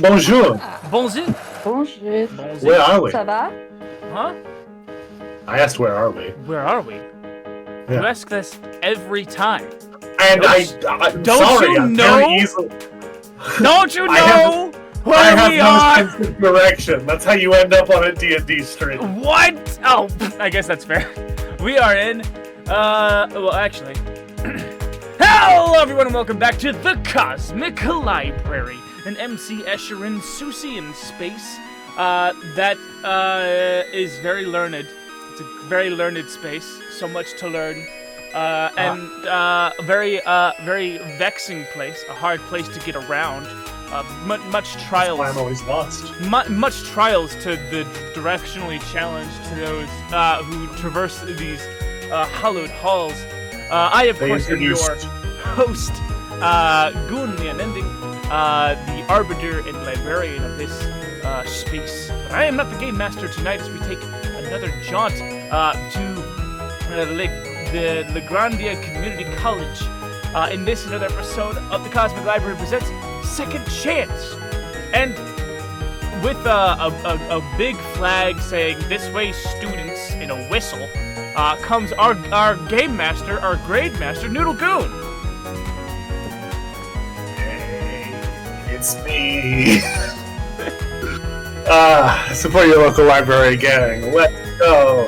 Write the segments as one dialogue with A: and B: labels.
A: Bonjour.
B: Bonjour.
C: Bonjour.
A: Where are we?
C: Ça va?
B: Huh?
A: I asked where are we?
B: Where are we?
A: Yeah.
B: You ask this every time.
A: And
B: Don't
A: sorry,
B: you
A: I'm
B: know?
A: very easily.
B: Don't you
A: I have-
B: know
A: I
B: where
A: have
B: we
A: no
B: are?
A: sense of direction. That's how you end up on a D&D stream.
B: What? Oh, I guess that's fair. We are in, well, actually. Hello, everyone, and welcome back to the Cosmic Library, an MC Escherin Susian space that is very learned. It's a very learned space, so much to learn, and very vexing place, a hard place to get around. Much trials.
A: I'm always lost.
B: Much trials to the directionally challenged, to those who traverse these hallowed halls. I, of course, am your host, Gunyan Ending, the arbiter and librarian of this space. But I am not the game master tonight as we take another jaunt to the Legrandia Community College. In this another episode of the Cosmic Library presents Second Chance, and with a big flag saying "This way, students" in a whistle, comes our game master, our grade master, Noodle Goon.
A: Hey, it's me. Support your local library gang. Let's go.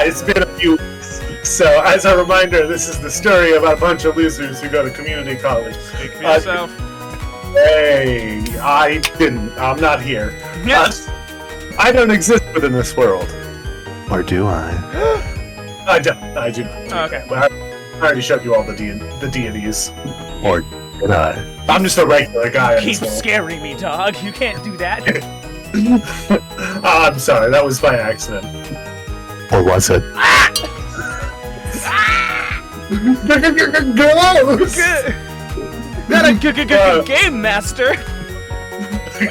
A: It's been a few weeks. So, as a reminder, this is the story about a bunch of losers who go to community college.
B: Speak for yourself.
A: Hey, I'm not here.
B: Yes.
A: I don't exist within this world.
D: Or do I?
A: I do not.
B: Oh, okay.
A: But I already showed you all the deities.
D: Or did I?
A: I'm just a regular guy. in
B: Keep
A: this world.
B: scaring me, dog. You can't do that.
A: I'm sorry, that was by accident.
D: Or was it?
A: Gross!
B: Not a game master.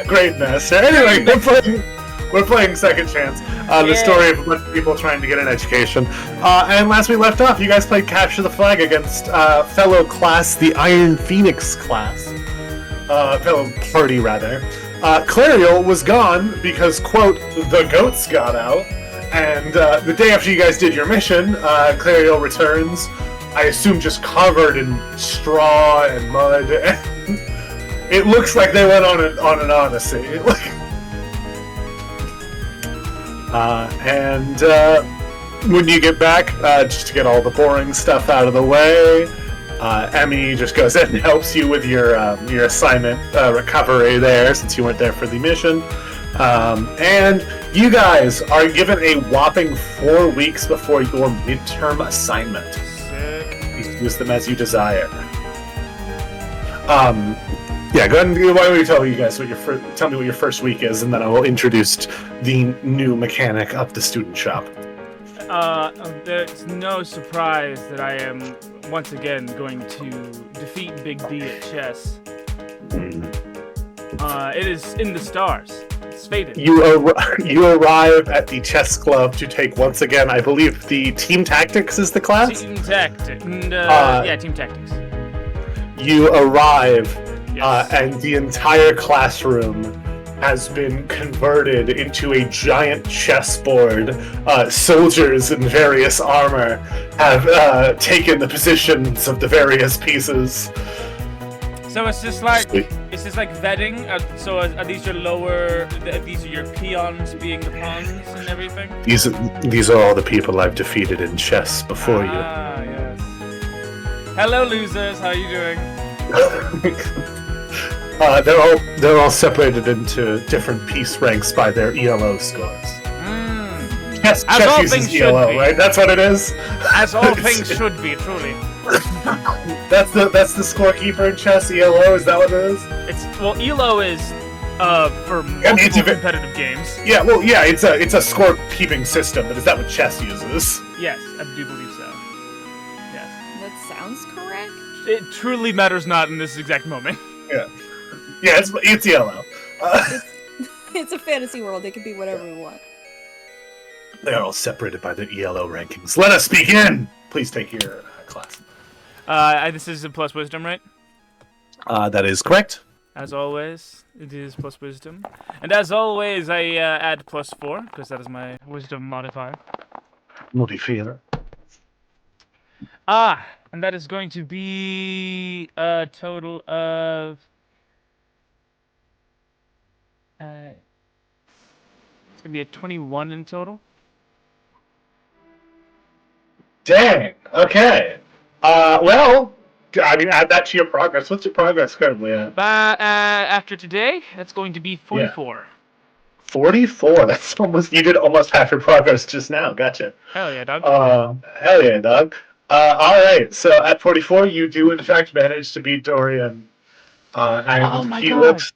A: Great master. Anyway, we're playing Second Chance. The story of a bunch of people trying to get an education. And last we left off, you guys played Capture the Flag against fellow class, the Iron Phoenix class. Fellow party, rather. Clariel was gone because, quote, the goats got out. And the day after you guys did your mission, Clariel returns, I assume just covered in straw and mud. It looks like they went on an odyssey. And when you get back, just to get all the boring stuff out of the way, Emmy just goes in and helps you with your assignment recovery there, since you weren't there for the mission. And you guys are given a whopping 4 weeks before your midterm assignment.
B: Sick.
A: Use them as you desire. Yeah, go ahead and why don't you tell you guys what tell me what your first week is, and then I will introduce the new mechanic of the student shop.
B: There's no surprise that I am once again going to defeat Big D at chess. It is in the stars. It's fated.
A: You arrive at the chess club to take, once again, I believe the Team Tactics is the class?
B: Team Tactics. Yeah, Team Tactics.
A: You arrive,
B: Yes.
A: and the entire classroom has been converted into a giant chessboard. Soldiers in various armor have taken the positions of the various pieces.
B: So it's just like vetting. So are these your lower? These are your peons being the pawns and everything.
A: These are all the people I've defeated in chess before you.
B: Ah, yes. Hello, losers. How are you doing?
A: They're all separated into different piece ranks by their ELO scores. Chess
B: all
A: uses
B: things should
A: ELO,
B: be.
A: right? That's what it is.
B: As all things should be, truly.
A: That's the scorekeeper in chess. ELO, is that what it is?
B: ELO is for multiple competitive games.
A: Yeah, well, yeah, it's a score-keeping system, but is that what chess uses?
B: Yes, I do believe so. Yes.
C: That sounds correct.
B: It truly matters not in this exact moment.
A: Yeah, it's ELO.
C: It's a fantasy world. It can be whatever we want.
A: They are all separated by their ELO rankings. Let us begin! Please take your class.
B: This is a plus wisdom, right?
A: That is correct.
B: As always, it is plus wisdom. And as always, I add +4, because that is my wisdom modifier.
A: Modifier.
B: And that is going to be a total of... it's going to be a 21 in total.
A: Dang. Okay. Well, I mean, add that to your progress. What's your progress currently at?
B: After today, that's going to be 44.
A: Yeah. 44? That's almost... You did almost half your progress just now. Gotcha.
B: Hell yeah, dog.
A: Hell yeah, dog. Alright, so at 44, you do in fact manage to beat Dorian. And
B: Oh my
A: he
B: God.
A: looks...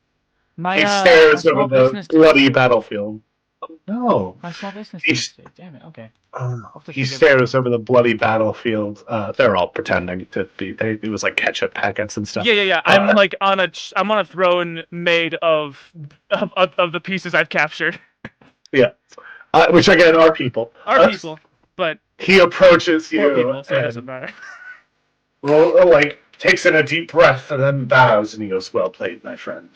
A: He stares
B: my
A: over
B: small
A: the
B: business
A: bloody battlefield. Oh, no.
B: My small business
A: He's-
B: today. Damn it, okay.
A: He stares over the bloody battlefield. They're all pretending to be... It was like ketchup packets and stuff.
B: Yeah. I'm like on a throne made of the pieces I've captured.
A: Yeah. Which again are people.
B: People, but
A: He approaches you
B: poor people, so it
A: and
B: doesn't matter.
A: takes in a deep breath and then bows and he goes, "Well played, my friend."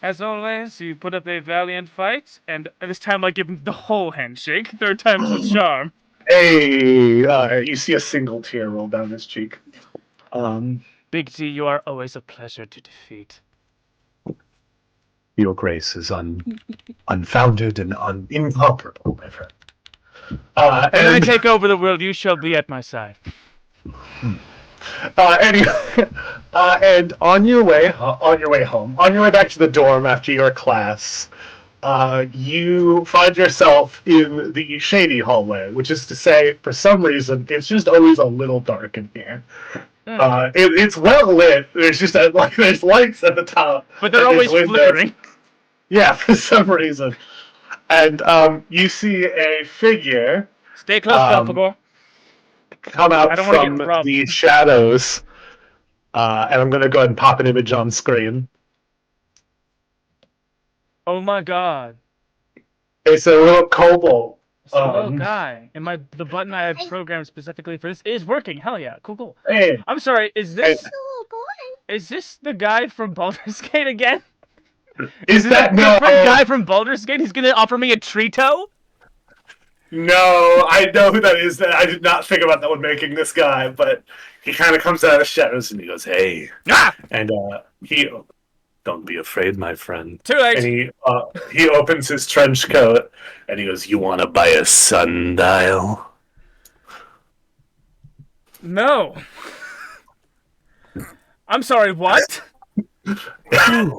B: As always, you put up a valiant fight, and this time I give him the whole handshake. Third time's the charm.
A: Hey, you see a single tear roll down his cheek.
B: Big T, you are always a pleasure to defeat.
D: Your grace is unfounded and incomparable, my friend.
B: When I take over the world, you shall be at my side.
A: Anyway, and on your way home, on your way back to the dorm after your class, you find yourself in the shady hallway, which is to say, for some reason, it's just always a little dark in here. It's well lit. There's just there's lights at the top,
B: but they're always flickering.
A: Yeah, for some reason. And you see a figure.
B: Stay close, Belphegor.
A: Come out from the shadows. And I'm going to go ahead and pop an image on screen.
B: Oh my God.
A: It's a little kobold.
B: It's a little guy. And the button I have programmed specifically for this is working. Hell yeah. Cool.
A: Hey.
B: I'm sorry, is this the guy from Baldur's Gate again?
A: Is that
B: different guy from Baldur's Gate? He's gonna offer me a Trito?
A: No, I know who that is. I did not think about that when making this guy, but he kind of comes out of the shadows and he goes, "Hey," and he, "Don't be afraid, my friend."
B: Too late.
A: And he opens his trench coat and he goes, "You want to buy a sundial?"
B: No. I'm sorry. What?
A: And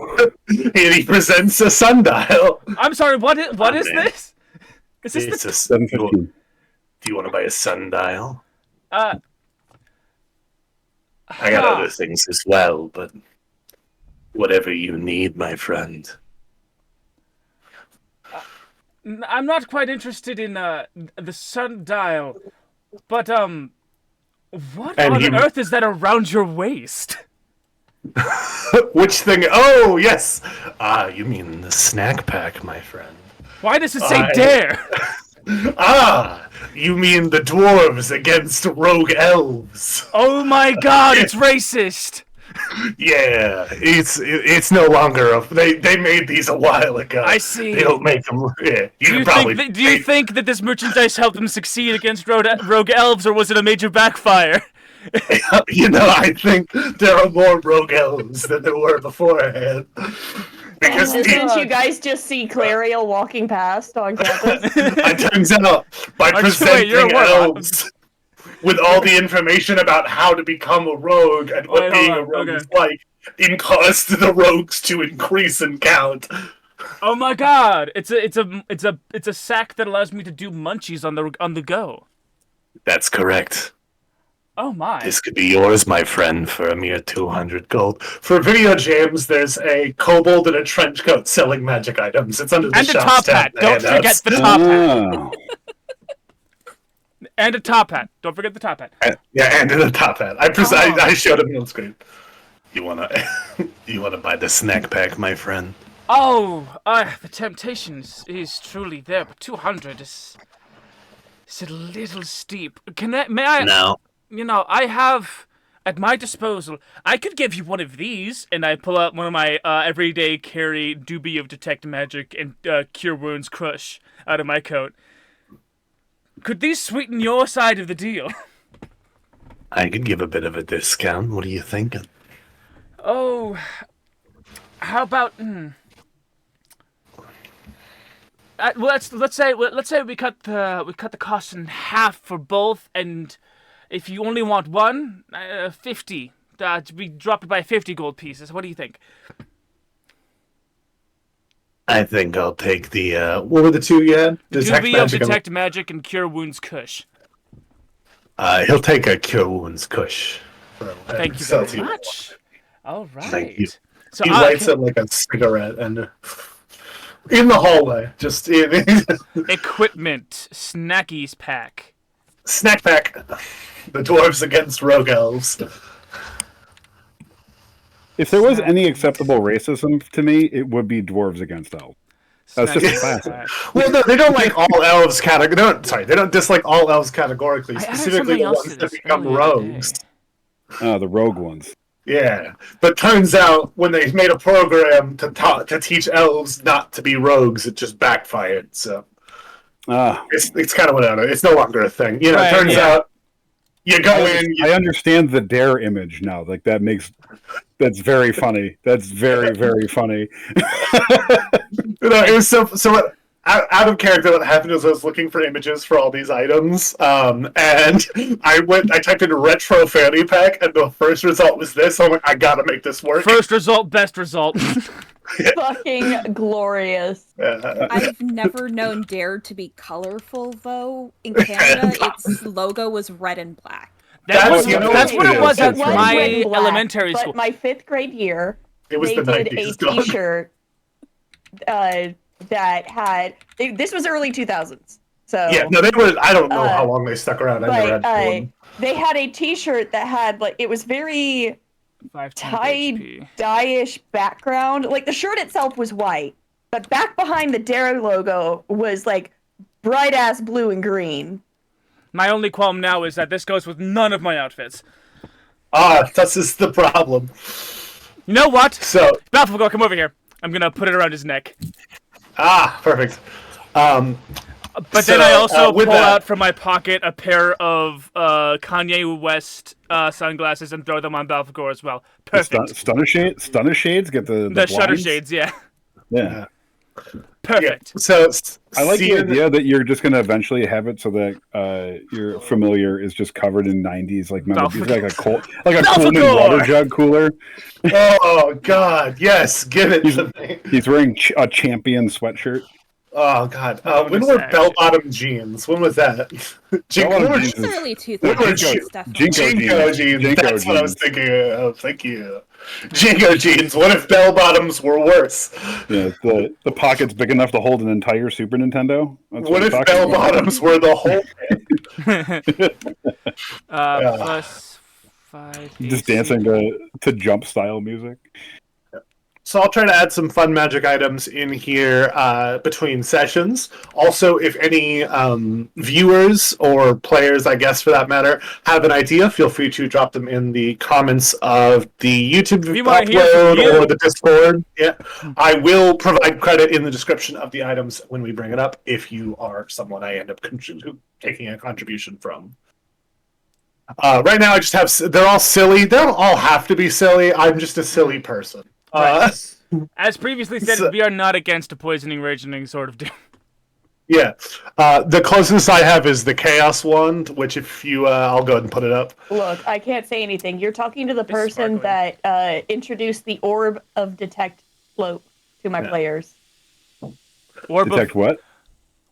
A: he presents a sundial.
B: I'm sorry. What is this? Is this
A: it's a sundial. Do you want to buy a sundial? I got other things as well, but whatever you need, my friend.
B: I'm not quite interested in the sundial, but what on earth is that around your waist?
A: Which thing? Oh, yes. You mean the snack pack, my friend.
B: Why does it say dare?
A: You mean the dwarves against rogue elves.
B: Oh my God, it's racist.
A: Yeah, it's no longer they made these a while ago.
B: I see.
A: They don't make them. Yeah,
B: do you think that this merchandise helped them succeed against rogue elves, or was it a major backfire?
A: I think there are more rogue elves than there were beforehand. Because
E: didn't you guys just see Clario walking past on campus?
A: It turns out by presenting elves with all the information about how to become a rogue and what being a rogue is like, it caused the rogues to increase in count.
B: Oh my God! It's a sack that allows me to do munchies on the go.
A: That's correct.
B: Oh my!
A: This could be yours, my friend, for a mere 200 gold. For videojames, there's a kobold in a trench coat selling magic items. It's under the shop tab.
B: Don't forget the top hat. And a top hat. Don't forget the top hat.
A: And the top hat. I showed him on screen. You wanna buy the snack pack, my friend?
B: Oh, the temptation is truly there, but 200 is a little steep. May I?
A: No.
B: I have At my disposal, I could give you one of these, and I pull out one of my everyday carry Doobie of Detect Magic and Cure Wounds Crush out of my coat. Could these sweeten your side of the deal?
D: I could give a bit of a discount. What are you thinking?
B: Oh, how about? Let's say we cut the cost in half for both, and if you only want one, 50. To be dropped by 50 gold pieces. What do you think?
D: I think I'll take the, what were the two you had?
B: Doobie of Detect Magic and Cure Wounds Kush.
D: He'll take a Cure Wounds Kush.
B: Thank you very much. All right.
D: Thank you.
B: So
A: He lights it like a cigarette and in the hallway, just
B: equipment snackies pack.
A: Snack pack. The dwarves against rogue elves.
F: If there was any acceptable racism to me, it would be dwarves against elves. That's just a classic.
A: Well, no, they don't like all elves categorically. They don't dislike all elves categorically. Specifically the ones that become rogues.
F: The rogue ones.
A: Yeah, but turns out when they made a program to teach elves not to be rogues, it just backfired. So it's kind of whatever. It's no longer a thing. You know, it turns out you go in.
F: I understand the dare image now. Like that's very funny. That's very very funny.
A: It was so. Out of character, what happened is I was looking for images for all these items, and I typed in retro fanny pack, and the first result was this. So I'm like, I gotta make this work.
B: First result, best result.
E: Fucking glorious.
C: I've never known Dare to be colorful, though. In Canada, its logo was red and black.
B: That's what it was at my elementary
E: but
B: school.
E: My 5th grade year,
A: it was
E: they
A: the
E: did
A: 90s,
E: a T-shirt that had. This was early 2000s. So
A: yeah, no, they were. I don't know how long they stuck around. I never had one.
E: They had a T-shirt that had it was very tie-dye-ish background. Like the shirt itself was white, but back behind the Dare logo was bright ass blue and green.
B: My only qualm now is that this goes with none of my outfits.
A: This is the problem.
B: You know what?
A: So
B: Balthazar, come over here. I'm gonna put it around his neck.
A: Perfect.
B: But then I also pull out from my pocket a pair of Kanye West sunglasses and throw them on Balthazar as well. Perfect.
F: Stunner shades. Get the
B: shutter shades. Yeah.
F: Yeah.
B: Perfect.
A: Yeah. So
F: I like the idea that you're just going to eventually have it so that your familiar is just covered in 90s like a Coleman water jug cooler.
A: Oh God, yes, give it to me.
F: He's wearing a champion sweatshirt.
A: Oh God, when were bell-bottom jeans? When was that?
C: Early 2000s.
A: Jinko jeans. That's what I was thinking of. Thank you. Jinko jeans. What if bell-bottoms were worse?
F: Yeah, the pocket's big enough to hold an entire Super Nintendo.
A: What if bell-bottoms were the whole
B: plus 5.
F: Just dancing to jump style music.
A: So I'll try to add some fun magic items in here between sessions. Also, if any viewers or players, I guess for that matter, have an idea, feel free to drop them in the comments of the YouTube upload or the Discord. Yeah, I will provide credit in the description of the items when we bring it up if you are someone I end up taking a contribution from. Right now, I just have. They're all silly. They don't all have to be silly. I'm just a silly person.
B: As previously said, we are not against a poisoning, raging sort of doom.
A: Yeah. The closest I have is the Chaos one, which if you... I'll go ahead and put it up.
E: Look, I can't say anything. You're talking to the person that introduced the Orb of Detect Slope to my players.
F: Orb detect what?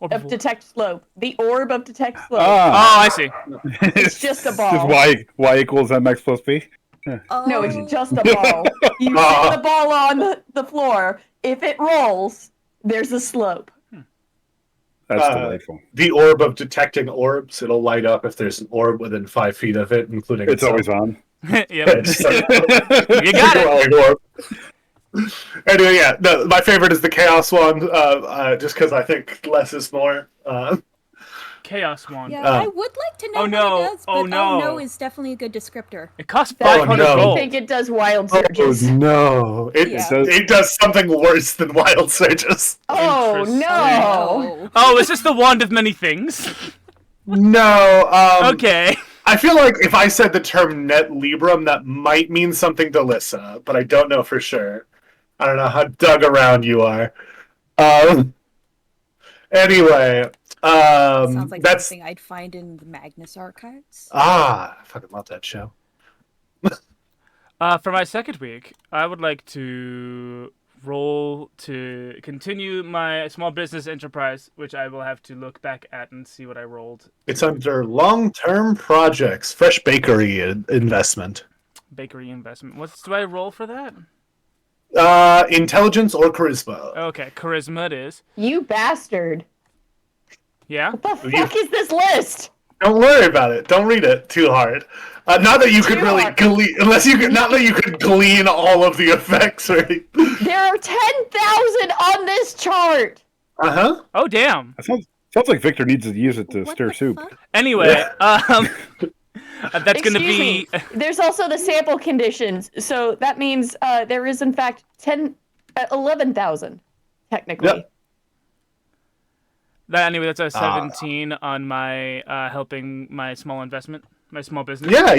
E: Of Detect Slope. The Orb of Detect Slope.
B: Oh, I see.
E: It's just a ball.
F: Just y equals mx plus b?
E: No, it's just a ball. You set the ball on the floor. If it rolls, there's a slope.
F: That's delightful.
A: The orb of detecting orbs. It'll light up if there's an orb within 5 feet of it, including
F: it's always on.
B: Yep. You got it.
A: Anyway, yeah. No, my favorite is the Chaos one, just because I think less is more.
B: Chaos Wand.
C: Yeah, I would like to know
B: Oh, no.
C: what it does, but
B: Oh, no.
C: is definitely a good descriptor.
B: It costs
E: That
B: 500
E: makes me
B: gold.
E: think it does wild
A: Oh
E: surges.
A: no!
C: Yeah.
A: It does something worse than wild surges.
E: Oh
B: Interesting.
E: no!
B: Oh, is this the Wand of Many Things?
A: No.
B: Okay.
A: I feel like if I said the term net librum, that might mean something to Lissa, but I don't know for sure. I don't know how dug around you are. Anyway,
C: Sounds like
A: that's
C: something I'd find in the Magnus archives.
A: I fucking love that show.
B: For my second week, I would like to roll to continue my small business enterprise, which I will have to look back at and see what I rolled.
A: It's under long-term projects, fresh bakery investment.
B: Bakery investment. What do I roll for that?
A: Intelligence or charisma.
B: Okay, charisma it is.
E: You bastard!
B: Yeah?
E: What the fuck is this list?
A: Don't worry about it. Don't read it too hard. Not that you could really glean, not that you could glean all of the effects, right?
E: There are 10,000 on this chart.
A: Uh huh.
B: Oh, damn.
F: That sounds like Victor needs to use it to
C: What
F: stir
C: the
F: soup.
C: fuck?
B: Anyway, that's gonna
E: Excuse
B: be.
E: me. There's also the sample conditions, so that means there is in fact 11,000 technically.
A: Yep.
B: Anyway, that's a 17 on my helping my small investment, my small business.
A: Yeah.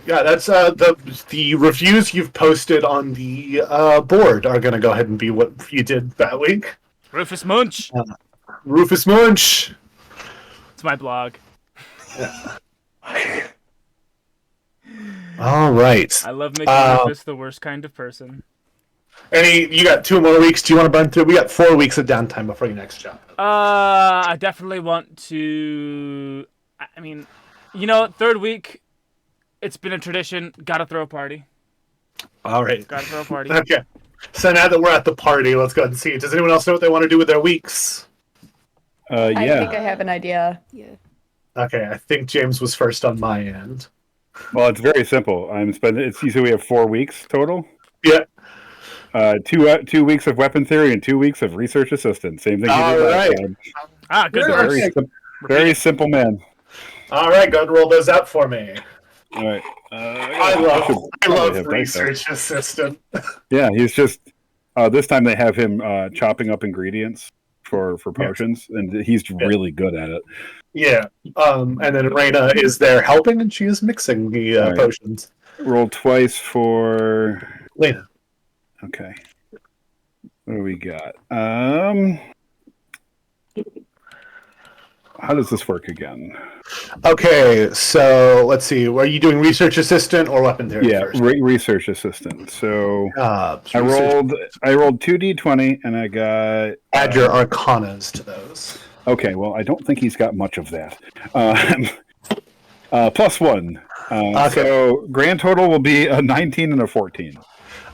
A: That's the reviews you've posted on the board are gonna go ahead and be what you did that week.
B: Rufus Munch.
A: Rufus Munch.
B: It's my blog.
A: All right.
B: I love making Rufus the worst kind of person.
A: You got 2 more weeks. Do you want to burn through? We got 4 weeks of downtime before your next job.
B: I definitely want to. I mean, third week. It's been a tradition. Gotta throw a party.
A: All right.
B: Gotta throw a party.
A: Okay. So now that we're at the party, let's go ahead and see. Does anyone else know what they want to do with their weeks?
F: Yeah.
E: I think I have an idea.
C: Yeah.
A: Okay, I think James was first on my end.
F: Well, it's very simple. It's usually we have 4 weeks total.
A: Yeah.
F: 2 weeks of weapon theory and 2 weeks of research assistant. Same thing you
A: All
F: did last
A: right.
F: time.
B: Good.
A: Very
F: Very simple man.
A: All right, go ahead and roll those out for me.
F: All right.
A: I
F: should
A: love
F: have dice there.
A: research assistant.
F: Yeah, he's just. This time they have him chopping up ingredients for potions, and he's really good at it.
A: Yeah. And then Raina is there helping, and she is mixing the
F: Right.
A: potions.
F: Roll twice for.
A: Lena.
F: Okay. What do we got? How does this work again?
A: Okay, so let's see. Are you doing research assistant or weapon theory
F: Yeah,
A: first?
F: research assistant. So I
A: Research-
F: rolled 2d20 and I got.
A: Add your arcanas to those.
F: Okay, well, I don't think he's got much of that. +1.
A: Okay.
F: So grand total will be a 19 and a 14.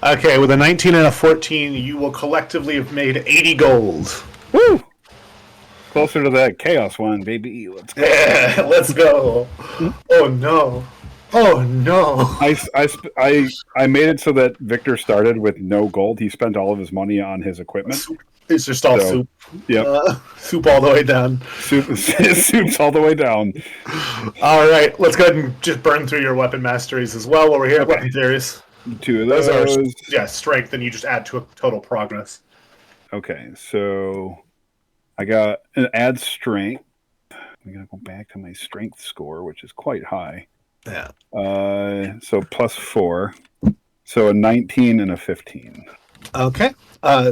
A: Okay, with a 19 and a 14, you will collectively have made 80 gold.
F: Woo! Closer to that chaos one, baby. Let's go.
A: Yeah, let's go. Oh no. Oh no.
F: I made it so that Victor started with no gold. He spent all of his money on his equipment.
A: It's just all soup.
F: Yep.
A: Soup all the way down.
F: Soup's all the way down.
A: All right, let's go ahead and just burn through your weapon masteries as well while we're here. Weapon theories.
F: 2 of
A: Those
F: those.
A: are strength, and you just add to a total progress.
F: Okay, so I got an add strength. I'm gonna go back to my strength score, which is quite high.
A: Yeah.
F: So +4. So a 19 and a 15.
A: Okay.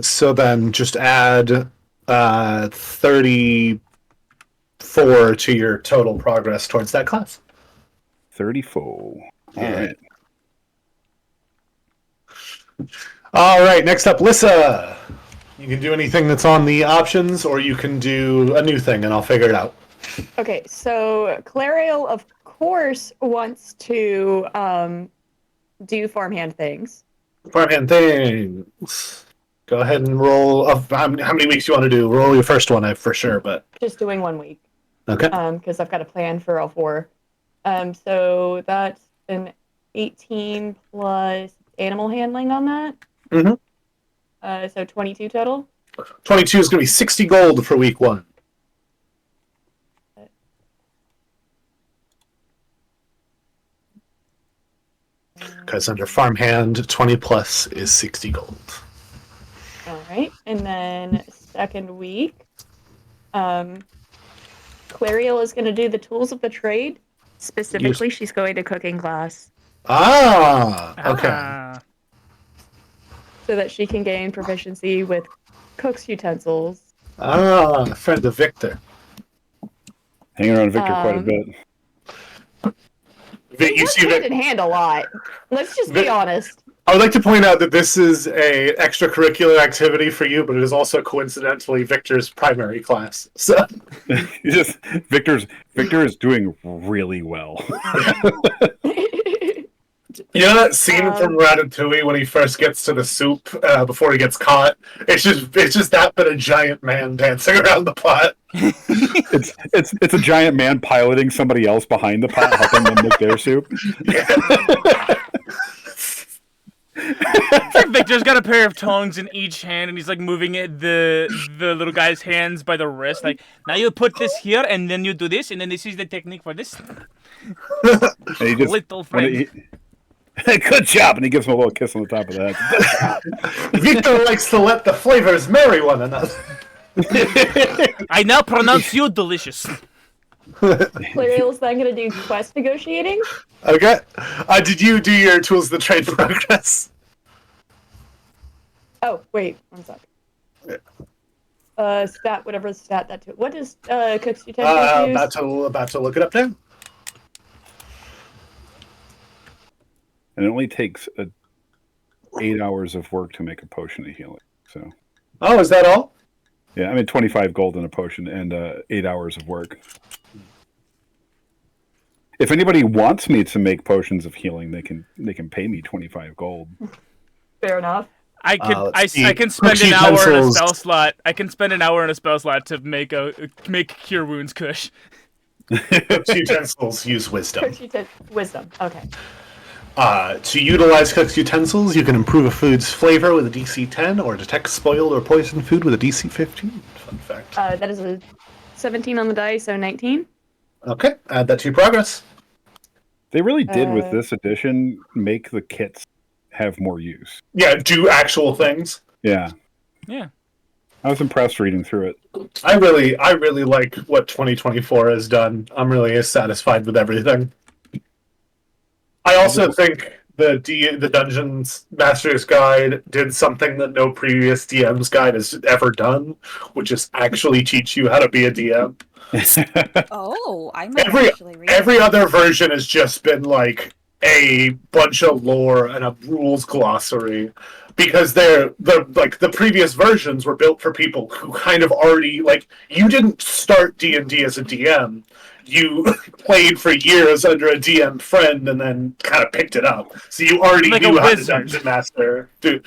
A: So then just add 34 to your total progress towards that class.
F: 34.
A: Yeah.
F: All right.
A: All right, next up, Lissa. You can do anything that's on the options, or you can do a new thing, and I'll figure it out.
E: Okay, so Clariel, of course, wants to do farmhand things.
A: Farmhand things. Go ahead and roll. How many weeks do you want to do? Roll your first one, for sure, but...
E: Just doing 1 week.
A: Okay.
E: Because I've got a plan for all 4. So that's an 18 plus animal handling on that.
A: Mm-hmm.
E: So 22 total.
A: 22 is going to be 60 gold for week 1. Because under farmhand, 20 plus is 60 gold.
E: All right, and then second week, Clariel is going to do the tools of the trade. Specifically, she's going to cooking class.
A: Okay.
E: So that she can gain proficiency with cook's utensils.
A: Friend of Victor.
F: Hanging around Victor quite a bit.
E: They work hand in hand a lot. Let's just be honest.
A: I would like to point out that this is a extracurricular activity for you, but it is also coincidentally Victor's primary class. So
F: Victor is doing really well.
A: You know that scene from Ratatouille when he first gets to the soup before he gets caught? It's just that but a giant man dancing around the pot.
F: It's a giant man piloting somebody else behind the pot, helping them make their soup.
B: It's like Victor's got a pair of tongs in each hand, and he's like moving the little guy's hands by the wrist. Like, now you put this here, and then you do this, and then this is the technique for this. Little friend.
F: Good job, and he gives him a little kiss on the top of the head.
A: Victor likes to let the flavors marry one another.
B: I now pronounce you delicious.
E: Clariel's then going to do quest negotiating.
A: Okay. Did you do your tools of the trade progress?
E: Oh, wait, 1 sec. Stat, whatever stat that to. What does cook's utensils use?
A: About to look it up now.
F: And it only takes 8 hours of work to make a potion of healing. So.
A: Oh, is that all?
F: Yeah, I mean 25 gold in a potion and 8 hours of work. If anybody wants me to make potions of healing, they can pay me 25 gold.
E: Fair enough.
B: I can spend an hour in a spell slot. I can spend an hour in a spell slot to make cure wounds kush.
A: Cook's utensils use wisdom.
E: Wisdom. Okay.
A: To utilize cook's utensils, you can improve a food's flavor with a DC 10 or detect spoiled or poisoned food with a DC 15. Fun fact.
E: That is a 17 on the dice, so 19.
A: Okay, add that to your progress.
F: They really did with this edition make the kits have more use.
A: Yeah, do actual things.
F: Yeah.
B: Yeah.
F: I was impressed reading through it.
A: I really like what 2024 has done. I'm really satisfied with everything. I also think the Dungeons Master's Guide did something that no previous DM's guide has ever done, which is actually teach you how to be a DM.
C: Oh, I might actually read
A: every other version has just been like a bunch of lore and a rules glossary, because the previous versions were built for people who kind of already you didn't start D&D as a DM. You played for years under a DM friend and then kind of picked it up. So you already knew how to Dungeon Master do.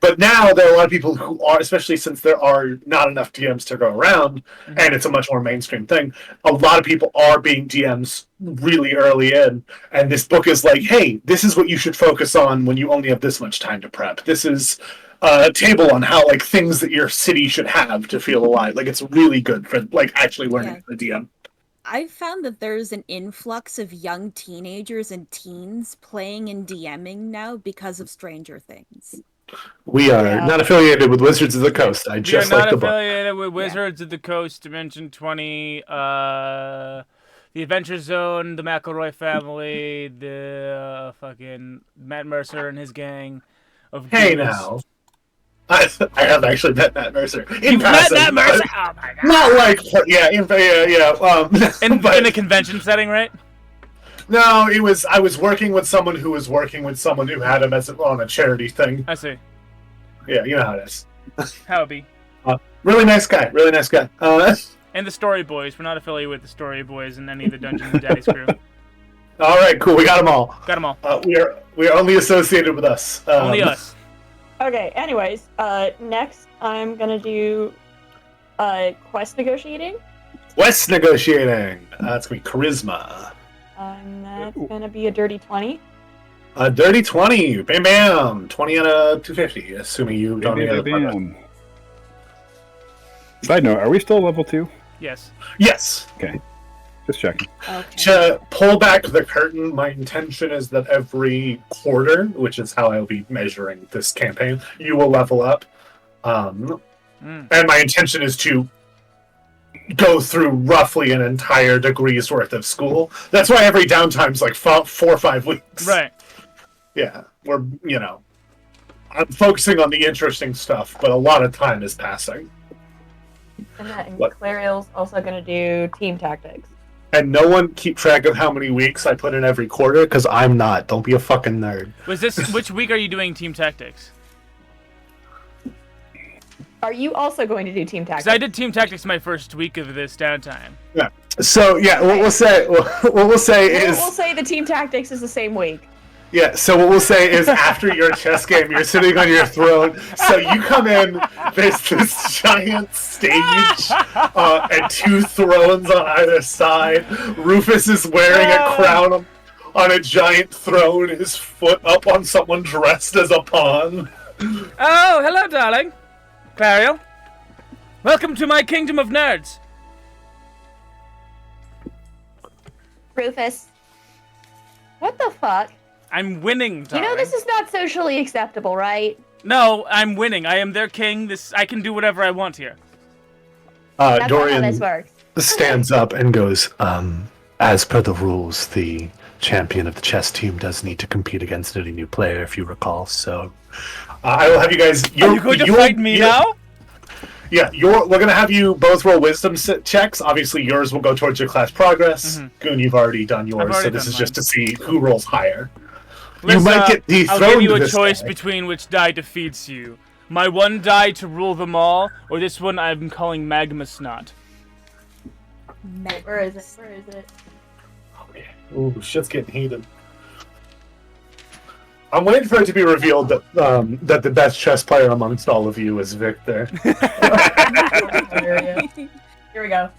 A: But now there are a lot of people who are, especially since there are not enough DMs to go around, and it's a much more mainstream thing, a lot of people are being DMs really early in. And this book is like, hey, this is what you should focus on when you only have this much time to prep. This is a table on how things that your city should have to feel alive. It's really good for actually learning the DM.
C: I've found that there's an influx of young teenagers and teens playing and DMing now because of Stranger Things.
A: We are not affiliated with Wizards of the Coast. I just like the book.
B: We are not affiliated with Wizards of the Coast, Dimension 20, the Adventure Zone, the McElroy family, the fucking Matt Mercer and his gang of
A: gamers. Now. I have actually met Matt Mercer.
B: You've met Matt Mercer? Oh my god.
A: Not
B: in a convention setting, right?
A: No, I was working with someone who was working with someone who had him on a charity thing.
B: I see.
A: Yeah, you know how it is.
B: How it be.
A: Really nice guy. Really nice guy.
B: And the Story Boys. We're not affiliated with the Story Boys and any of the Dungeons and Daddies crew.
A: All right, cool. We got them all.
B: Got them all.
A: We are only associated with us.
B: Only us.
E: Okay, anyways, next I'm gonna do quest negotiating.
A: Quest negotiating. That's gonna be charisma.
E: That's gonna be a dirty 20.
A: A dirty 20. Bam bam. 20 out of 250, assuming you don't need other.
F: Side note, are we still level 2?
B: Yes.
A: Yes.
F: Okay. Just checking.
C: Okay.
A: To pull back the curtain, my intention is that every quarter, which is how I'll be measuring this campaign, you will level up. And my intention is to go through roughly an entire degree's worth of school. That's why every downtime's like 4 or 5 weeks.
B: Right.
A: Yeah, we're, I'm focusing on the interesting stuff, but a lot of time is passing.
E: And Clariel's also going to do team tactics.
A: And no one keep track of how many weeks I put in every quarter, because I'm not. Don't be a fucking nerd.
B: Which week are you doing team tactics?
E: Are you also going to do team tactics?
B: Because I did team tactics my first week of this downtime.
A: Yeah. So yeah, what we'll say is
E: we'll say the team tactics is the same week.
A: Yeah, so what we'll say is after your chess game, you're sitting on your throne. So you come in, there's this giant stage and 2 thrones on either side. Rufus is wearing a crown on a giant throne, his foot up on someone dressed as a pawn.
B: Oh, hello, darling. Clariel. Welcome to my kingdom of nerds.
E: Rufus. What the fuck?
B: I'm winning, darling.
E: You know this is not socially acceptable, right?
B: No, I'm winning. I am their king. I can do whatever I want here.
E: That's
A: Dorian
E: not how this works.
D: stands up and goes, as per the rules, the champion of the chess team does need to compete against any new player, if you recall, so...
A: I will have you guys...
B: Are you going to fight me now?
A: Yeah, we're going to have you both roll wisdom checks. Obviously, yours will go towards your class progress. Goon, you've already done yours, so this is just to see who rolls higher. You might get dethroned.
B: I'll give you a choice
A: day.
B: between which die defeats you. My one die to rule them all, or this one I'm calling Magma Snot.
E: Where is it?
A: Oh, yeah. Ooh, shit's getting heated. I'm waiting for it to be revealed that that the best chess player amongst all of you is Victor.
E: Here we go.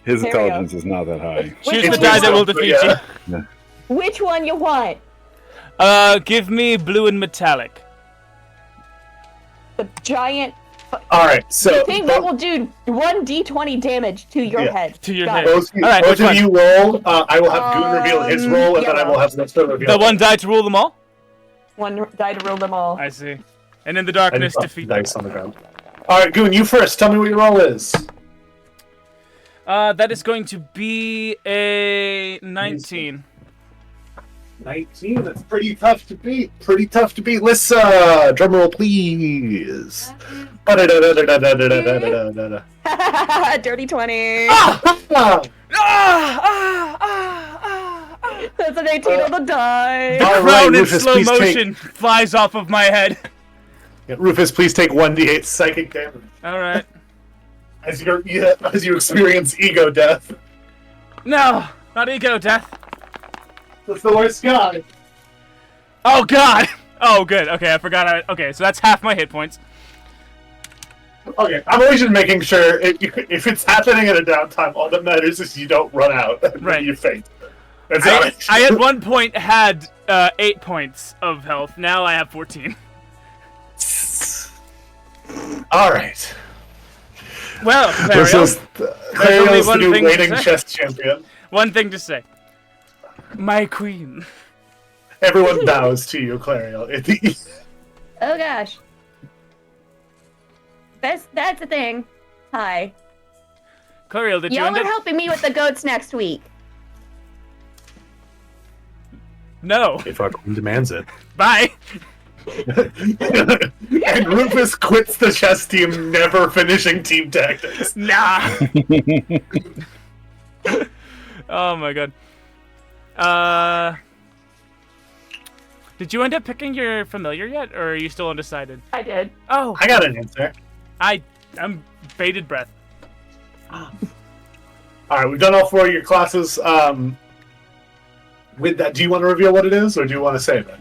F: His intelligence is not that high.
B: Choose the die that will defeat you.
F: Yeah.
E: Which one you want?
B: Give me blue and metallic.
E: The giant
A: Alright, so...
E: thing that will do 1d20 damage to your head.
B: To your
E: Got
B: head.
E: it.
A: Both of you roll. I will have Goon reveal his roll, and then I will have Lester reveal
B: The one die to rule them all?
E: One die to rule them all.
B: I see. And in the darkness, defeat them.
A: dice on the ground. Alright, Goon, you first. Tell me what your roll is.
B: That is going to be a 19.
A: 19, that's pretty tough to beat. Lissa, drum roll, please.
E: Dirty 20. That's an 18 on the die.
B: The
A: All
B: crown
A: right,
B: in
A: Rufus,
B: slow
A: please
B: motion flies off of my head.
A: Yeah, Rufus, please take 1d8 psychic damage
B: Alright.
A: as you experience ego death.
B: No, not ego death.
A: That's the worst guy.
B: Oh god! Oh good, okay, I forgot okay, so that's half my hit points.
A: Okay, I'm always just making sure if it's happening at a downtime, all that matters is you don't run out and
B: Right.
A: you faint. That's it.
B: I at one point had 8 points of health, now I have 14.
A: Alright.
B: Well,
A: This
B: Clariel,
A: is
B: only
A: Clariel's the
B: one
A: new
B: thing to
A: reigning
B: say.
A: chess champion.
B: one thing to say. My queen.
A: Everyone bows to you, Clariel.
E: Oh gosh. That's the thing. Hi.
B: Clariel, did you
E: Y'all
B: end
E: are
B: up...
E: helping me with the goats next week.
B: No.
D: If our queen demands it.
B: Bye.
A: And Rufus quits the chess team, never finishing team tactics.
B: Nah. Oh my god. Did you end up picking your familiar yet, or are you still undecided?
E: I did.
B: Oh,
A: I got an answer.
B: I'm bated breath.
A: Alright, we've done all 4 of your classes. With that, do you want to reveal what it is, or do you want to save it?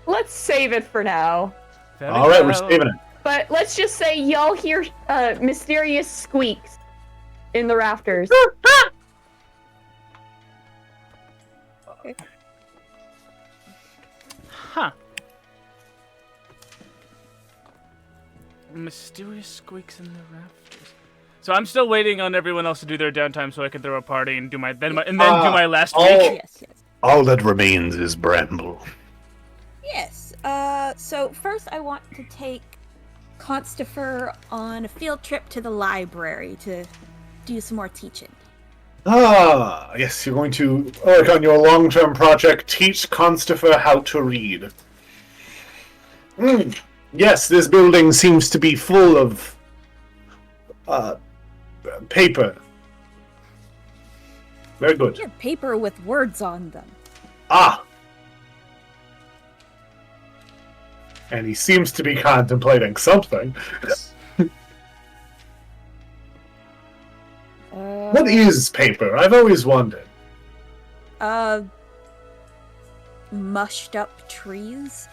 E: Let's save it for now.
A: Alright, we're saving it.
E: But let's just say y'all hear mysterious squeaks in the rafters.
B: Huh. Mysterious squeaks in the rafters. So I'm still waiting on everyone else to do their downtime so I can throw a party and do my do my last week.
C: Yes, yes.
D: All that remains is Bramble.
C: Yes. So first I want to take Constifer on a field trip to the library to do some more teaching.
A: Ah, yes, you're going to work on your long-term project, teach Constifer how to read. Yes, this building seems to be full of paper. Very good.
C: Yeah, paper with words on them.
A: Ah! And he seems to be contemplating something. What is paper? I've always wondered.
C: Mushed up trees.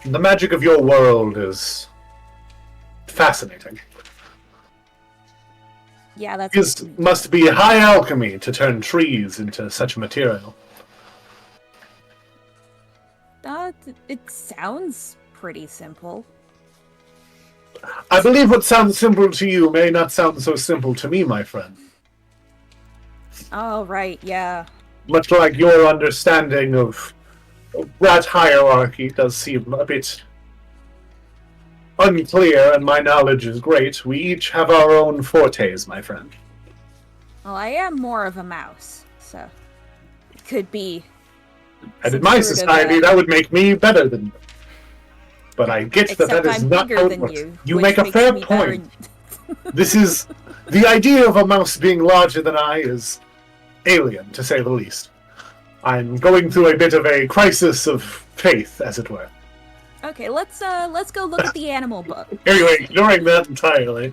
A: The magic of your world is fascinating.
C: Yeah, that's.
A: It must be high alchemy to turn trees into such a material.
C: It sounds pretty simple.
A: I believe what sounds simple to you may not sound so simple to me, my friend.
C: Oh, right, yeah.
A: Much like your understanding of that hierarchy does seem a bit unclear, and my knowledge is great. We each have our own fortes, my friend.
C: Well, I am more of a mouse, so it could be.
A: And in my society, that would make me better than you. But I get that is
C: I'm
A: not
C: bigger
A: how it
C: than
A: works.
C: you.
A: You
C: which
A: make a
C: makes
A: fair
C: me
A: point. This is... The idea of a mouse being larger than I is alien, to say the least. I'm going through a bit of a crisis of faith, as it were.
C: Okay, let's go look at the animal book.
A: Anyway, ignoring that entirely.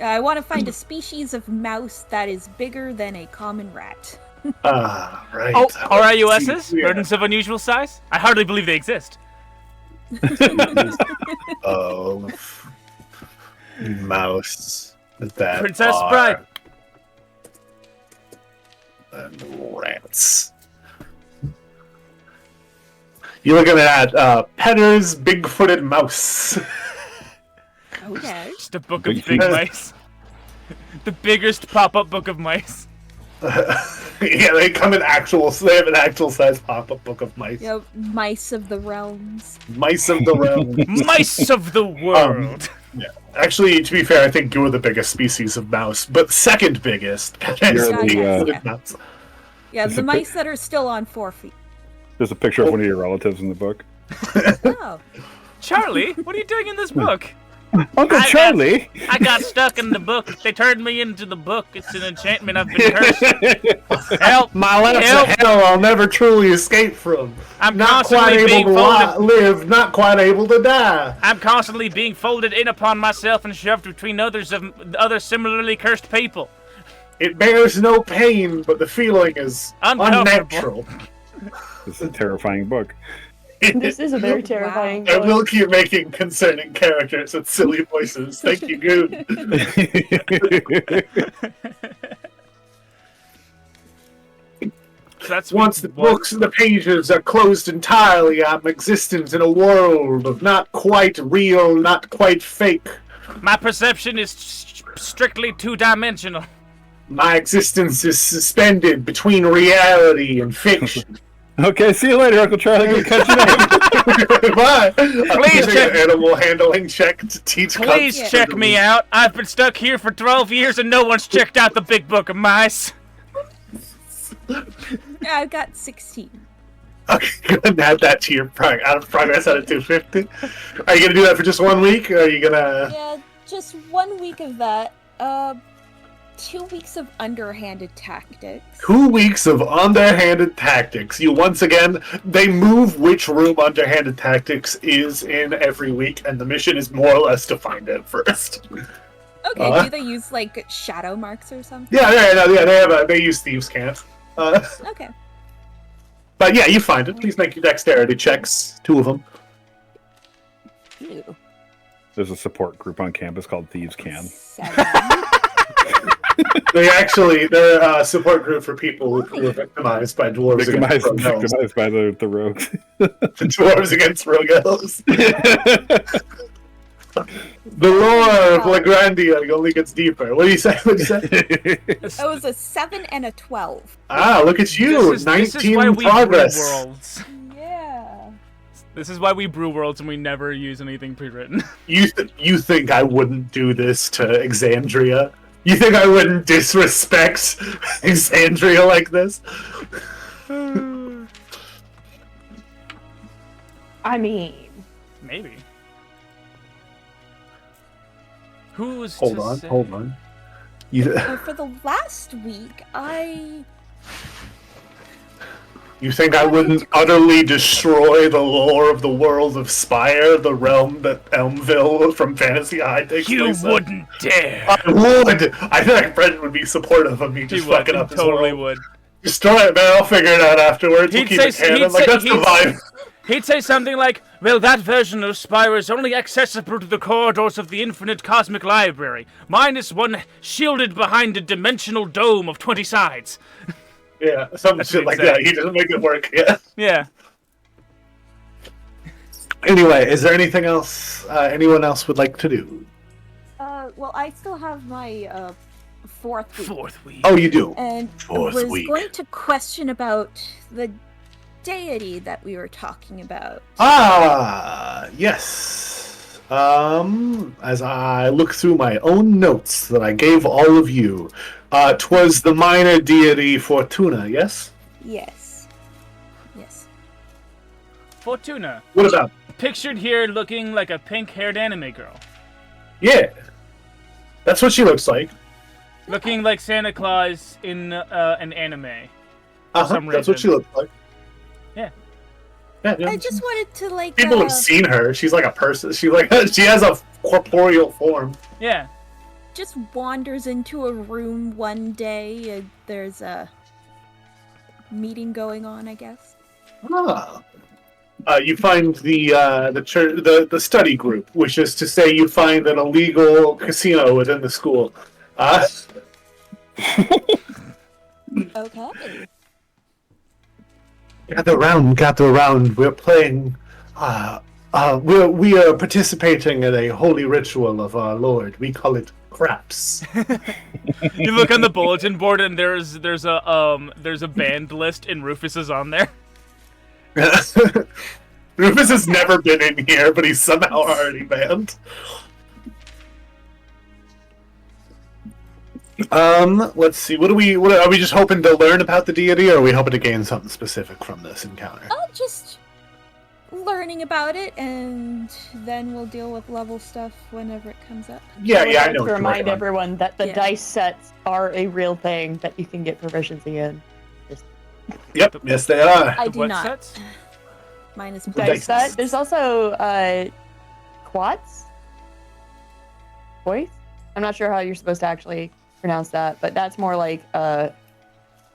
C: I want to find a species of mouse that is bigger than a common rat.
A: Ah, right.
B: Oh, RIUSs?
A: Yeah.
B: Rodents of unusual size? I hardly believe they exist.
A: Oh, mouse. That
B: Princess
A: are...
B: Bride.
A: And rats. You're looking at Petter's Big-Footed Mouse.
C: Okay.
B: Just a book of big mice. The biggest pop-up book of mice.
A: Yeah, they come in actual. They have an actual size pop-up book of mice.
C: Yep, mice of the realms.
A: Mice of the realm.
B: Mice of the world.
A: Yeah. Actually, to be fair, I think you're the biggest species of mouse, but second biggest.
C: Yeah.
A: Mouse.
C: Yeah, the mice that are still on 4 feet.
F: There's a picture of one of your relatives in the book.
C: Oh.
B: Charlie, what are you doing in this book?
F: Uncle Charlie!
B: I got stuck in the book. They turned me into the book. It's an enchantment I've been cursed. Help!
A: My life's
B: Help!
A: a hell I'll never truly escape from.
B: I'm
A: Not
B: constantly
A: quite
B: being
A: able to
B: folded.
A: live, not quite able to die.
B: I'm constantly being folded in upon myself and shoved between others other similarly cursed people.
A: It bears no pain, but the feeling is
B: Uncomfortable.
A: unnatural.
F: This is a terrifying book.
E: This is a very terrifying
A: I
E: book.
A: will keep making concerning characters with silly voices. Thank you, Goon.
B: So that's
A: Once the books and the pages are closed entirely, I'm existent in a world of not quite real, not quite fake.
B: My perception is strictly two-dimensional.
A: My existence is suspended between reality and fiction.
F: Okay, see you later, Uncle Charlie. Good catching up.
A: Bye.
B: Please check-
A: an animal handling check to teach.
B: Please
A: Constance
B: check
A: to
B: me
A: read.
B: out. I've been stuck here for 12 years and no one's checked out the big book of mice.
C: Yeah, I've got 16.
A: Okay, go ahead and add that to your progress out of 250. Are you gonna do that for just 1 week? Or are you gonna?
C: Yeah, just 1 week of that. 2 weeks of underhanded tactics.
A: 2 weeks of underhanded tactics. You once again, they move which room underhanded tactics is in every week, and the mission is more or less to find it first.
C: Okay, do they use like shadow marks or something?
A: Yeah, they use thieves' cant.
C: Okay.
A: But yeah, you find it. Please make your dexterity checks. 2 of them.
C: Ew.
F: There's a support group on campus called Thieves Can.
C: 7.
A: They're a support group for people who were victimized by dwarves against rogue elves.
F: Victimized by the rogues.
A: The dwarves against rogue elves. The lore of Lagrandia only gets deeper. What do you say?
C: It was a 7 and a 12.
A: Ah, look at you!
B: This is
A: 19
B: why we
A: progress.
B: brew worlds.
C: Yeah.
B: This is why we brew worlds and we never use anything pre-written.
A: You think I wouldn't do this to Exandria? You think I wouldn't disrespect Exandria like this?
E: I mean,
B: Maybe. Who's
A: Hold
B: to
A: on.
B: say?
C: For the last week,
A: You think I wouldn't utterly destroy the lore of the world of Spire, the realm that Elmville from Fantasy High takes
B: You
A: place in?
B: wouldn't dare.
A: I would! I feel like Brendan would be supportive of me just
B: He would.
A: fucking
B: He
A: up his
B: totally
A: world.
B: would.
A: Destroy it, man. I'll figure it out afterwards. We'll
B: He'd
A: keep it
B: say-
A: canon.
B: he'd
A: Like,
B: say-
A: that's the
B: he'd-
A: vibe.
B: He'd say something like, well, that version of Spire is only accessible to the corridors of the infinite cosmic library. Mine is one shielded behind a dimensional dome of 20 sides.
A: Yeah, some shit like that. He doesn't make it work. Yeah.
B: Yeah.
A: Anyway, is there anything else anyone else would like to do?
C: well, I still have my 4th week.
B: Fourth week.
A: Oh, you do.
C: And
A: Fourth
C: was
A: week.
C: going to question about the deity that we were talking about.
A: Ah, yes. As I look through my own notes that I gave all of you, 'twas the minor deity Fortuna, yes?
C: Yes. Yes.
B: Fortuna.
A: What about?
B: Pictured here looking like a pink-haired anime girl.
A: Yeah. That's what she looks like.
B: Looking like Santa Claus in an anime. some
A: That's what she
B: reason.
A: looks like.
B: Yeah.
A: Yeah.
C: I just wanted to like.
A: People have seen her. She's like a person. She has a corporeal form.
B: Yeah.
C: Just wanders into a room one day. There's a meeting going on, I guess.
A: Ah. You find the church, the study group, which is to say, you find an illegal casino within the school.
C: Okay.
A: Gather round. We're playing. We are participating in a holy ritual of our Lord. We call it craps.
B: You look on the bulletin board and there's a band list and Rufus is on there.
A: Rufus has never been in here, but he's somehow already banned. Let's see. What are we just hoping to learn about the deity, or are we hoping to gain something specific from this encounter?
C: Just learning about it, and then we'll deal with level stuff whenever it comes up.
A: Yeah,
E: I would
A: I
E: like
A: know.
E: to remind everyone that the
C: Yeah.
E: dice sets are a real thing that you can get proficiency in.
A: Yep, yes they are.
C: I
B: The
C: do
B: what
C: not.
B: sets?
C: Mine is
E: Dice
A: Dice.
E: set. There's also quads. Voice. I'm not sure how you're supposed to actually pronounce that, but that's more like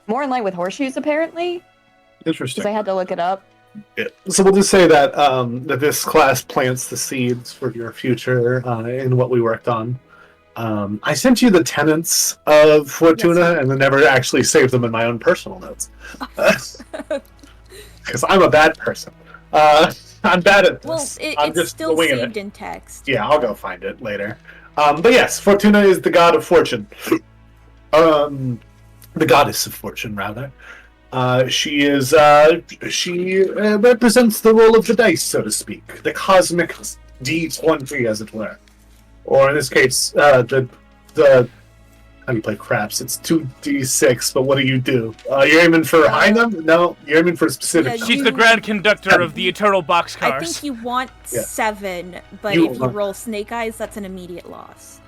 E: more in line with horseshoes apparently.
A: Interesting.
E: Because I had to look it up.
A: Yeah. So we'll just say that that this class plants the seeds for your future in what we worked on. I sent you the tenets of Fortuna,
C: Yes.
A: and then never actually saved them in my own personal notes. Because I'm a bad person. I'm bad at
C: Well,
A: this.
C: it's
A: I'm just
C: still
A: winging
C: saved
A: it.
C: in text.
A: Yeah, I'll go find it later. But yes, Fortuna is the god of fortune. The goddess of fortune, rather. She represents the role of the dice, so to speak, the cosmic D20, as it were, or in this case, the how do you play craps? It's 2d6, but what do? You're aiming for high number? No, you're aiming for a specific.
C: Yeah,
B: She's the grand conductor of the eternal boxcars.
C: I think you want
A: Yeah.
C: 7, but
A: You
C: if you
A: want-
C: roll snake eyes, that's an immediate loss.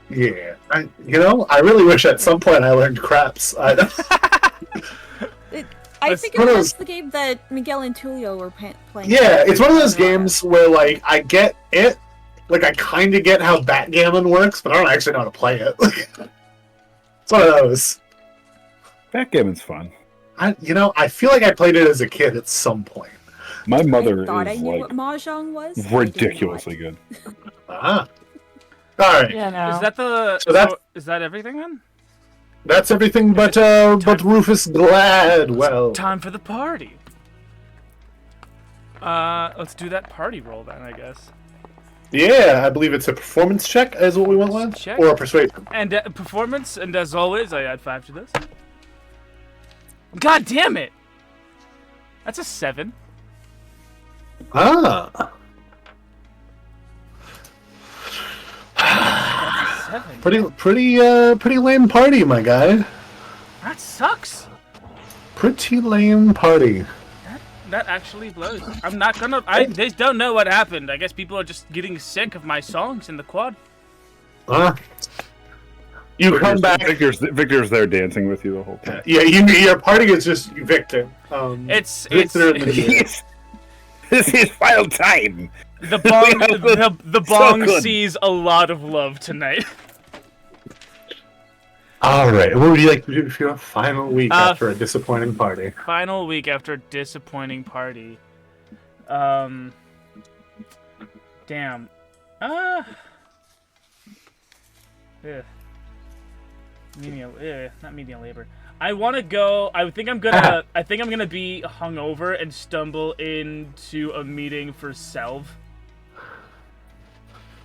A: Yeah, I really wish at some point I learned craps.
C: I
B: Let's-
C: think
A: one of
C: that's
A: those-
C: the game that Miguel and Tulio were playing.
A: Yeah, it's one of those games where, like, I get it. Like, I kind of get how backgammon works, but I don't actually know how to play it. It's one of those.
F: Backgammon's fun.
A: I feel like I played it as a kid at some point.
F: My mother
C: I thought I
F: is
C: knew
F: like
C: what mahjong was. I did
F: ridiculously good.
A: Ah. Alright.
E: Yeah, no.
B: Is that
A: So that's-
B: is that everything then?
A: That's everything but Rufus Gladwell.
B: Time for the party. Let's do that party roll then, I guess.
A: Yeah, I believe it's a performance check, is what we went with,
B: Check.
A: or a persuasion.
B: And performance, and as always, I add 5 to this. God damn it! That's a 7.
A: Ah,
B: That's a 7.
A: pretty lame party, my guy.
B: That sucks.
A: Pretty lame party.
B: That actually blows. I'm not gonna. They don't know what happened. I guess people are just getting sick of my songs in the quad.
A: You come back.
F: Victor's there dancing with you the whole time.
A: Yeah, your party is just Victor. Victor in the
F: This is wild time.
B: The bong. the bong
F: good.
B: sees a lot of love tonight.
A: All right. What would you like to do for your final week after a disappointing party?
B: Final week after a disappointing party. Damn. Yeah. Not medium labor. I want to go. I think I'm gonna be hungover and stumble into a meeting for Selv.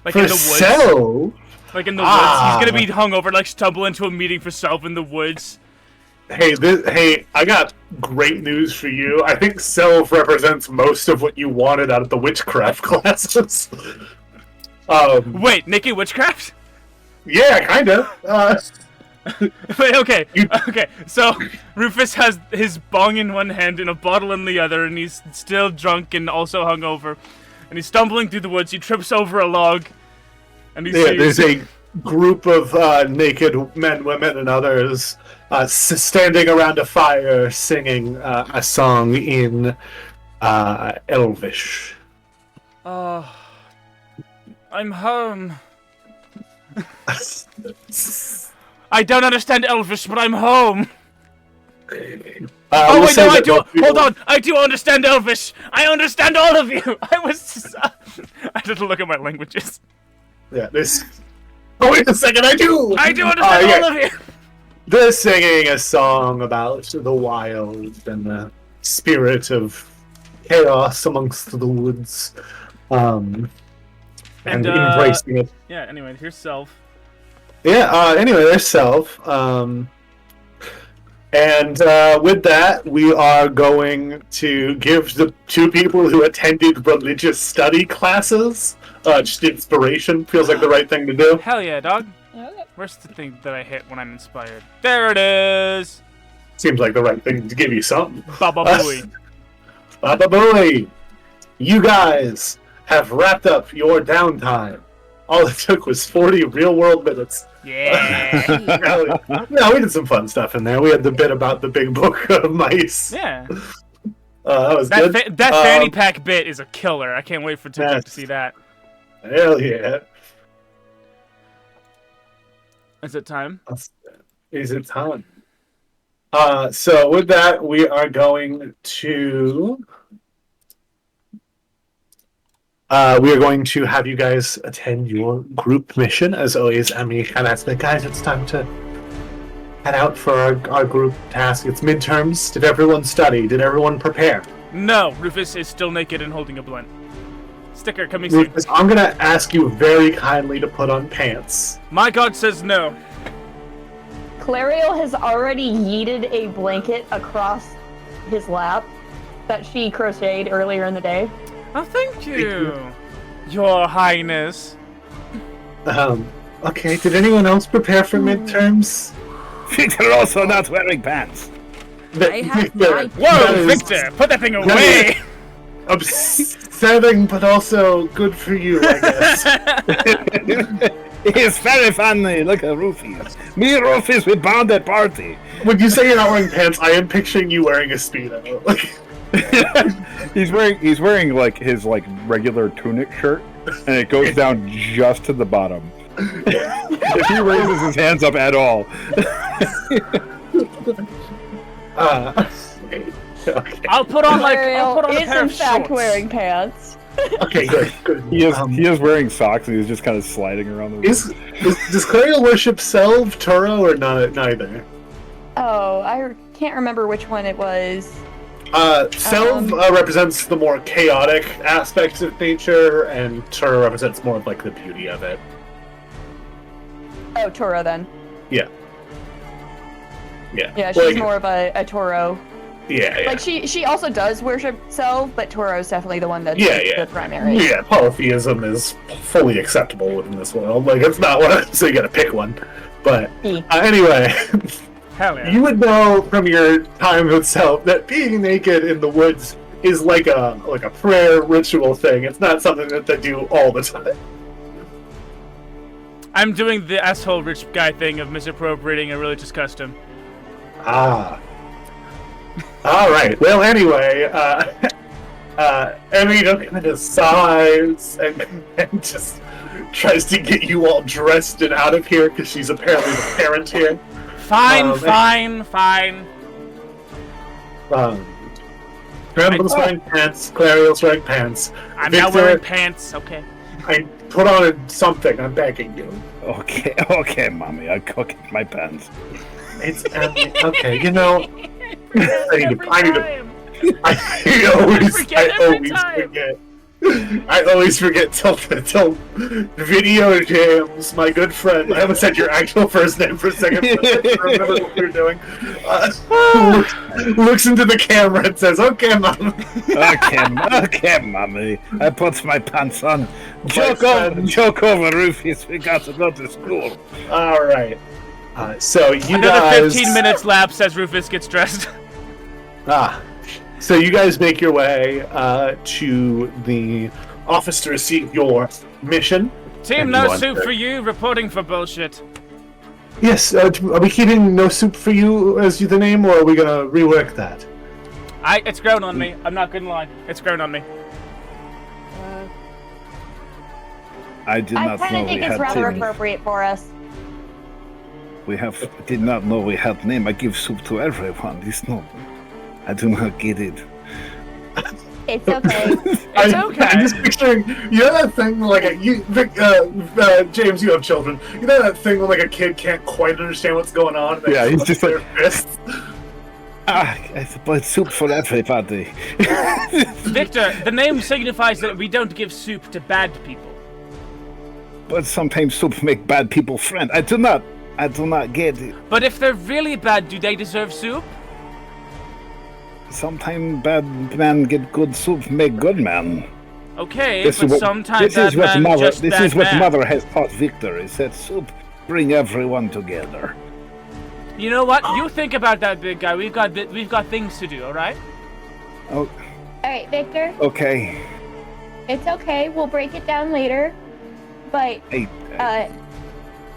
B: Like in the woods.
A: Selv?
B: Like in the woods. He's gonna be hungover, like stumble into a meeting for Selv in the woods.
A: Hey, I got great news for you. I think Selv represents most of what you wanted out of the witchcraft classes.
B: Wait, naked witchcraft?
A: Yeah, kinda.
B: Wait, okay. Okay, so Rufus has his bong in one hand and a bottle in the other, and he's still drunk and also hungover. And he's stumbling through the woods. He trips over a log. And
A: there's a group of naked men, women, and others standing around a fire singing a song in Elvish.
B: I'm home. I don't understand Elvish, but I'm home. Oh wait, no, I do. Hold on, I do understand Elvish. I understand all of you. I didn't look at my languages.
A: Yeah, this. Oh wait a second, I do.
B: I do understand all of you.
A: They're singing a song about the wild and the spirit of chaos amongst the woods, and embracing it.
B: Yeah. Anyway, here's Selv.
A: Yeah. Anyway, there's Selv. And with that, we are going to give the 2 people who attended religious study classes just inspiration. Feels like the right thing to do.
B: Hell yeah, dog.
C: Okay.
B: Where's the thing that I hit when I'm inspired? There it is.
A: Seems like the right thing to give you something.
B: Baba Booey.
A: Baba Booey. You guys have wrapped up your downtime. All it took was 40 real-world minutes.
B: Yeah.
A: No, we did some fun stuff in there. We had the bit about the big book of mice.
B: Yeah.
A: That was good.
B: That fanny pack bit is a killer. I can't wait for TikTok to see that.
A: Hell yeah.
B: Is it time?
A: Is it time? So with that, we are going to have you guys attend your group mission. As always, Emmy kind of said, guys, it's time to head out for our group task. It's midterms. Did everyone study? Did everyone prepare?
B: No, Rufus is still naked and holding a blunt. Sticker coming soon.
A: Rufus, I'm going to ask you very kindly to put on pants.
B: My god says no.
E: Clariel has already yeeted a blanket across his lap that she crocheted earlier in the day.
B: Oh, thank you, Your Highness.
A: Okay, did anyone else prepare for midterms?
F: Victor also not wearing pants.
C: I have my...
B: Whoa, Victor, put that thing away!
A: Upsetting, but also good for you, I guess.
F: It's very funny. Look at Rufus. Me and Rufus, we bound that party.
A: When you say you're not wearing pants, I am picturing you wearing a Speedo.
F: He's wearing like his like regular tunic shirt, and it goes down just to the bottom. If he raises his hands up at all.
A: Okay.
B: I'll put on
E: Clariel
B: a
E: is
B: pair
E: in
B: of
E: fact
B: shorts.
E: wearing pants.
A: Okay, good.
F: He is wearing socks, and he's just kind of sliding around the room.
A: Does Clariel worship Selv, Turo, or not? Neither?
E: Oh, I can't remember which one it was.
A: Selv represents the more chaotic aspects of nature, and Tur represents more of like the beauty of it.
E: Oh, Toro then.
A: Yeah. Yeah.
E: Yeah, she's more of a Toro.
A: Yeah, yeah.
E: Like she also does worship Selv, but Toro's definitely the one that's the primary.
A: Yeah, polytheism is fully acceptable within this world. Like, it's not one, so you gotta pick one. But anyway,
B: Hell yeah.
A: you would know from your time with Selv that being naked in the woods is like a prayer ritual thing. It's not something that they do all the time.
B: I'm doing the asshole rich guy thing of misappropriating a religious custom.
A: Ah. All right. Well, anyway, Emmy kind of sighs and just tries to get you all dressed and out of here because she's apparently the parent here.
B: Fine.
A: Granville's wearing pants. Clariel's wearing pants.
B: I'm
A: Victor,
B: not wearing pants. Okay.
A: I put on something. I'm begging you.
F: Okay, mommy. I cook my pants.
A: It's okay. You know, I always forget till videojames, my good friend. I haven't said your actual first name for a second, but I remember what we were doing. Looks into the camera and says, "Okay, mom."
F: Okay, mommy. I put my pants on. Joke over, Rufus. We got to go to school.
A: All right. So you
B: Another
A: guys.
B: 15 minutes lapse as Rufus gets dressed.
A: So you guys make your way to the office to receive your mission.
B: Team No Soup for you, reporting for bullshit.
D: Yes, are we keeping No Soup for you as the name, or are we gonna rework that?
B: It's grown on me. I'm not gonna lie. It's grown on me.
F: I did not know
E: I kind of
F: we
E: think it's
F: had
E: rather
F: name.
E: appropriate for us.
F: Did not know we had name. I give soup to everyone. This no. I do not get it.
E: It's okay.
B: It's okay.
A: I'm just picturing, you know that thing like James, you have children. You know that thing where like a kid can't quite understand what's going on. And
F: Yeah,
A: they
F: he's just
A: their
F: like-
A: fists.
F: I suppose soup for everybody.
B: Victor, the name signifies that we don't give soup to bad people.
F: But sometimes soup make bad people friend. I do not get it.
B: But if they're really bad, do they deserve soup?
F: Sometimes bad man get good soup, make good man.
B: Okay,
F: This
B: but
F: is what-
B: sometimes
F: this is
B: bad
F: what
B: man
F: mother.
B: just
F: This
B: bad
F: is what
B: man.
F: mother has taught Victor. Is that soup bring everyone together.
B: You know what? You think about that, big guy. We've got things to do. All right.
F: Oh,
E: Alright, Victor,
F: okay.
E: it's okay. We'll break it down later. But
F: Hey,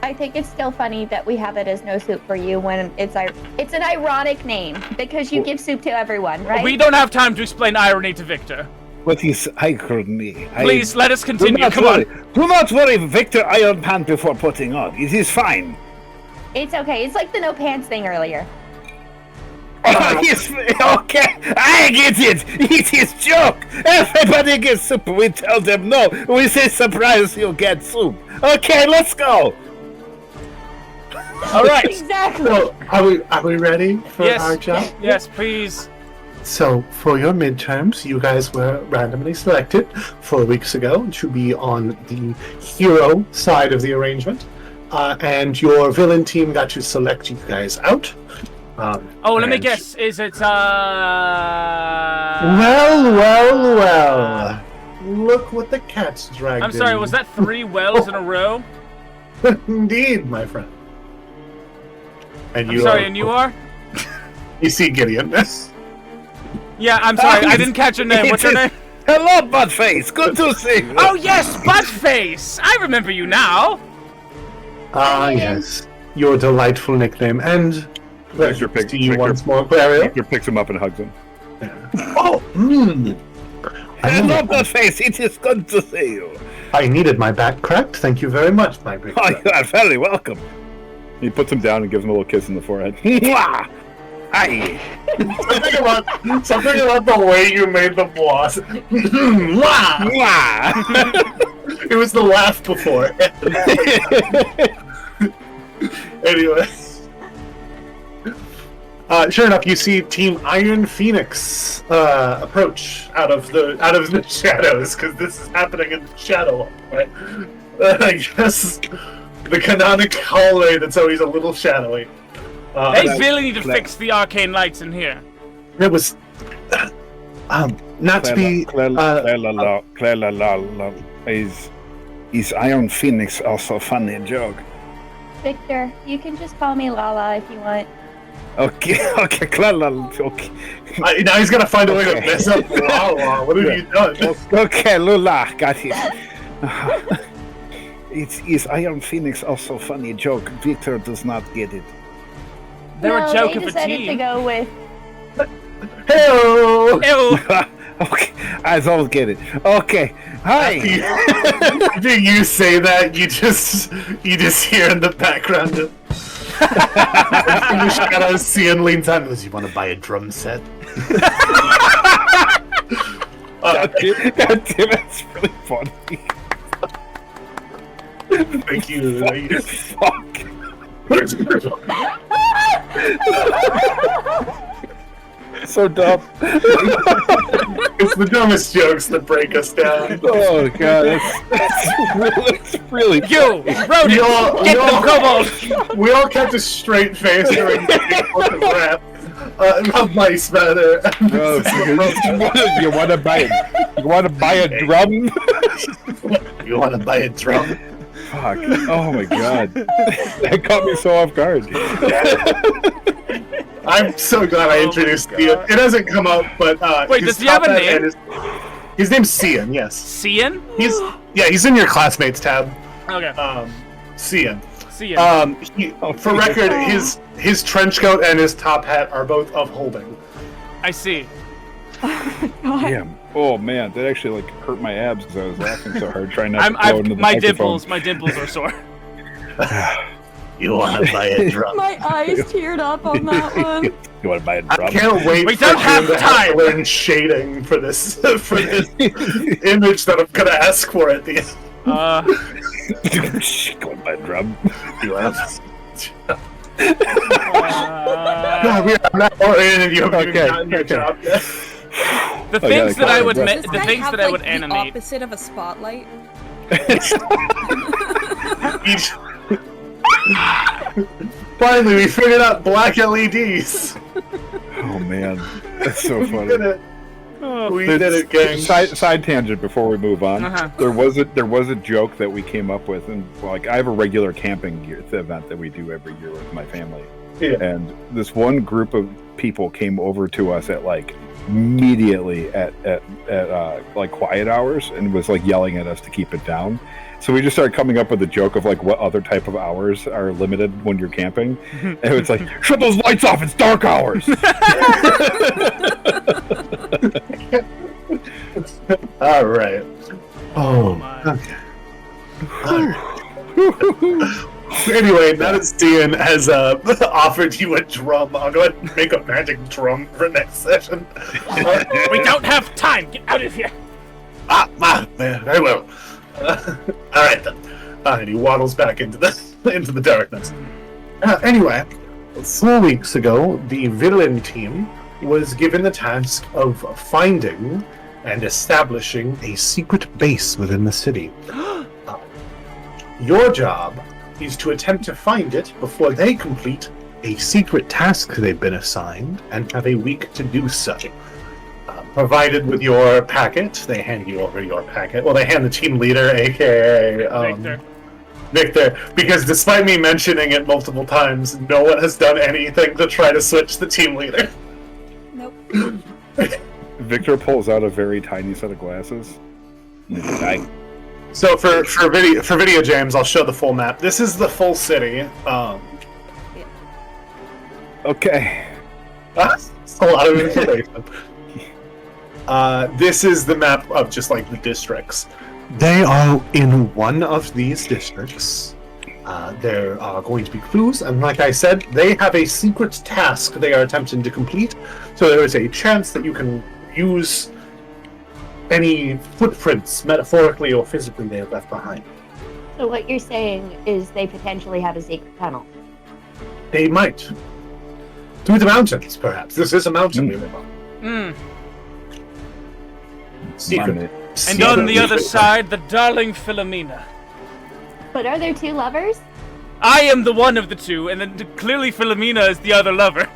E: I think it's still funny that we have it as No Soup for you when it's an ironic name because you give soup to everyone, right?
B: We don't have time to explain irony to Victor.
F: what is irony?
B: Please let us
F: Do
B: continue.
F: not
B: Come
F: worry.
B: on.
F: Do not worry, Victor. Iron pant before putting on. It is fine.
E: It's okay. It's like the no pants thing earlier.
F: Oh, yes, okay, I get it. It is joke. Everybody gets soup. We tell them no. We say surprise, you get soup. Okay, let's go.
B: All right.
E: Exactly.
D: So, are we ready for our
B: Yes.
D: job?
B: Yes, please.
D: So, for your midterms, you guys were randomly selected 4 weeks ago to be on the hero side of the arrangement, and your villain team got to select you guys out.
B: Let me
D: and-
B: guess. Is it
D: Well. Look what the cat's dragged
B: I'm sorry.
D: in.
B: Was that 3 wells in a row?
D: Indeed, my friend. And
B: I'm sorry. And you are?
A: You see Gideon.
B: Yeah. I'm sorry. I didn't catch your name. What's your name?
F: Hello, Buttface. Good to see you.
B: Oh yes, Buttface. I remember you now.
D: Ah, yes. Your delightful nickname. And
F: Victor picks-
D: see you
F: Victor-
D: once more, Clario.
F: Victor picks him up and hugs him.
D: Oh,
F: Hello, Buttface. It is good to see you.
D: I needed my back cracked. Thank you very much, my big
F: Oh,
D: friend.
F: you are very welcome. He puts him down and gives him a little kiss in the forehead. Mwah! Hi.
A: Something about the way you made the boss. Wow!
F: Mwah!
A: It was the laugh before. Anyway. Sure enough, you see Team Iron Phoenix approach out of the shadows, because this is happening in the shadow, right? I guess the canonic hallway that's always a little shadowy.
B: They really need to fix the arcane lights in here.
A: It was not to be.
F: Is Iron Phoenix also a funny joke?
E: Victor, you can just call me Lala if you want.
F: Okay, okay.
A: Now he's gonna find a way to mess up Lala. What have you done?
F: Okay, Lula, got it. Is Iron Phoenix also a funny joke? Victor does not get it.
B: They're a joke
E: they
B: of a
E: decided
B: team.
E: to go with.
A: Hello.
B: Ew.
F: Okay, I don't get it. Okay, hi.
A: After you say that, you just hear in the background. In the shadows, Cian leans on. Does you want to buy a drum set?
F: God damn, it's really funny.
A: Thank you.
F: Fuck. So dumb.
A: It's the dumbest jokes that break us down.
F: Oh god, that's really
B: You, rodent, get the kobold.
A: We all kept a straight face during the rap. Not mice, rather.
F: You want to buy a drum?
A: You want to buy a drum?
F: Fuck. Oh my god. That caught me so off guard.
A: I'm so glad I introduced you. It hasn't come up, but
B: Wait, does he have a name?
A: His name's Cian. Yes.
B: Cian?
A: He's in your classmates tab.
B: Okay.
A: Cian.
B: Cian.
A: For record, his trench coat and his top hat are both of holding.
B: I see.
F: Damn. Oh man, that actually like hurt my abs because I was laughing so hard trying not to blow into the
B: my
F: microphone.
B: dimples are sore.
A: You want to buy a drum?
E: My eyes teared up on that one.
F: You want to buy a drum?
A: I can't wait.
B: We don't have time.
A: To learn shading for this image that I'm gonna ask for at the end.
F: You want to buy a drum?
A: You have. We are not in, and you haven't even gotten your job yet.
B: The things that I would
C: Does
B: the
C: that
B: things
C: have,
B: that I would
C: the
B: animate.
C: opposite of a spotlight?
A: Finally, we figured out black LEDs.
F: Oh man, that's so
A: We
F: funny.
A: did it. We did it, gang.
F: Side tangent before we move on.
B: Uh-huh.
F: There was a joke that we came up with, and like I have a regular camping event that we do every year with my family.
A: Yeah.
F: And this one group of people came over to us at like immediately at like quiet hours and was like yelling at us to keep it down. So we just started coming up with a joke of like what other type of hours are limited when you're camping. And it's like, shut those lights off, it's dark hours.
A: All right.
B: Oh my.
A: Okay. Anyway, now that Cian has offered you a drum, I'll go ahead and make a magic drum for next session.
B: We don't have time. Get out of here.
A: Very well. All right then. And he waddles back into the darkness. Anyway, 4 weeks ago, the villain team was given the task of finding and establishing a secret base within the city. Your job is to attempt to find it before they complete a secret task they've been assigned and have a week to do so. Provided with your packet, they hand you over your packet. Well, they hand the team leader, aka Victor, because despite me mentioning it multiple times, no one has done anything to try to switch the team leader.
C: Nope.
F: Victor pulls out a very tiny set of glasses.
A: So for video James, I'll show the full map. This is the full city.
F: Okay.
A: That's a lot of information. This is the map of just like the districts. They are in one of these districts. There are going to be clues, and like I said, they have a secret task they are attempting to complete. So there is a chance that you can use any footprints, metaphorically or physically, they have left behind.
E: So what you're saying is they potentially have a secret tunnel.
A: They might.
D: Through the mountains, perhaps. This is a mountain we live on. Secret.
B: And on the other side, the darling Philomena.
E: But are there two lovers?
B: I am the one of the two, and then clearly Philomena is the other lover.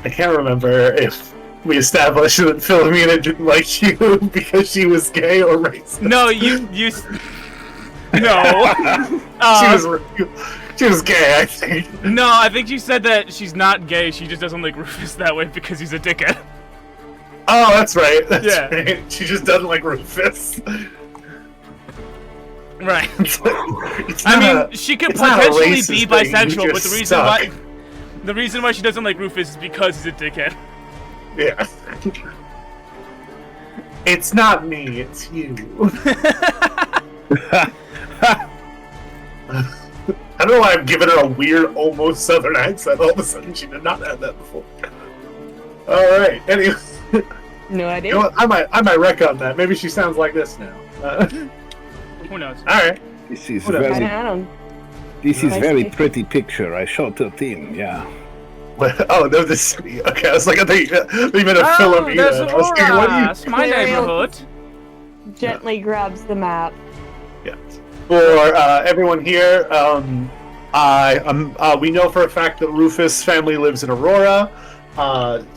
D: I can't remember if we established that Philomena didn't like you because she was gay or racist.
B: No, you no.
D: She was gay, I think.
B: No, I think she said that she's not gay, she just doesn't like Rufus that way because he's a dickhead.
D: Oh, that's right. That's
B: Yeah.
D: right. She just doesn't like Rufus.
B: Right.
D: It's
B: I
D: not
B: mean, she could
D: it's not a
B: potentially
D: racist
B: be
D: thing,
B: bisexual,
D: you
B: but
D: just
B: the reason why she doesn't like Rufus is because he's a dickhead.
D: Yeah. It's not me, it's you. I don't know why I'm giving her a weird, almost southern accent. All of a sudden, she did not have that before. All right. Anyway,
E: No idea.
D: you know what? I might wreck on that. Maybe she sounds like this now.
B: Who knows?
D: All right.
F: This is
D: Whatever.
E: I
F: very,
E: don't.
F: this is
E: Nice
F: very
E: picture.
F: pretty picture. I showed to team. Yeah.
D: Oh no, the city. Okay, I was like, I think you meant a
B: Oh,
D: Philomena.
B: there's
D: I was thinking, what do you?
B: Aurora, my neighborhood.
E: Gently grabs the map.
D: Yeah. For everyone here, we know for a fact that Rufus' family lives in Aurora.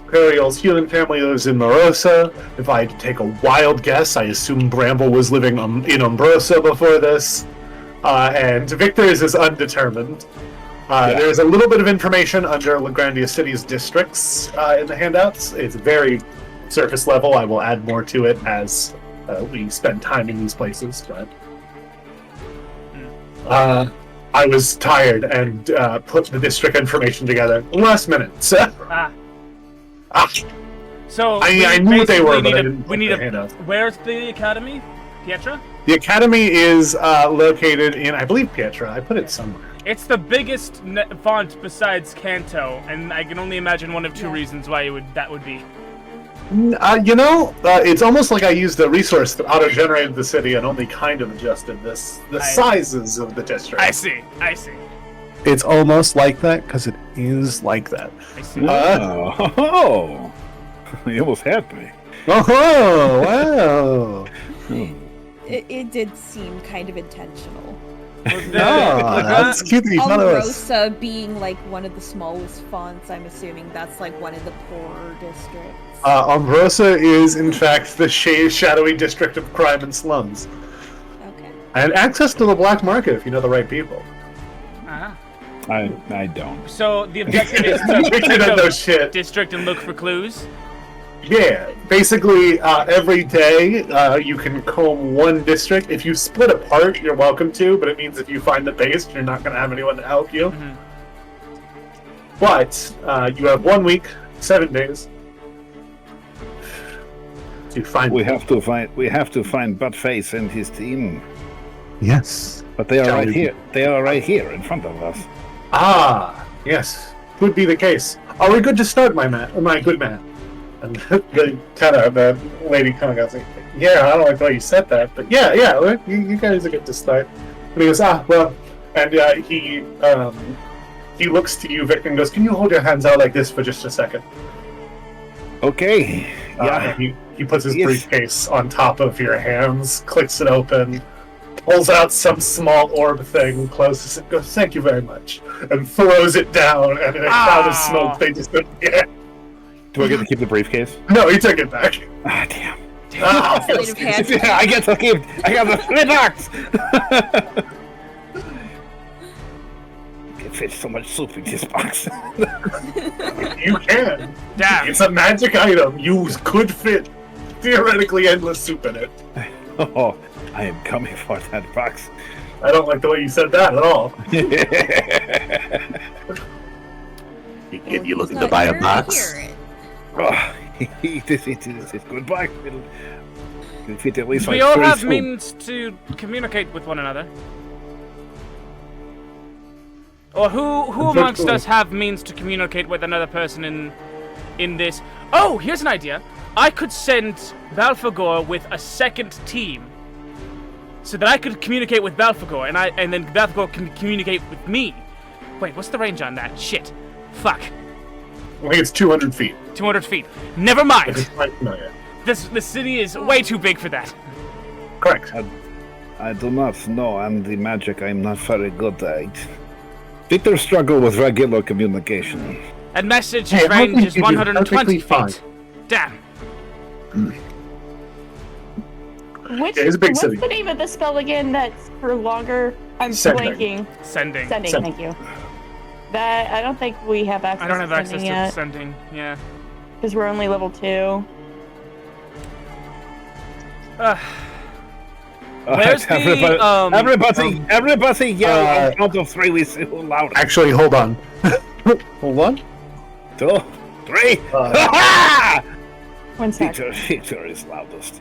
D: Clariel's human family lives in Morosa. If I had to take a wild guess, I assume Bramble was living in Umbrosa before this. And Victor's is undetermined. There's a little bit of information under Lagrandia City's districts in the handouts. It's very surface level. I will add more to it as we spend time in these places. But I was tired and put the district information together last minute. So,
B: So
D: I knew what they were, but I didn't
B: we
D: put
B: need
D: the
B: a.
D: handouts.
B: Where's the academy? Pietra?
D: The academy is located in, I believe, Pietra. I put it somewhere.
B: It's the biggest font besides Kanto, and I can only imagine one of two reasons why that would be.
D: It's almost like I used a resource that auto-generated the city and only kind of adjusted the sizes of the district.
B: I see.
A: It's almost like that because it is like that.
B: I see.
F: Oh, you almost had me.
A: Oh, wow.
C: It did seem kind of intentional.
A: That's cute that you thought of us.
C: Omarosa being like one of the smallest fonts, I'm assuming that's like one of the poorer districts.
A: Umbrosa is, in fact, the shadowy district of crime and slums.
C: Okay.
A: And access to the black market if you know the right people.
F: I don't.
B: So the objective is to
D: You
B: pick
D: don't know
B: a
D: shit.
B: district and look for clues.
D: Yeah, basically, every day you can comb one district. If you split apart, you're welcome to, but it means if you find the base, you're not going to have anyone to help you.
B: Mhm.
D: But you have 1 week, 7 days to find.
F: We have to find Buttface and his team.
A: Yes.
F: But they are
D: Shall
F: right
D: we-
F: here. They are right here in front of us.
D: Ah, yes, could be the case. Are we good to start, my good man? And the lady kind of goes like, yeah, I don't like the way you said that, but yeah, you guys are good to start. And he goes, well, and he looks to you, Vic, and goes, can you hold your hands out like this for just a second?
F: Okay. Yeah.
D: He puts his
F: Yes.
D: briefcase on top of your hands, clicks it open, pulls out some small orb thing, closes it, goes, thank you very much, and throws it down, and in a cloud of smoke, they just yeah.
F: Do I get to keep the briefcase?
D: No, he took it back.
F: Ah, damn.
D: Ah,
C: Sleight of hand.
F: Yeah, I get to keep. I got the 3 box. Can fit so much soup in this box.
D: you can.
B: Damn.
D: It's a magic item. You could fit theoretically endless soup in it.
F: Oh, I am coming for that box.
D: I don't like the way you said that at all.
C: Well,
A: you looking
C: he's
A: to buy a
C: not
A: box?
C: here to hear it.
F: Oh, this is good box. It'll fit at least
B: We
F: like
B: all
F: 3
B: have
F: soup.
B: means to communicate with one another. Or who amongst us have means to communicate with another person in this? Oh, here's an idea. I could send Balfagor with a second team, so that I could communicate with Balfagor, and then Balfagor can communicate with me. Wait, what's the range on that? Shit. Fuck.
A: I think it's 200 feet.
B: 200 feet. Never mind.
A: It's quite familiar.
B: The city is way too big for that.
A: Correct.
F: I do not know, and the magic I'm not very good at. Victor struggle with regular communication.
B: And message
A: Hey, I
B: range
A: think
B: is
A: you'd be
B: 120
A: perfectly
B: feet. Damn.
E: Which,
A: Yeah, it's a big
E: what's
A: city.
E: the name of the spell again that's for longer? I'm
A: Sending.
E: blanking.
B: Sending.
E: Sending,
A: Send.
E: thank you. That, I don't think we have access
B: I don't have
E: to
B: access
E: sending
B: to
E: yet,
B: sending. Yeah.
E: because we're only level 2.
B: Where's the,
F: everybody yell on count of 3, we see who louder.
A: Actually, hold on. Hold on.
F: 2, 3.
E: One sec.
F: Victor is loudest.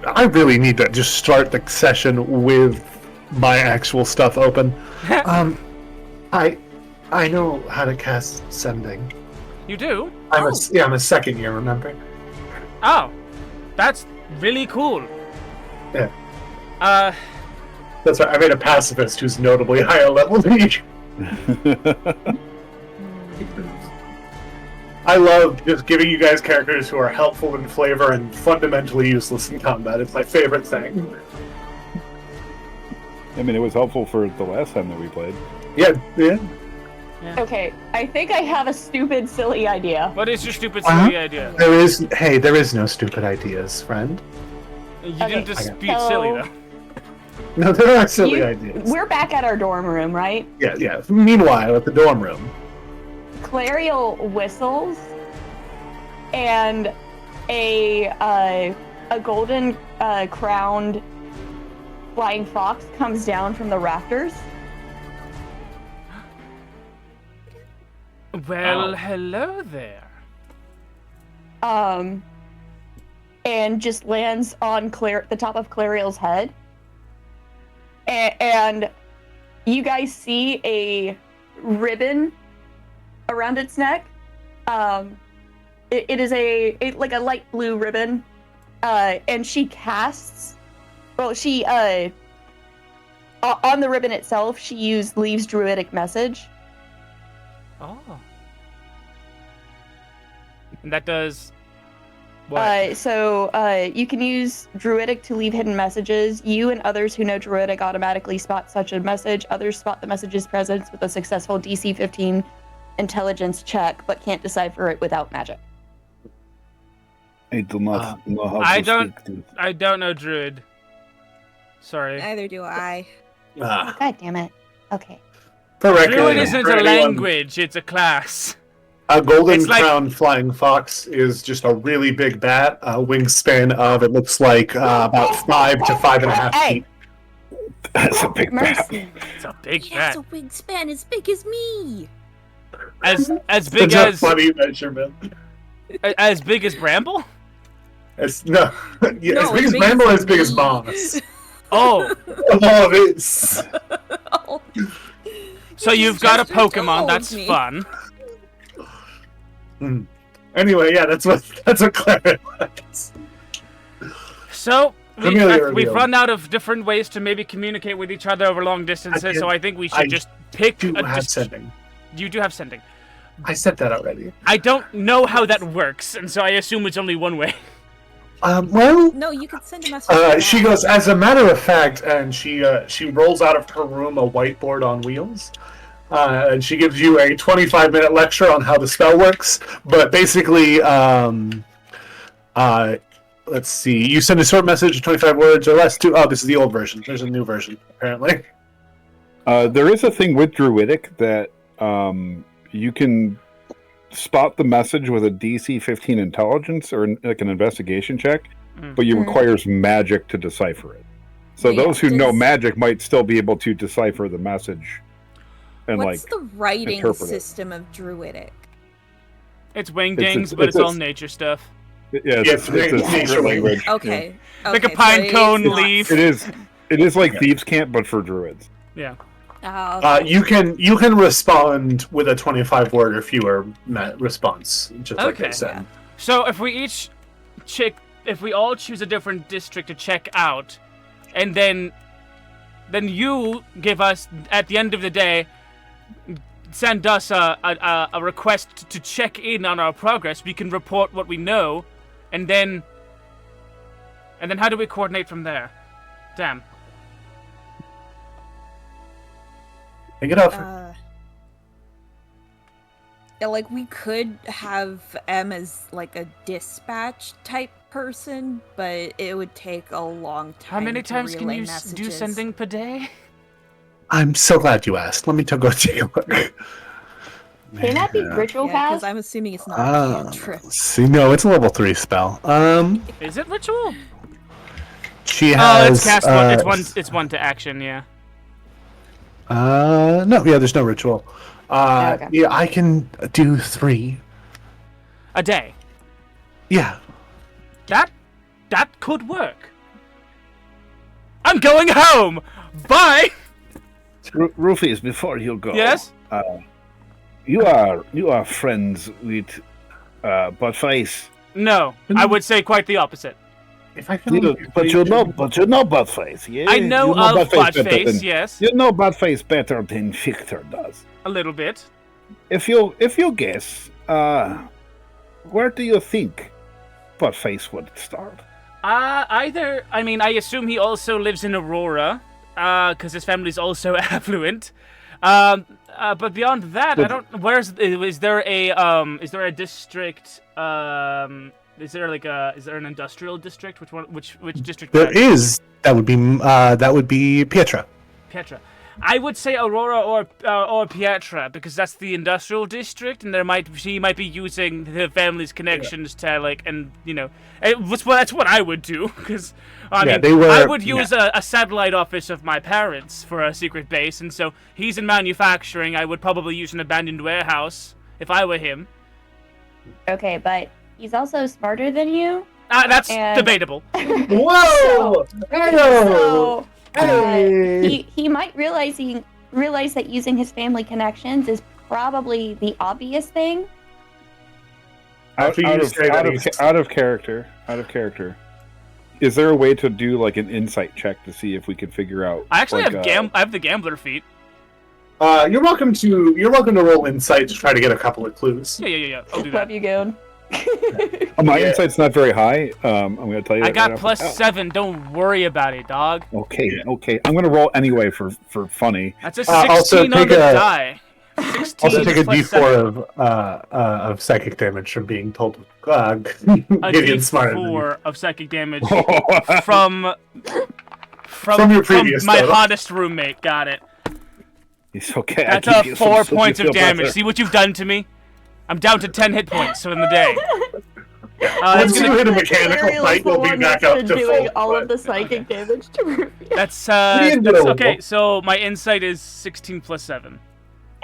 A: I really need to just start the session with my actual stuff open. I know how to cast sending.
B: You do?
A: I'm a second year, remember?
B: Oh. That's really cool.
A: Yeah.
B: That's
A: right. I made a pacifist who's notably higher level than you. I love just giving you guys characters who are helpful in flavor and fundamentally useless in combat. It's my favorite thing.
G: I mean, it was helpful for the last time that we played.
A: Yeah.
E: Okay, I think I have a stupid, silly idea.
B: What is your stupid, silly idea?
A: There is no stupid ideas, friend.
B: You
E: Okay,
B: didn't dispute
E: so-
B: silly, though.
A: No, there are silly ideas.
E: We're back at our dorm room, right?
A: Yeah. Meanwhile, at the dorm room.
E: Clariel whistles, and a golden crowned flying fox comes down from the rafters.
B: Well, hello there.
E: And just lands on the top of Clariel's head. And you guys see a ribbon around its neck. It is like a light blue ribbon. And she casts. Well, she on the ribbon itself, she used Leaves Druidic Message.
B: Oh. And that does what?
E: So you can use Druidic to leave hidden messages. You and others who know Druidic automatically spot such a message. Others spot the message's presence with a successful DC 15 intelligence check, but can't decipher it without magic.
G: I do not know how
B: I
G: to
B: don't-
G: speak to.
B: I don't know Druid. Sorry.
C: Neither do I.
E: God damn it. Okay.
A: For record,
B: Druid isn't
A: for
B: a
A: anyone,
B: language, it's a class.
A: A golden
B: It's like-
A: crown flying fox is just a really big bat, a wingspan of, it looks like, about 5 to 5.5
E: Hey.
A: feet.
G: That's a big bat.
E: Mercy.
B: It's a big
C: He has
B: bat.
C: a wingspan as big as me.
B: As big
A: It's a
B: as
A: funny measurement.
B: as big as Bramble?
A: As, no, yeah, as
C: No,
A: big as
C: as big
A: Bramble,
C: as
A: as big as
C: me.
A: Moss.
B: Oh,
A: Oh, it is.
C: Oh,
B: so you've got a
C: just
B: Pokemon,
C: told
B: that's
C: me.
B: fun.
A: Anyway, yeah, that's what Clara likes.
B: So
A: Familiar
B: we've
A: reveal.
B: run out of different ways to maybe communicate with each other over long distances, so I think we should
A: I
B: just pick
A: Do
B: a
A: have sending.
B: You do have sending.
A: I said that already.
B: I don't know how that works, and so I assume it's only one way.
A: Well,
C: no, you could send a message.
A: she goes, as a matter of fact, and she rolls out of her room a whiteboard on wheels, and she gives you a 25-minute lecture on how the spell works. But basically, let's see, you send a short message, 25 words or less. This is the old version. There's a new version apparently.
G: There is a thing with Druidic that you can spot the message with a DC 15 intelligence or like an investigation check, but it requires magic to decipher it. So
C: Yeah,
G: those who know
C: does-
G: magic might still be able to decipher the message and
C: What's the writing
G: interpret it.
C: system of Druidic?
B: It's wingdings,
G: It's-
B: but it's
G: it's-
B: all nature stuff.
G: yeah,
A: Yes,
G: it's a
A: nature
G: secret language.
C: Okay.
B: Like a
C: okay,
B: pine
C: so it
B: cone
C: is not-
B: leaf.
G: It is like Thieves' Camp, but for druids.
B: Yeah.
C: Oh, okay.
A: You can respond with a 25-word or fewer response, just like
B: Okay.
A: I said.
B: So if we all choose a different district to check out, and then you give us at the end of the day send us a request to check in on our progress, we can report what we know, and then how do we coordinate from there? Damn.
D: Make it offer.
C: Yeah, like, we could have M as, like, a dispatch type person, but it would take a long time.
B: How many times can you
C: messages.
B: do sending per day?
D: I'm so glad you asked. Let me go take a look.
E: Can that be ritual
C: Yeah, because
E: cast?
C: I'm assuming it's not a cantrip.
D: See, no, it's a level 3 spell.
B: Is it ritual?
D: She
B: Oh,
D: has.
B: it's cast it's one to action, yeah.
D: No, yeah, there's no ritual.
E: Okay.
D: Yeah, I can do 3.
B: A day.
D: Yeah.
B: That could work. I'm going home. Bye.
F: Rufus, before you go,
B: Yes.
F: You are friends with Buttface.
B: No, I would say quite the opposite.
D: If I can.
F: But you know Buttface, yeah?
B: I know
F: you
B: of
F: Buttface better
B: Buttface,
F: than-
B: yes,
F: You know Buttface better than Victor does.
B: a little bit.
F: If you guess, where do you think Buttface would start?
B: Either. I mean, I assume he also lives in Aurora, because his family's also affluent. But beyond that, I don't. Is there a district? Is there an industrial district? Which district?
D: There is. That would be Pietra.
B: Pietra. I would say Aurora or Pietra, because that's the industrial district, and she might be using the family's connections to that's what I would do, because I would use a satellite office of my parents for a secret base, and so he's in manufacturing. I would probably use an abandoned warehouse if I were him.
E: Okay, but he's also smarter than you.
B: That's debatable.
D: Whoa!
E: So, he might realize that using his family connections is probably the obvious thing.
G: Out of character. Is there a way to do like an insight check to see if we can figure out?
B: I actually
G: like,
B: I have the gambler feat.
D: You're welcome to roll insight to try to get a couple of clues.
B: Yeah. I'll do
E: Love
B: that.
E: you, Goon.
G: My insight's not very high. I'm going to tell you.
B: I got
G: right
B: plus
G: off the top.
B: 7. Don't worry about it, dog.
G: Okay. I'm going to roll anyway for funny.
B: That's a
D: Also
B: 16 on the die. 16
D: Also, take a
B: plus
D: D4
B: 7.
D: of psychic damage from being told
B: A
D: Gideon's smarter than you.
B: D4 of psychic damage from
D: your previous
B: my
D: total.
B: hottest roommate. Got it.
G: It's okay.
B: That's a 4 points of damage. See what you've done to me? I'm down to 10 hit points in the day.
D: Once you hit a mechanical
E: Ariel
D: fight,
E: is the
D: we'll be
E: one
D: back
E: that's
D: up
E: been
D: to
E: doing
D: full.
E: all of the psychic damage to Rufus.
B: That's
D: Doable.
B: okay. So my insight is 16 plus 7.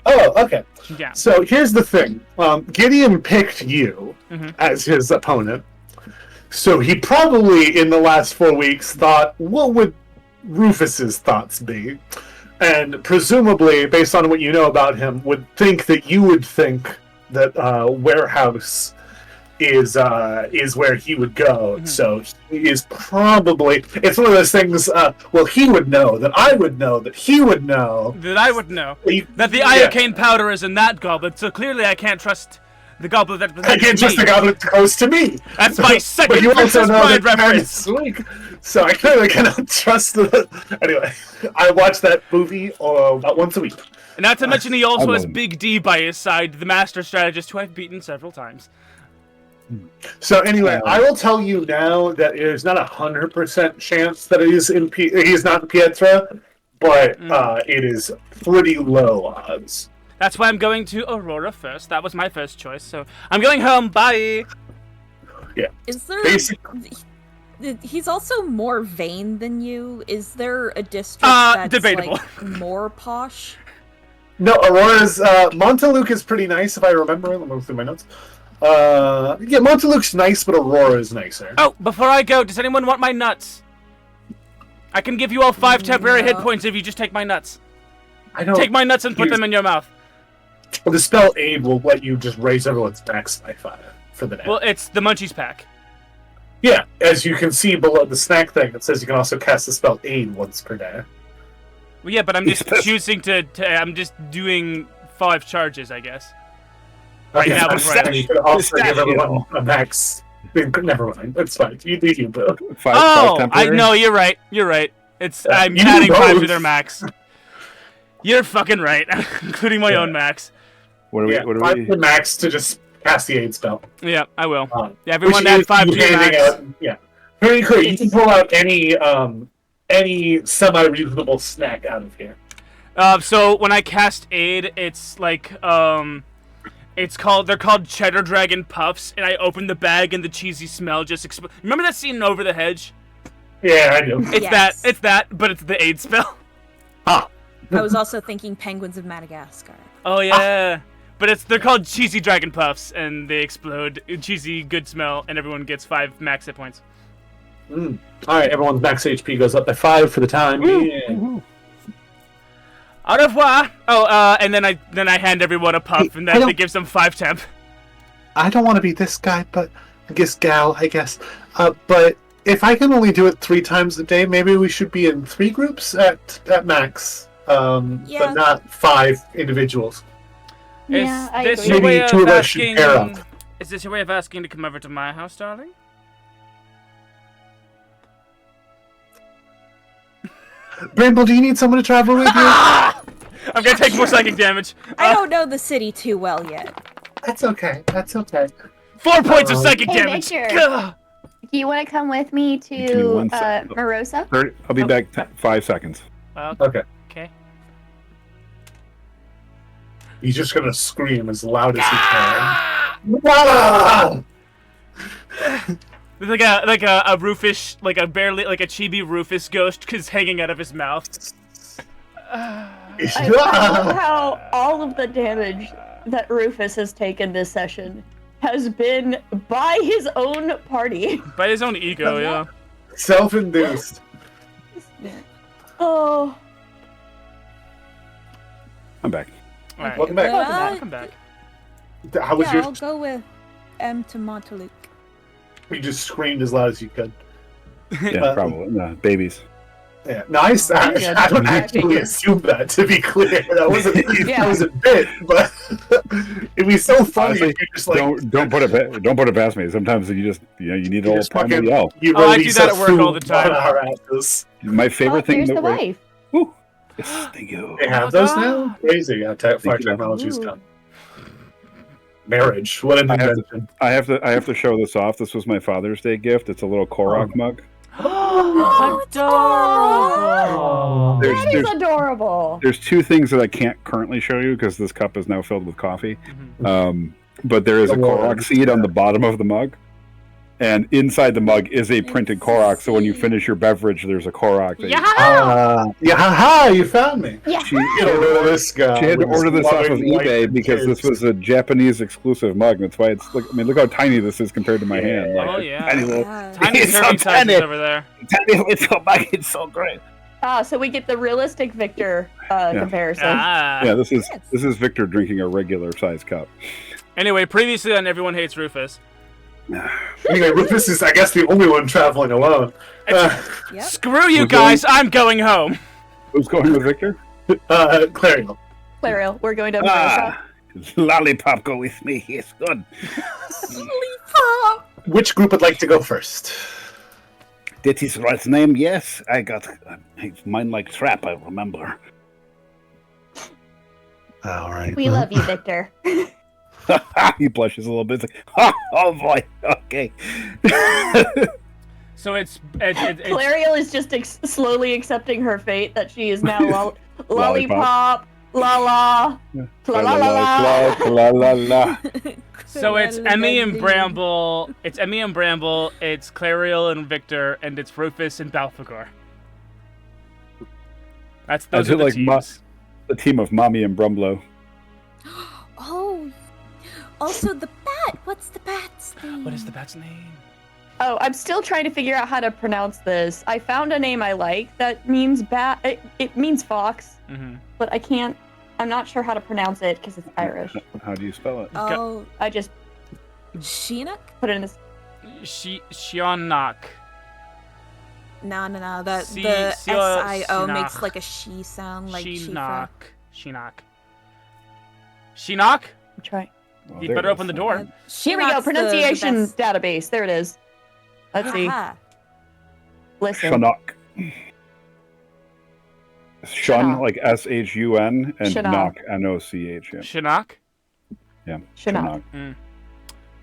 D: Oh, okay.
B: Yeah.
D: So here's the thing. Gideon picked you
B: Mhm.
D: as his opponent. So he probably, in the last 4 weeks, thought, what would Rufus's thoughts be? And presumably, based on what you know about him, would think that you would think that warehouse is where he would go.
B: Mhm.
D: So he is probably... It's one of those things, well, he would know, that I would know, that he would know.
B: That I would know.
D: He-
B: That the
D: yeah.
B: iocane powder is in that goblet, so clearly I can't trust the goblet that
D: I can't trust the goblet close to me.
B: That's my second
D: But you also
B: Princess
D: know
B: Bride
D: that
B: reference.
D: Karen is weak, so I clearly cannot trust the... Anyway, I watch that movie about once a week.
B: And not to mention he also has
G: love him.
B: Big D by his side, the master strategist who I've beaten several times.
D: So anyway, I will tell you now that there's not 100% chance that he's not in Pietra, but it is pretty low odds.
B: That's why I'm going to Aurora first. That was my first choice, so I'm going home. Bye.
C: Is there?
D: Basic-
C: He's also more vain than you. Is there a district that's
B: debatable.
C: like more posh?
D: No, Aurora's Montaluke is pretty nice if I remember. Let me look through my notes. Yeah, Montaluke's nice, but Aurora is nicer.
B: Oh, before I go, does anyone want my nuts? I can give you all 5 temporary hit points if you just take my nuts.
D: I don't
B: Take my nuts and put them in your mouth.
D: The spell aid will let you just raise everyone's dex by 5 for the day.
B: Well, it's the Munchies pack.
D: Yeah, as you can see below the snack thing, it says you can also cast the spell aid once per day.
B: Well, yeah, but I'm just choosing to I'm just doing 5 charges, I guess.
A: Okay,
B: now
A: I'm
B: with
A: saying
B: range.
A: you could also give everyone a max. Never mind. It's fine. You do you, Bill.
B: Oh,
G: five
B: I
G: temporary?
B: know. You're right. You're right. I'm
A: you
B: adding 5 to
A: both.
B: their max. You're fucking right, including my own max.
G: What do we?
A: Yeah,
G: What do
A: 5
G: we?
A: to max to just cast the aid spell.
B: Yeah, I will. Yeah,
A: Which
B: everyone add
A: is
B: 5 to
A: you
B: your
A: handing
B: max.
A: out- yeah. Very clear. You can pull out any semi-reasonable snack out of here.
B: So when I cast aid, it's like they're called Cheddar Dragon Puffs, and I open the bag and the cheesy smell just Remember that scene in Over the Hedge?
A: Yeah, I do.
C: Yes.
B: It's that, but it's the aid spell.
C: I was also thinking Penguins of Madagascar.
B: Oh yeah. But they're called Cheesy Dragon Puffs, and they explode. Cheesy, good smell, and everyone gets 5 max hit points.
A: All right, everyone's max HP goes up by 5 for the time. Yeah.
B: Au revoir. Oh, and then I hand everyone a puff, and then it gives them 5 temp.
D: I don't want to be this guy, but I guess gal, I guess. But if I can only do it 3 times a day, maybe we should be in 3 groups at max. But not 5 individuals.
E: Yeah, I
B: Is this
E: agree.
B: your way
A: Maybe 2
B: of
A: of us should
B: asking?
A: pair up.
B: Is this your way of asking to come over to my house, darling?
D: Bramble, do you need someone to travel with you?
B: I'm gonna take more psychic damage.
C: I don't know the city too well yet.
D: That's okay. That's okay.
B: 4 points of psychic
E: Hey,
B: damage.
E: Victor.
B: Gah.
E: Do you want to come with me
G: Give me
E: to
G: 1 second.
E: Morosa?
G: 30, I'll be back 5 seconds.
A: Okay.
B: Okay.
A: He's just gonna scream as loud as he can. Ah!
B: There's like a Rufus, like a chibi Rufus ghost is hanging out of his mouth.
E: I love how all of the damage that Rufus has taken this session has been by his own party.
B: By his own ego, yeah.
A: Self-induced.
E: Oh.
G: I'm back.
B: Alright.
A: Welcome back.
B: Welcome back.
A: How was your?
C: I'll go with M to Montaluke.
A: You just screamed as loud as you could.
G: Yeah, probably. No, babies.
A: Yeah, nice. I don't actually assume that. To be clear, that wasn't that was a bit, but it'd be so funny
G: Honestly,
A: if you just like
G: don't put it past me. Sometimes you just you need a
A: you
G: little
A: just
G: time to
A: fucking
G: yell.
A: you
B: Oh, I do
A: release
B: that
A: a
B: at work all the
A: food
B: time.
A: on our asses.
G: My favorite thing
E: Here's
G: that
E: the
G: we're-
E: wife.
G: Woo. Yes, thank you.
A: They have
B: Oh,
A: those
B: God.
A: now. Crazy. Yeah, far
G: you.
A: technology's come. Marriage. What an
G: I have
A: invention.
G: I have to show this off. This was my Father's Day gift. It's a little Korok mug.
B: Adorable.
E: That is adorable.
G: There's 2 things that I can't currently show you because this cup is now filled with coffee. But there is a Korok seed on the bottom of the mug, and inside the mug is a printed Korok. So when you finish your beverage, there's a Korok. That
A: Yeah, haha, you found me.
E: Yeah.
G: She,
A: Get a load of this guy.
G: she had to
A: with his
G: order this off of
A: loving wife
G: eBay
A: and
G: because this
A: kids.
G: was a Japanese exclusive mug. That's why it's. Look how tiny this is compared to my hand. Like,
B: Oh,
G: a
B: yeah.
G: tiny little.
B: Tiny
F: It's so
B: serving sizes
F: tiny.
B: over there.
F: Tiny little mug, it's so great.
E: So we get the realistic Victor comparison.
B: Ah.
G: Yeah, this is Victor drinking a regular size cup.
B: Anyway, previously on Everyone Hates Rufus.
A: Anyway, Rufus is, I guess, the only one traveling alone.
C: Yep.
B: Screw you
G: We're
B: guys, I'm going home.
G: Who's going with Victor?
A: Clarion.
E: Clariel, we're going to Morosa.
F: Ah, lollipop, go with me. It's good.
A: Which group would like to go first?
F: That is right name, yes. I got mine like trap, I remember.
A: All right.
E: We love you, Victor.
G: He blushes a little bit. It's like,
F: Oh boy, okay.
B: So it's
E: Clariel is just slowly accepting her fate that she is now lollipop, la la, la la la la.
G: la la la.
B: so it's Emmy and Bramble. It's Emmy and Bramble. It's Clariel and Victor, and it's Rufus and Balthagor. Those
G: it
B: are the
G: like
B: teams.
G: The team of Mommy and Brumblo.
C: Oh, also the bat. What's the bat's name?
B: What is the bat's name?
E: Oh, I'm still trying to figure out how to pronounce this. I found a name I like that means bat. It means fox, but I can't. I'm not sure how to pronounce it because it's Irish.
G: How do you spell it?
C: Oh,
E: I just
C: Sheenock?
E: put it in this.
B: Shionok.
C: No. The
B: Sio-
C: SIO
B: Sheenock.
C: makes like a she sound, like she.
B: Sheenock. Shinnok?
E: Try.
G: Oh,
B: You'd
G: there
B: better
G: it
B: open
G: is.
B: the door.
E: Here we go.
C: Shinnok's
E: Pronunciation
C: the best.
E: database. There it is. Let's see.
C: Aha.
E: Listen.
G: Shinnok. Shun,
E: Shinnok.
G: like S-H-U-N, and
E: Shinnok.
G: knock, N-O-C-H. Yeah.
B: Shinnok?
G: Yeah.
E: Shinnok.
B: Mm.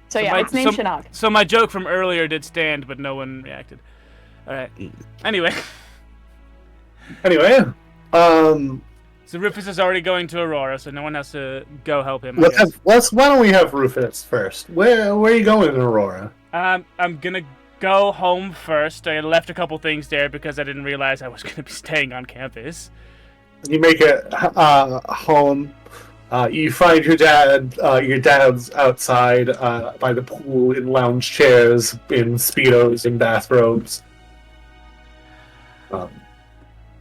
E: So yeah,
B: my-
E: it's named
B: so-
E: Shinnok.
B: So my joke from earlier did stand, but no one reacted. Alright. Anyway,
A: Anyway,
B: so Rufus is already going to Aurora, so no one has to go help him, I guess.
A: why don't we have Rufus first? Where are you going in Aurora?
B: I'm gonna go home first. I left a couple things there because I didn't realize I was gonna be staying on campus.
A: You make it home. You find your dad. Your dad's outside by the pool in lounge chairs, in speedos and bathrobes.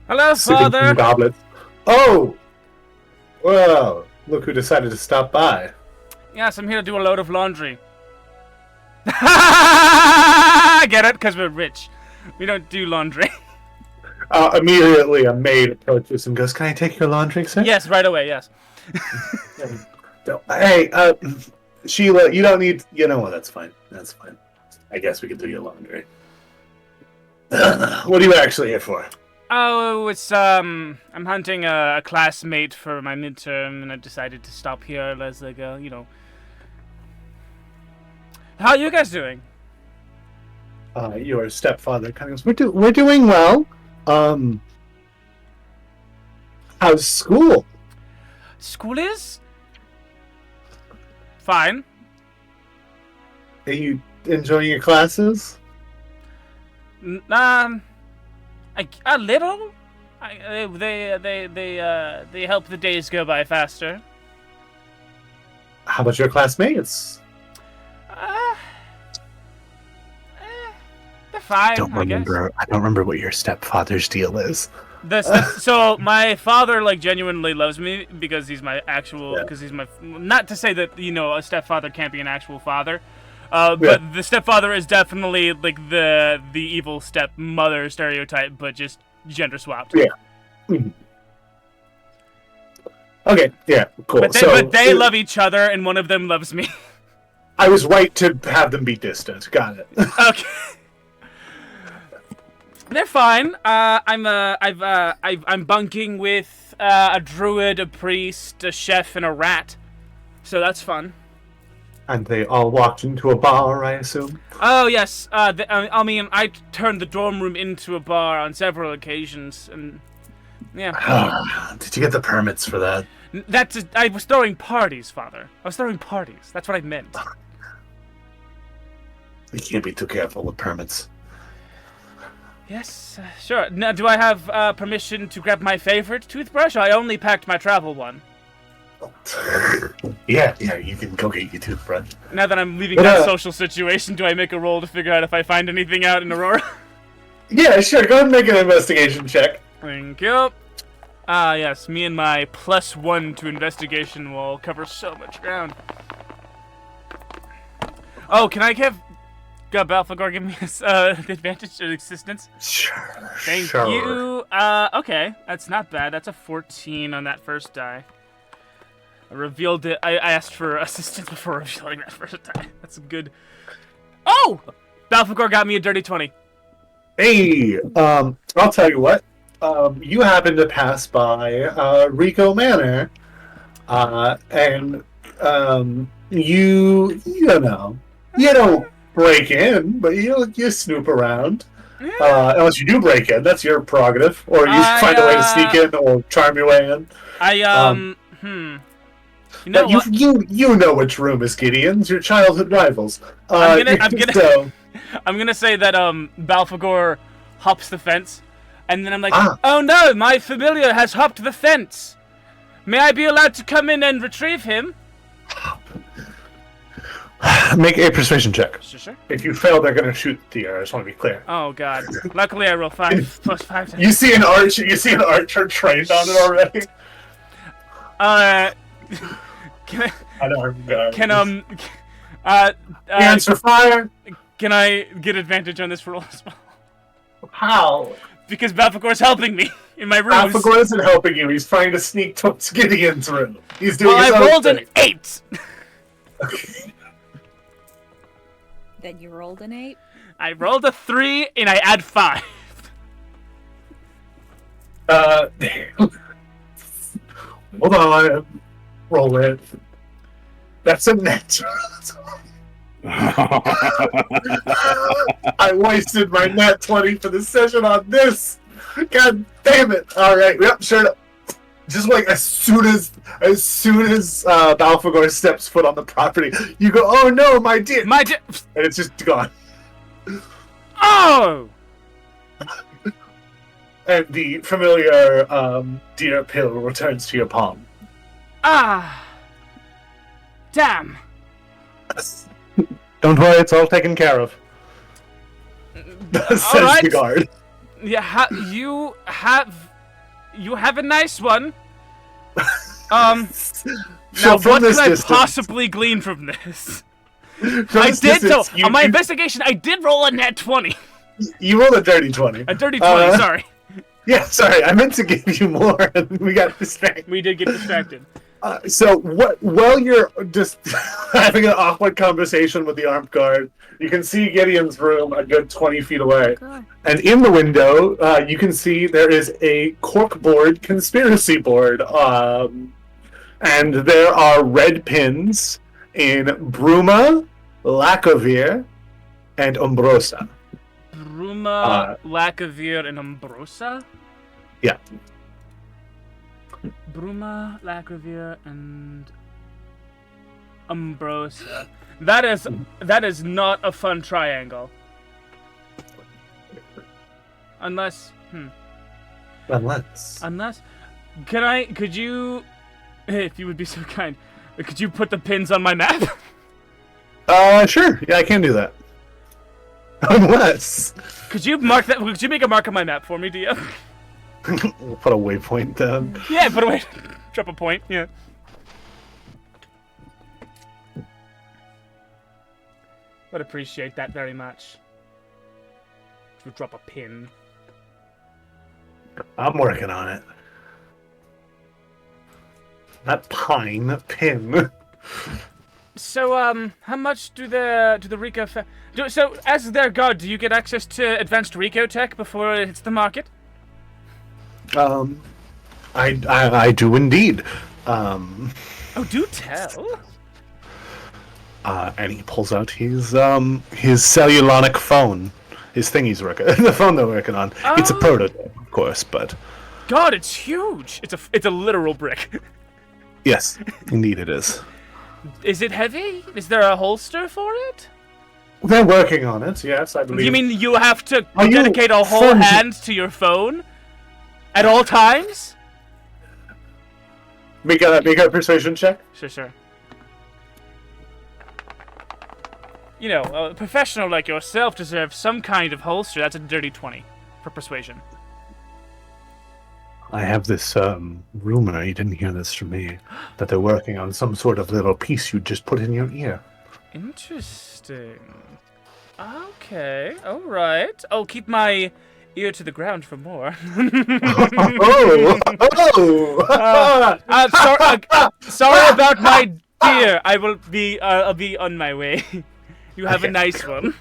B: Hello,
A: Sipping
B: Father!
A: from goblets. Oh, well, look who decided to stop by.
B: Yes, I'm here to do a load of laundry. Get it? Because we're rich. We don't do laundry.
A: Immediately, a maid approaches and goes, "Can I take your laundry, sir?"
B: Yes, right away, yes.
A: Hey, Sheila, you don't need. You know what? That's fine. That's fine. I guess we can do your laundry. What are you actually here for?
B: Oh, it's, I'm hunting a classmate for my midterm, and I decided to stop here as, like, you know. How are you guys doing?
A: Your stepfather kind of goes, we're doing well. How's school?
B: School is? Fine.
A: Are you enjoying your classes?
B: A little. They help the days go by faster.
A: How about your classmates?
B: They're fine.
A: I don't remember what your stepfather's deal is.
B: So my father, like, genuinely loves me because he's my actual. Because he's my. Not to say that, you know, a stepfather can't be an actual father. But the stepfather is definitely like the evil stepmother stereotype, but just gender swapped.
A: Yeah. Mm-hmm. Okay. Yeah. Cool.
B: But they love each other, and one of them loves me.
A: I was right to have them be distant. Got it.
B: Okay. They're fine. I'm bunking with a druid, a priest, a chef, and a rat. So that's fun.
A: And they all walked into a bar, I assume?
B: Oh, yes. I turned the dorm room into a bar on several occasions, and yeah.
A: Did you get the permits for that?
B: I was throwing parties, Father. I was throwing parties. That's what I meant.
A: You can't be too careful with permits.
B: Yes, sure. Now, do I have permission to grab my favorite toothbrush? I only packed my travel one.
A: Yeah, you can go get your toothbrush.
B: Now that I'm leaving that social situation, do I make a roll to figure out if I find anything out in Aurora?
A: Yeah, sure. Go ahead and make an investigation check.
B: Thank you. Yes, me and my +1 to investigation will cover so much ground. Oh, can I give Balthagor give me the advantage of existence?
A: Sure.
B: Thank you. Okay, that's not bad. That's a 14 on that first die. I revealed it. I asked for assistance before revealing that first die. That's good. Oh! Balthagor got me a dirty 20.
A: Hey, I'll tell you what. You happen to pass by Rico Manor, and you know, you don't break in, but you snoop around. Unless you do break in, that's your prerogative, or you find a way to sneak in or charm your way in.
B: You know what?
A: You know which room is Gideon's, your childhood rivals.
B: I'm gonna say that Balthagor hops the fence, and then I'm like, oh no, my familiar has hopped the fence. May I be allowed to come in and retrieve him?
A: Make a persuasion check.
B: Sure.
A: If you fail, they're gonna shoot the air. I just want to be clear.
B: Oh god. Luckily, I roll 5 plus 5.
A: You see an archer trained on it already. Answer fire.
B: Can I get advantage on this roll as well?
A: How?
B: Because Balthagor's helping me. in my ruse.
A: Afoot isn't helping you. He's trying to sneak towards Gideon's room. He's doing his
B: I
A: own
B: rolled
A: thing.
B: an 8.
C: Then you rolled an 8.
B: I rolled a 3, and I add 5.
A: Hold on. Roll it. That's a net. I wasted my net 20 for the session on this. God damn it! All right, yep, sure. Just like as soon as Balfagor steps foot on the property, you go, "Oh no, my dear!"
B: My dear,
A: and it's just gone.
B: oh!
A: And the familiar deer pill returns to your palm.
B: Ah! Damn!
A: Don't worry, it's all taken care of. Says
B: right.
A: the guard.
B: Yeah, you have a nice one. Now,
A: So from
B: what
A: this
B: can I
A: distance,
B: possibly glean from this?
A: from
B: I
A: this
B: did
A: distance,
B: on my investigation. I did roll a net 20,
A: you rolled a dirty 20.
B: a dirty 20. Sorry,
A: Yeah, sorry, I meant to give you more, and we got distracted.
B: we did get distracted.
A: So while you're just having an awkward conversation with the armed guard, you can see Gideon's room a good 20 feet away.
C: God.
A: And in the window, you can see there is a corkboard conspiracy board. And there are red pins in Bruma, Lacovir, and Umbrosa.
B: Bruma, Lacavir, and Umbrosa?
A: Yeah.
B: Bruma, Lacavir, and Umbrosa. That is not a fun triangle. Unless,
A: Unless.
B: Could you, if you would be so kind, could you put the pins on my map?
A: Sure. Yeah, I can do that. Unless.
B: Could you mark that? Could you make a mark on my map for me, Dia?
A: We'll put a waypoint down.
B: Yeah, put away. Drop a point. Yeah. Would appreciate that very much. Would drop a pin.
A: I'm working on it. Not pine, pin.
B: So, how much do the Rico so, as their god, do you get access to advanced Rico tech before it hits the market?
A: I do indeed.
B: Oh, do tell.
A: And he pulls out his cellulonic phone, his thing he's working, the phone they're working on. It's a
B: Oh.
A: prototype, of course, but
B: God, it's huge. It's a literal brick.
A: yes, indeed it is.
B: Is it heavy? Is there a holster for it?
A: They're working on it. Yes, I believe.
B: You mean you have to
A: Are you
B: dedicate a whole
A: firm-
B: hand to your phone at all times?
A: make a persuasion check?
B: Sure. You know, a professional like yourself deserves some kind of holster. That's a dirty 20 for persuasion.
A: I have this rumor. You didn't hear this from me. That they're working on some sort of little piece you just put in your ear.
B: Interesting. Okay, alright. I'll keep my ear to the ground for more. Sorry about my deer. I'll be on my way. You have a nice one.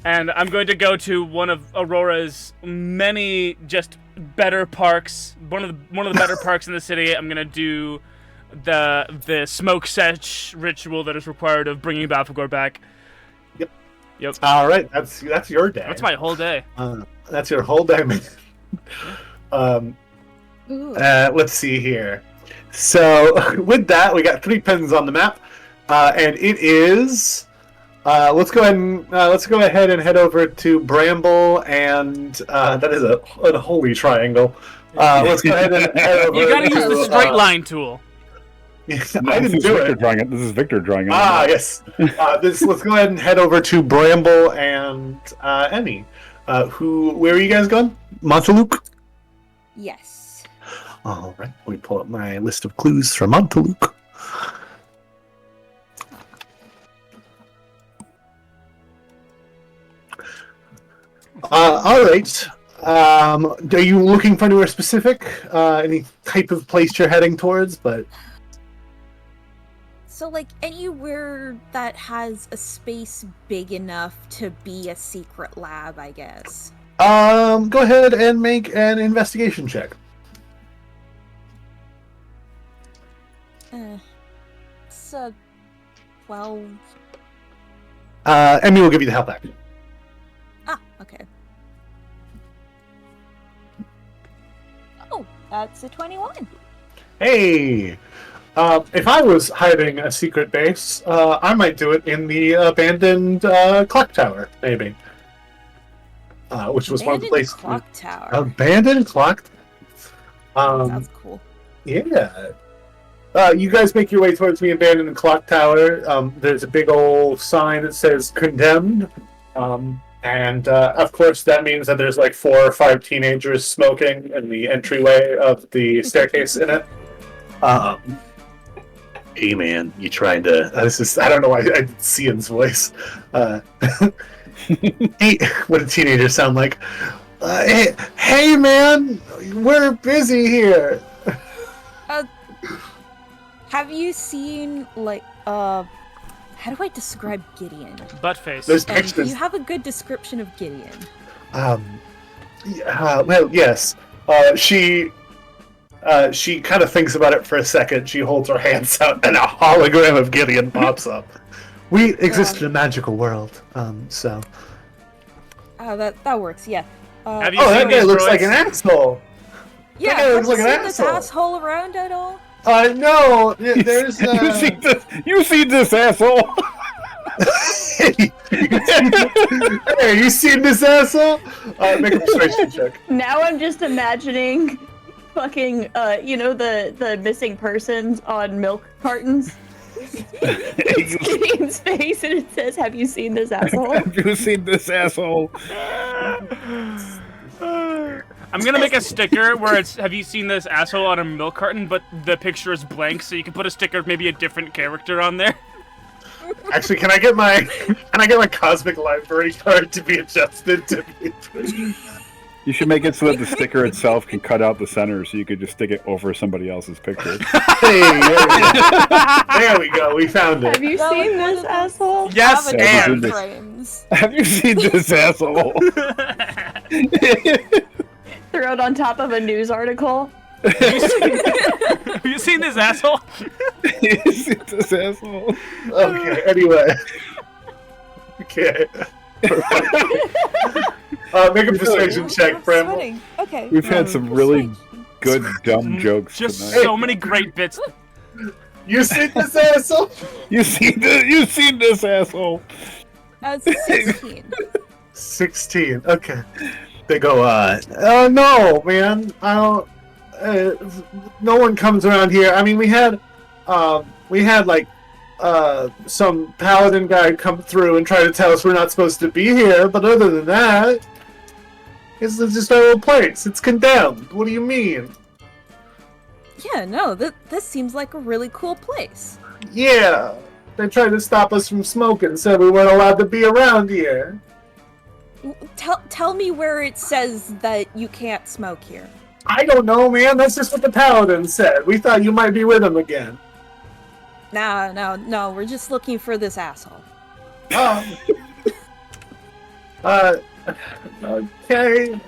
B: And I'm going to go to one of Aurora's many just better parks. One of the better parks in the city. I'm gonna do the smoke sesh ritual that is required of bringing Balfagor back. Yep.
A: All right, that's your day.
B: That's my whole day.
A: That's your whole day, man. Let's see here. So with that, we got 3 pins on the map, and it is. Let's go ahead and head over to Bramble, and that is a holy triangle. Let's go ahead and head over.
B: You gotta
A: to,
B: use the straight line tool.
A: I didn't do it.
G: This is Victor drawing it.
A: Yes. Let's go ahead and head over to Bramble and Emmy. Where are you guys going? Montaluke?
C: Yes.
A: All right. Let me pull up my list of clues for Montaluke. All right.
D: Are you looking for anywhere specific? Any type of place you're heading towards? But
C: So, like, anywhere that has a space big enough to be a secret lab, I guess.
D: go ahead and make an investigation check.
C: It's a 12.
D: Emmy will give you the help back.
C: Ah, okay. Oh, that's a 21.
D: Hey! If I was hiding a secret base, I might do it in the abandoned clock tower, maybe. Which was one of the places.
C: Clock tower.
D: Abandoned clock.
C: Sounds cool.
D: Yeah. You guys make your way towards the abandoned clock tower. There's a big old sign that says "Condemned," and of course that means that there's like 4 or 5 teenagers smoking in the entryway of the staircase in it. Hey man, you trying to? I don't know why I did Cian's voice. Hey, what do teenagers sound like? Hey man, we're busy here.
C: Have you seen, like, how do I describe Gideon?
B: Buttface.
D: There's
C: And do
D: pictures.
C: you have a good description of Gideon?
D: Well, yes. She kind of thinks about it for a second. She holds her hands out, and a hologram of Gideon pops up. We exist in a magical world, so.
C: Oh, that works, yeah.
B: Have you
D: Oh,
B: seen
D: that guy
B: these
D: looks
B: droids?
D: like an asshole.
C: Yeah,
D: guy
C: have
D: looks
C: you
D: like an
C: seen this
D: asshole.
C: asshole around at all?
D: No, there's.
F: You see this asshole?
D: Hey, you seen this asshole? Make a persuasion check.
E: Now I'm just imagining fucking, the missing persons on milk cartons. It's Gideon's face and it says, "Have you seen this asshole?"
F: Have you seen this asshole?
B: I'm gonna make a sticker where it's "Have you seen this asshole" on a milk carton, but the picture is blank, so you can put a sticker of maybe a different character on there.
D: Actually, can I get my cosmic library card to be adjusted to be?
G: You should make it so that the sticker itself can cut out the center, so you could just stick it over somebody else's picture.
D: Hey, there we go. We found it.
E: Have you seen this asshole?
B: Yes,
C: Avatar
B: and
C: frames.
F: Have you seen this asshole?
E: Throw it on top of a news article.
B: have you seen this asshole?
F: You seen this asshole?
D: Okay. Anyway. Okay. Make a persuasion check, Bramble.
C: Sweating. Okay.
G: We've had some really good dumb jokes
B: Just
G: tonight.
B: so many great bits.
D: You seen this asshole?
F: You seen this asshole?
C: 16.
D: 16. Okay. They go, no, man. I don't. No one comes around here. I mean, we had like, some paladin guy come through and try to tell us we're not supposed to be here, but other than that, it's just our old place. It's condemned. What do you mean?
C: Yeah, no, this seems like a really cool place.
D: Yeah. They tried to stop us from smoking, said we weren't allowed to be around here.
C: Tell me where it says that you can't smoke here.
D: I don't know, man. That's just what the paladin said. We thought you might be with him again.
C: No, we're just looking for this asshole.
D: Oh. Okay.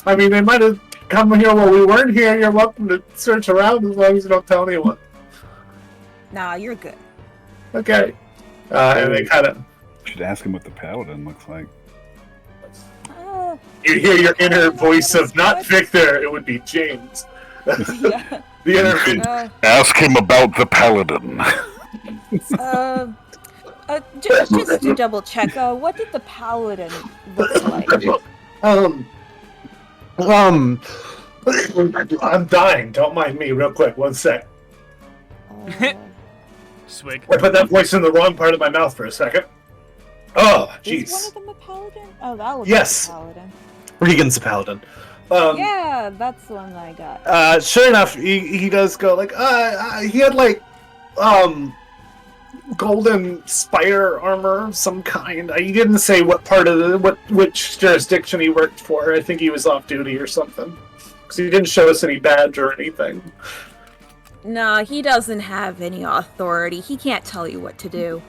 D: I mean, they might have come here while we weren't here. You're welcome to search around as long as you don't tell anyone.
C: Nah, you're good.
D: Okay. And they kind of...
G: Should ask him what the paladin looks like.
D: You hear your inner voice of not Victor, it would be James.
C: Yeah.
D: The inner...
F: Ask him about the paladin.
C: Just to double check, what did the paladin look like?
D: I'm dying. Don't mind me, real quick. One sec.
B: Swig.
D: I put that voice in the wrong part of my mouth for a second. Oh,
C: Is one
D: jeez.
C: of them a paladin? Oh, that was
D: Yes.
C: a paladin.
D: Regan's a paladin.
C: Yeah, that's the one I got.
D: Sure enough, he does go like, he had like,
A: golden spider armor of some kind. He didn't say what part of which jurisdiction he worked for. I think he was off duty or something. Because he didn't show us any badge or anything.
C: No, he doesn't have any authority. He can't tell you what to do.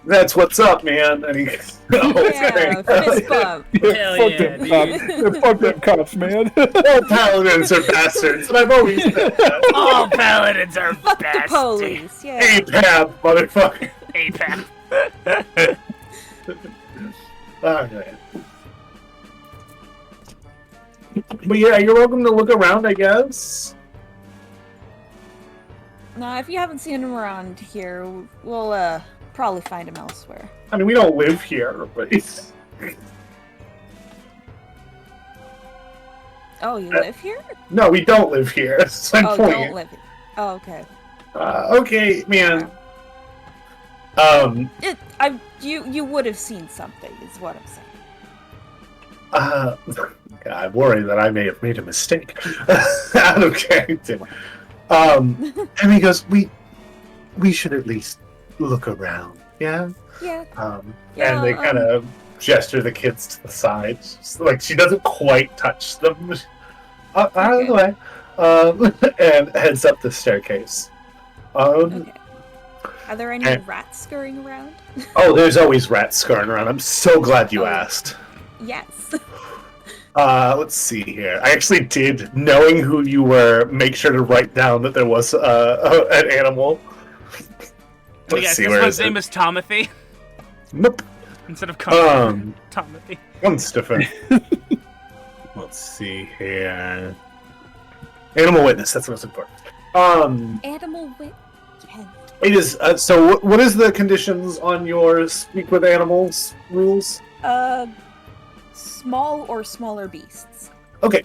A: That's what's up, man. And he,
C: Yeah, fist bump.
B: Hell yeah, dude.
G: Fuck them cops, man.
A: all paladins are bastards, and I've always said that.
B: All paladins are
C: Fuck the
B: bastards.
C: police, yeah.
A: APAB, motherfucker.
B: APAP.
A: Alright. But yeah, you're welcome to look around, I guess.
C: No, if you haven't seen him around here, we'll probably find him elsewhere.
A: I mean, we don't live here, but it's...
C: Oh, you live here?
A: No, we don't live here. That's my
C: Oh,
A: point.
C: don't live here. Oh, okay.
A: Okay, man.
C: You would have seen something, is what I'm saying.
A: I worry that I may have made a mistake. Okay. And he goes, we should at least look around, yeah?
C: Yeah.
A: And they kind of gesture the kids to the side. Like, she doesn't quite touch them. Out of the way. And heads up the staircase.
C: Okay. Are there any rats scurrying around?
A: Oh, there's always rats scurrying around. I'm so glad you asked.
C: Yes.
A: Let's see here. I actually did, knowing who you were, make sure to write down that there was an animal. Let's see, where
B: his name is Tomothy.
A: Nope.
B: Instead of Tomothy.
A: One stiffer. Let's see here. Animal witness, that's what's important.
C: Animal witness.
A: It is, so what is the conditions on your speak with animals rules?
C: Small or smaller beasts.
A: Okay.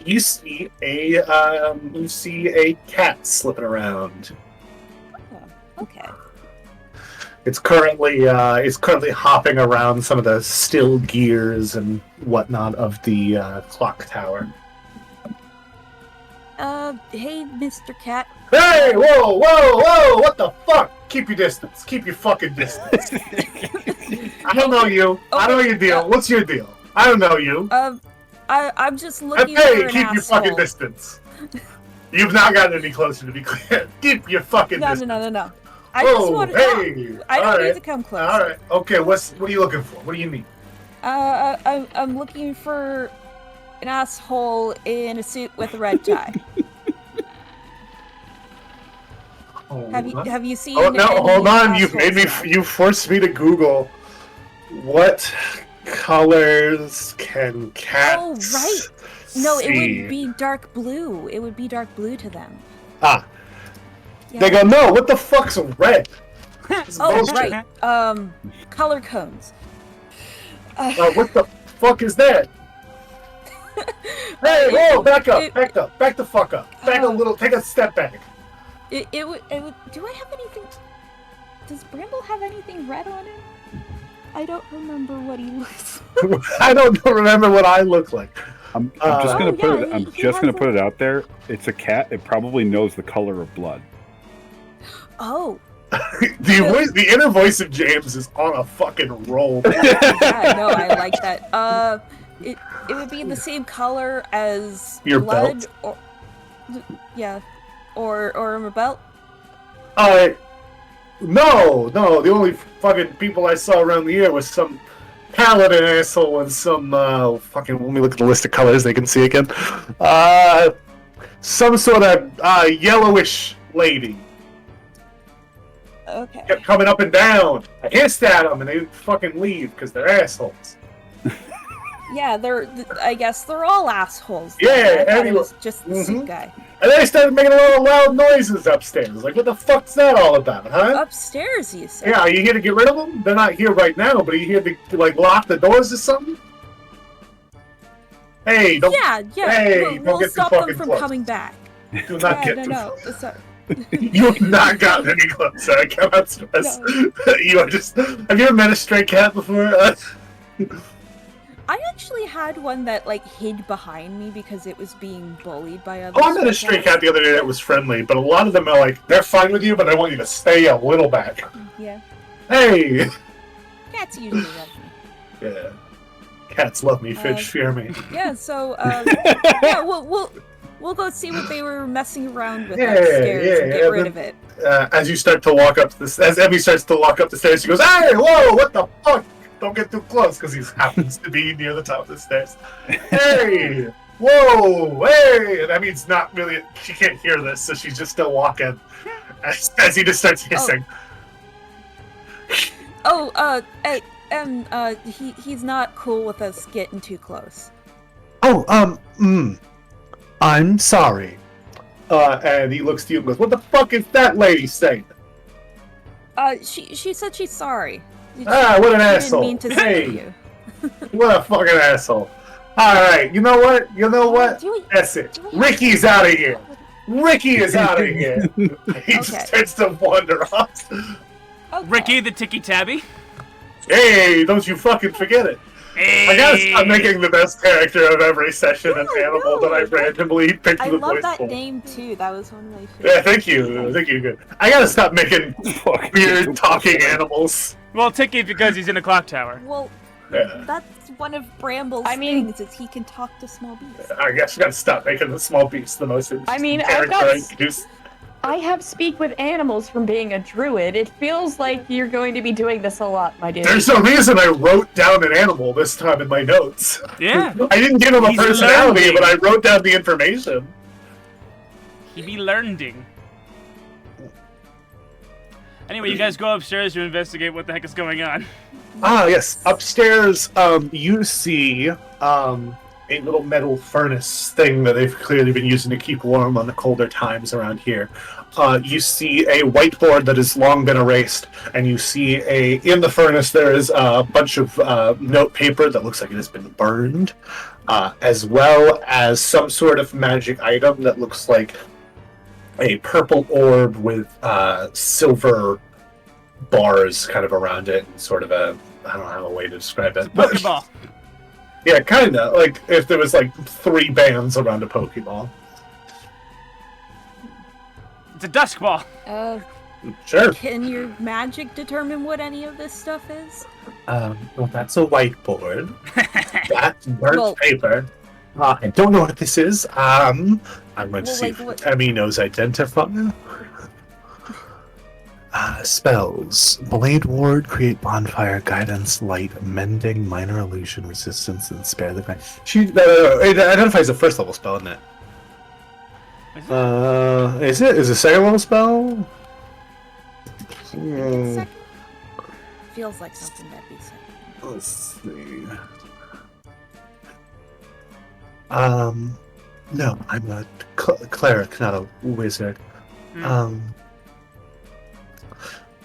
A: You see a cat slipping around.
C: Oh, okay.
A: It's currently hopping around some of the still gears and whatnot of the clock tower.
C: Hey, Mr. Cat.
A: Hey! Whoa! Whoa! Whoa! What the fuck? Keep your distance. Keep your fucking distance. I don't know you. I don't know your deal. What's your deal? I don't know you.
C: I'm just looking for
A: Hey,
C: an
A: keep your fucking distance. You've not gotten any closer, to be clear. Keep your fucking distance.
C: No. I just want to.
A: Hey!
C: I don't need to come closer.
A: All right. Okay. What are you looking for? What do you need?
C: I'm looking for an asshole in a suit with a red tie. Have you seen?
A: Oh no! Hold on! You
C: assholes
A: forced me to Google. What colors can cats?
C: Oh right. No,
A: see?
C: it would be dark blue. It would be dark blue to them.
A: Ah.
C: Yeah.
A: They go, no. What the fuck's red? This is
C: Oh
A: bullshit.
C: right. Color cones.
A: What the fuck is that? Hey, whoa! Back up! Back the fuck up! Back a little. Take a step back.
C: It would. Do I have anything? Does Bramble have anything red on him? I don't remember what he looks like.
A: I don't remember what I look like.
G: I'm just gonna put it.
C: yeah,
G: I'm
C: he
G: just gonna
C: has
G: put it out there. It's a cat. It probably knows the color of blood.
C: Oh.
A: The inner voice of James is on a fucking roll.
C: Yeah, no, I like that. It would be the same color as
A: Your
C: blood,
A: belt?
C: or yeah, or my belt.
A: No. The only fucking people I saw around the year was some paladin asshole and some fucking. Let me look at the list of colors. They can see again. Some sort of yellowish lady.
C: Okay.
A: Kept coming up and down. I hissed at them and they fucking leave because they're assholes.
C: Yeah, I guess they're all assholes.
A: Yeah,
C: I thought it
A: anyway.
C: was just the suit guy.
A: And then they started making a little loud noises upstairs. Like, what the fuck's that all about, huh?
C: Upstairs, you said.
A: Yeah, are you here to get rid of them? They're not here right now, but are you here to like, lock the doors or something? Hey, don't...
C: Yeah.
A: Hey,
C: we'll
A: don't get too
C: stop them
A: fucking
C: from
A: close.
C: coming back.
A: Do not
C: Yeah,
A: get too
C: no.
A: close.
C: Sorry.
A: You have not gotten any closer. I cannot stress.
C: No.
A: You are just... Have you ever met a stray cat before?
C: I actually had one that like hid behind me because it was being bullied by others.
A: Oh, I met a stray cat the other day that was friendly, but a lot of them are like, they're fine with you, but I want you to stay a little back.
C: Yeah.
A: Hey!
C: Cats usually love me.
A: Yeah. Cats love me, fish fear me.
C: Yeah, so yeah, we'll go see what they were messing around with upstairs and get rid of it.
A: As you start to walk up as Emmy starts to walk up the stairs, she goes, "Hey, whoa, what the fuck? Don't get too close," because he happens to be near the top of the stairs. Hey, whoa, hey, and Emmy's not really. She can't hear this, so she's just still walking as he just starts hissing.
C: He's not cool with us getting too close.
A: I'm sorry. And he looks to you and goes, "What the fuck is that lady saying?"
C: She said she's sorry.
A: What an asshole!
C: Didn't mean to say you.
A: What a fucking asshole! All right, you know what? That's it. Ricky's out of here. Ricky is out of here. He just starts to wander off.
C: Okay.
B: Ricky the Ticky Tabby.
A: Hey, don't you fucking forget it.
B: Hey.
A: I gotta stop making the best character of every session an animal that I randomly picked
C: I
A: the
C: love
A: voice
C: that
A: for.
C: name too. That was one of my favorites.
A: Yeah, thank you. Thank you. Good. I gotta stop making weird talking animals.
B: Well, Ticky because he's in a clock tower.
C: Well,
A: Yeah.
C: that's one of Bramble's things is he can talk to small beasts.
A: I guess you gotta stop making the small beasts the most interesting character I introduce.
E: I have speak with animals from being a druid. It feels like you're going to be doing this a lot, my dude.
A: There's a reason I wrote down an animal this time in my notes.
B: Yeah.
A: I didn't give him a
B: He's
A: personality,
B: learning.
A: but I wrote down the information.
B: He be learning. Anyway, you guys go upstairs to investigate what the heck is going on.
A: Ah, yes. Upstairs, you see a little metal furnace thing that they've clearly been using to keep warm on the colder times around here. You see a whiteboard that has long been erased, and you see in the furnace there is a bunch of note paper that looks like it has been burned, as well as some sort of magic item that looks like a purple orb with silver bars kind of around it, and sort of I don't have a way to describe it.
B: Pokeball.
A: Yeah, kinda. Like if there was like 3 bands around a Pokeball.
B: It's a dusk ball.
A: Sure.
C: Can your magic determine what any of this stuff is?
A: Well, that's a whiteboard. That's burnt paper. I don't know what this is. I'm going to see if Emmy knows identify. Spells. Blade Ward, create bonfire, guidance, light, mending, minor illusion, resistance, and spare the guy. It identifies a first level spell, isn't it? Is it? Is it a second level spell?
C: Second? Feels like something that'd be second.
A: Let's see. No, I'm a cleric, not a wizard.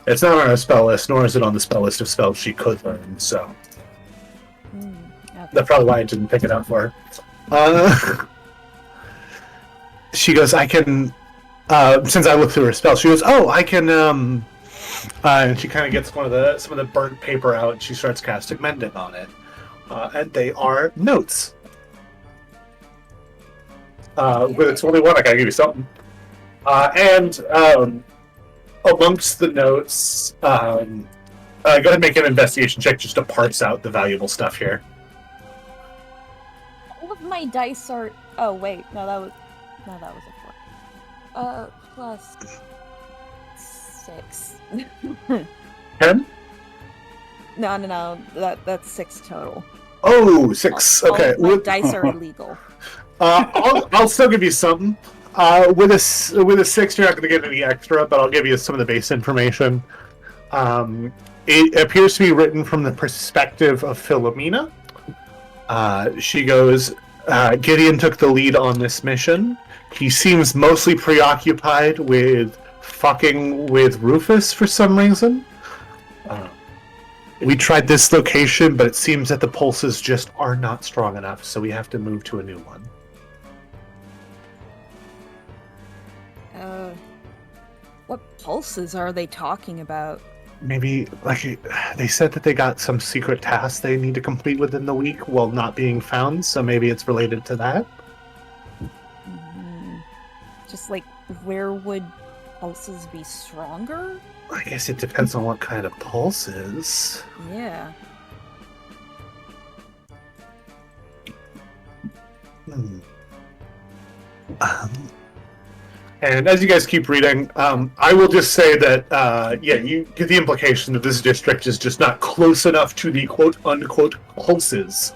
A: It's not on our spell list, nor is it on the spell list of spells she could learn, so...
C: Okay.
A: That's probably why I didn't pick it up for her. She goes, I can... since I looked through her spell, she goes, oh, I can... and she kind of gets some of the burnt paper out, and she starts casting Mending on it. And they are notes. But it's only one, I gotta give you something. Amongst the notes, go ahead and make an investigation check just to parse out the valuable stuff here.
C: All of my dice are... Oh, wait. No, that was a 4. Plus 6.
A: 10?
C: No. That's 6 total.
A: Oh, 6. Okay.
C: All my dice are illegal.
A: I'll still give you something. With a 6, you're not going to get any extra, but I'll give you some of the base information. It appears to be written from the perspective of Philomena. She goes, Gideon took the lead on this mission. He seems mostly preoccupied with fucking with Rufus for some reason. We tried this location, but it seems that the pulses just are not strong enough, so we have to move to a new one.
C: What pulses are they talking about?
D: maybe, like, they said that they got some secret task they need to complete within the week while not being found, so maybe it's related to that?
C: Just like, where would pulses be stronger?
D: I guess it depends on what kind of pulse is.
C: Yeah.
D: And as you guys keep reading, I will just say that, you get the implication that this district is just not close enough to the quote-unquote pulses,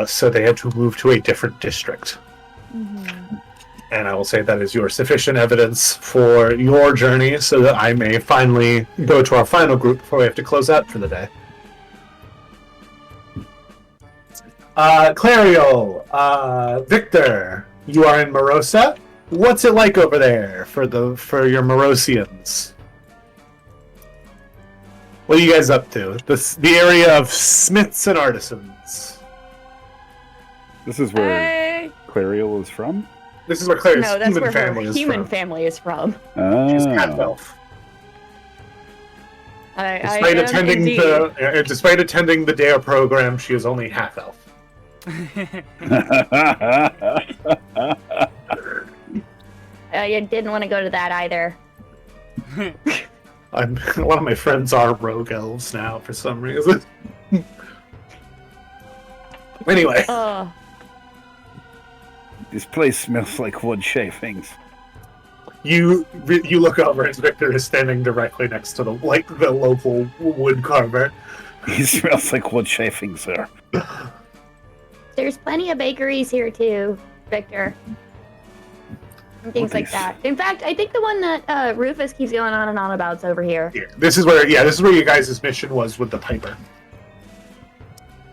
D: so they had to move to a different district.
C: Mm-hmm.
D: And I will say that is your sufficient evidence for your journey, so that I may finally go to our final group before we have to close out for the day. Clario, Victor, you are in Morosa. What's it like over there for your Morosians? What are you guys up to? The area of smiths and artisans.
G: This is where Clariel is from?
D: This is where Claire's
E: No, that's
D: human
E: where
D: family
E: her
D: is
E: human
D: from.
E: family is from.
D: She's half elf.
E: Despite
D: attending the DARE program, she is only half elf.
E: You didn't want to go to that either.
D: One of my friends are rogue elves now for some reason. Anyway.
F: This place smells like wood shavings.
D: You look over and Victor is standing directly next to the local wood carver.
F: He smells like wood shavings, sir.
E: There's plenty of bakeries here too, Victor. And things like that. In fact, I think the one that Rufus keeps going on and on about's over here.
D: This is where you guys' mission was with the Piper.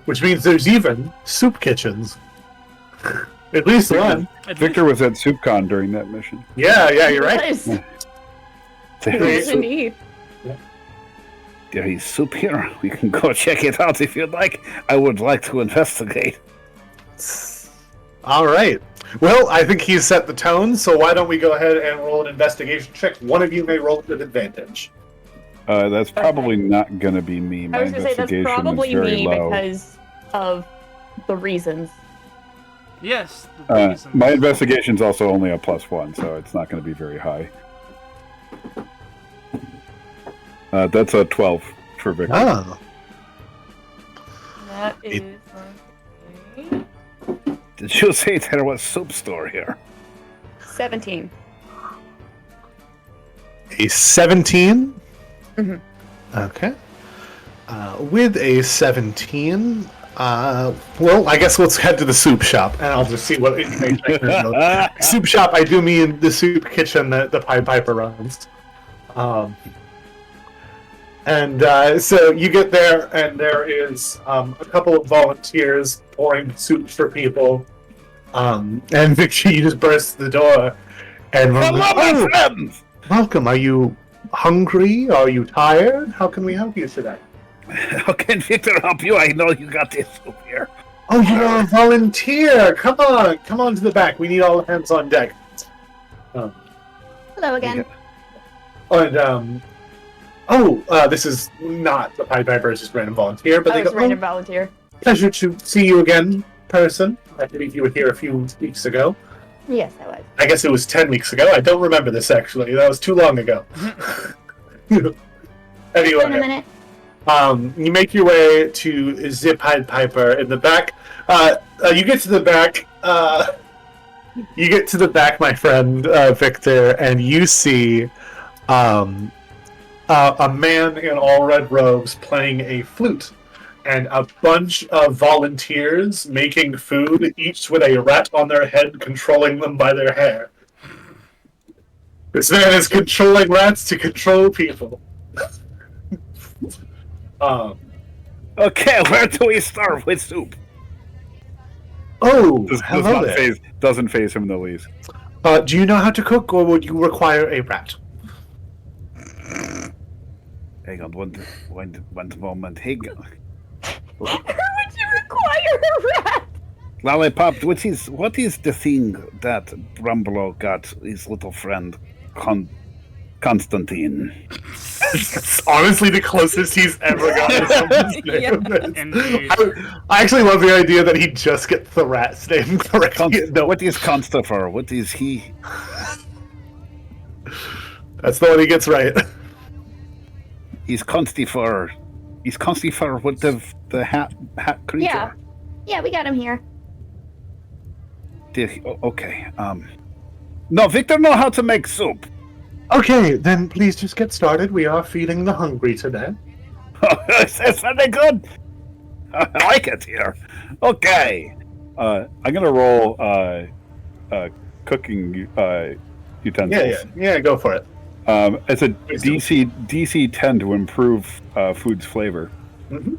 D: Which means there's even soup kitchens. At least one.
G: Victor was at SoupCon during that mission.
D: Yeah, you're right.
E: Yes, indeed.
F: There is soup here. We can go check it out if you'd like. I would like to investigate.
D: All right. Well, I think he's set the tone, so why don't we go ahead and roll an investigation check? One of you may roll with advantage.
G: That's probably not going to be me. My
E: I was going to say that's probably me because of the reasons.
B: Yes, the reasons.
G: My investigation's also only a +1, so it's not going to be very high. That's a 12 for Victor.
D: Oh.
E: That is... Okay.
F: Did you say there was soup store here?
E: 17.
D: A 17?
E: Mm-hmm.
D: Okay. With a 17, well, I guess let's head to the soup shop, and I'll just see what information I can know. Soup shop, I do mean the soup kitchen that the Pied Piper runs. So you get there, and there is a couple of volunteers pouring soup for people. And Victor, you just burst the door, and
F: Hello, my friends!
D: Welcome. Are you hungry? Are you tired? How can we help you today?
F: How can Victor help you? I know you got this soup here.
D: Oh, you're a volunteer! Come on to the back. We need all hands on deck.
E: Hello again.
D: And this is not the Pied Piper, it's just random volunteer. But they go,
E: random volunteer.
D: Pleasure to see you again, person. I believe you were here a few weeks ago.
E: Yes, I was.
D: I guess it was 10 weeks ago. I don't remember this actually. That was too long ago.
E: Anyway.
D: Anyway.
E: In a minute.
D: You make your way to the Pied Piper in the back. You get to the back. You get to the back, my friend Victor, and you see a man in all red robes playing a flute, and a bunch of volunteers making food, each with a rat on their head, controlling them by their hair. This man is controlling rats to control people.
F: Okay, where do we start with soup?
D: Oh, hello there.
G: Doesn't phase him in the least.
D: Do you know how to cook, or would you require a rat?
F: Hang on, one moment. Hang on.
E: Would you require a rat?
F: Lollipop, what is the thing that Brumblo got his little friend Constantine?
A: It's honestly the closest he's ever gotten to someone's name.
B: Indeed.
A: I actually love the idea that he just gets the rat's name correctly. No,
F: What is Constantine? What is he?
A: that's the one he gets right.
F: He's Constantine. He's Constantine with the hat creature.
E: Yeah, we got him here.
F: Okay. No, Victor know how to make soup.
D: Okay, then please just get started. We are feeding the hungry today.
F: That's very good. I like it here. Okay. I'm gonna roll cooking utensils.
A: Yeah, go for it.
F: It's a DC 10 to improve food's flavor.
A: Mm-hmm.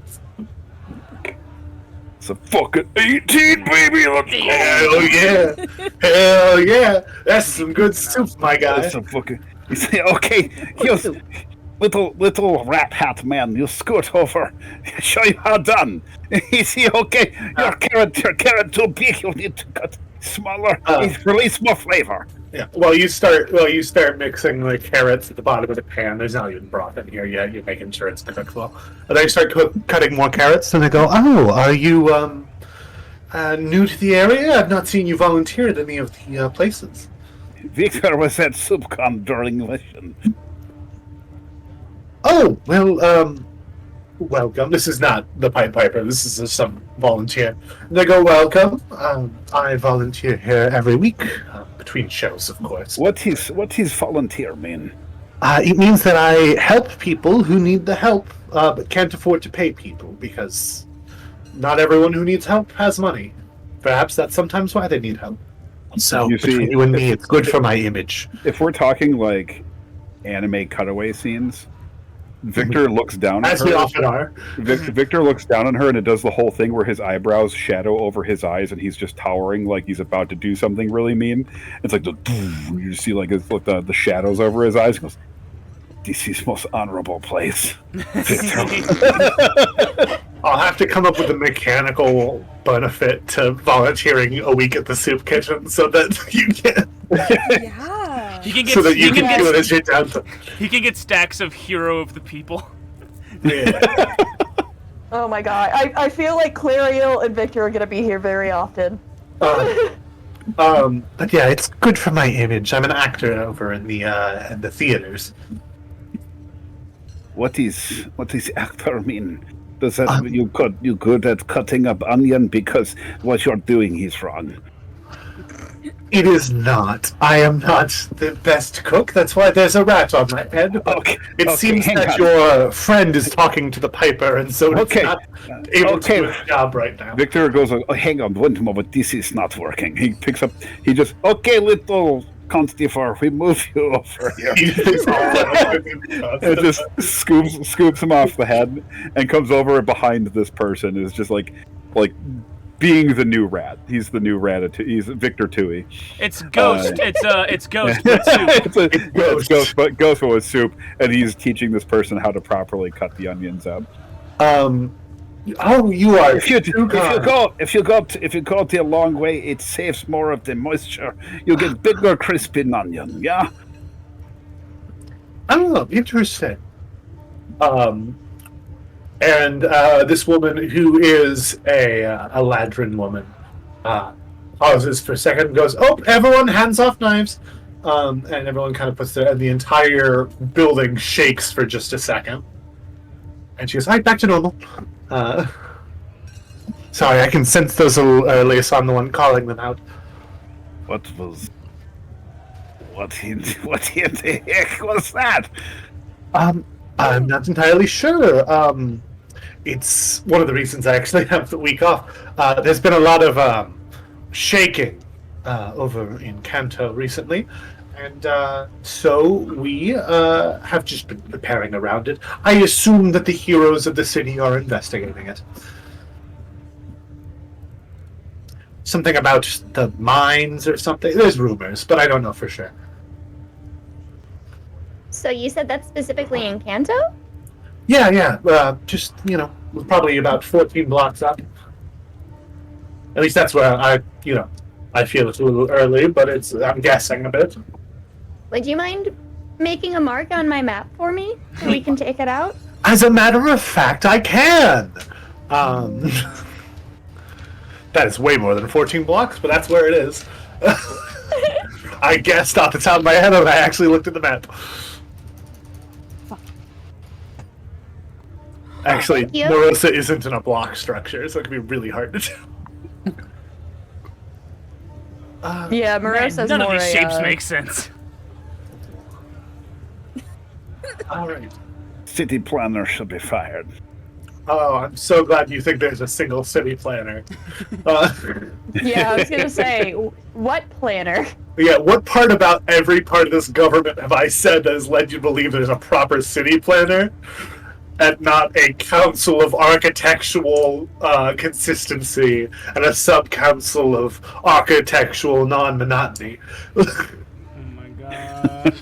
F: It's a fucking 18, baby. Let's go.
A: Hell yeah! That's some good soup, my guy.
F: That's a fucking. You say, okay, here's little rat hat man. You scoot over. Show you how done. You see, okay, your carrot too big. You need to cut smaller. Release more flavor.
A: Yeah. Well, you start mixing the carrots at the bottom of the pan. There's not even broth in here yet. You're making sure it's cooked well. And then you start cutting more carrots, and they go, "Oh, are you new to the area? I've not seen you volunteer at any of the places."
F: Victor was at SubCon during mission.
D: Oh, well, welcome. This is not the Pied Piper. This is some volunteer. They go, welcome. I volunteer here every week, between shows, of course.
F: What is volunteer mean?
D: It means that I help people who need the help, but can't afford to pay people, because not everyone who needs help has money. Perhaps that's sometimes why they need help. So, between you and me, it's good for my image.
G: If we're talking like anime cutaway scenes, Victor looks down at her.
A: As we often are.
G: Victor looks down on her, and it does the whole thing where his eyebrows shadow over his eyes, and he's just towering like he's about to do something really mean. It's like you just see like the shadows over his eyes. He goes, "This is most honorable place."
A: I'll have to come up with a mechanical benefit to volunteering a week at the soup kitchen so that you can.
C: Yeah.
B: He can get,
A: so that you
B: he
A: can
B: can
A: do
B: get,
A: it shit down to.
B: he can get stacks of Hero of the People.
A: Yeah.
E: Oh my god. I feel like Clariel and Victor are gonna be here very often.
D: But yeah, it's good for my image. I'm an actor over in the theaters.
F: What is actor mean? Does that you good at cutting up onion? Because what you're doing is wrong.
D: It is not. I am not the best cook. That's why there's a rat on my head.
F: Okay.
D: It seems
F: hang
D: that
F: on.
D: your friend is talking to the piper, and so it's
F: Okay.
D: not able to do its job right now.
G: Victor goes, "Oh, hang on one moment. This is not working." He picks up. He just,
F: Okay, little Constifor, we move you over here.
G: and just scoops him off the head and comes over behind this person. Is just like being the new rat. He's the new rat. He's Victor Tui.
B: It's Ghost. It's Ghost with soup.
G: It's Ghost with soup, and he's teaching this person how to properly cut the onions up.
D: Oh, you are.
F: If you go the long way, it saves more of the moisture. You get bigger, crispy onion. Yeah.
D: Oh, interesting. And this woman, who is a Ladrin woman, pauses for a second and goes, "Oh, everyone, hands off knives!" And everyone kind of puts their, and the entire building shakes for just a second. And she goes, "All right, back to normal." Sorry, I can sense those liaison, the one calling them out.
F: What in the heck was that?
D: I'm not entirely sure. It's one of the reasons I actually have the week off. There's been a lot of shaking over in Kanto recently, and so we have just been preparing around it. I assume that the heroes of the city are investigating it. Something about the mines or something. There's rumors, but I don't know for sure.
H: So you said that's specifically in Kanto?
D: Yeah. Just, probably about 14 blocks up. At least that's where I feel it's a little early, but I'm guessing a bit.
H: Like, do you mind making a mark on my map for me so we can take it out?
D: As a matter of fact, I can. That is way more than 14 blocks, but that's where it is. I guessed off the top of my head, and I actually looked at the map. Actually, Morosa isn't in a block structure, so it can be really hard to do.
E: Yeah, Morosa's
B: none of
E: more
B: these
E: a,
B: shapes make sense.
D: All right.
F: City planner should be fired.
D: Oh, I'm so glad you think there's a single city planner.
E: Yeah, I was gonna say, what planner?
D: Yeah, what part about every part of this government have I said that has led you to believe there's a proper city planner and not a council of architectural consistency and a sub-council of architectural non-monotony?
B: Oh my god.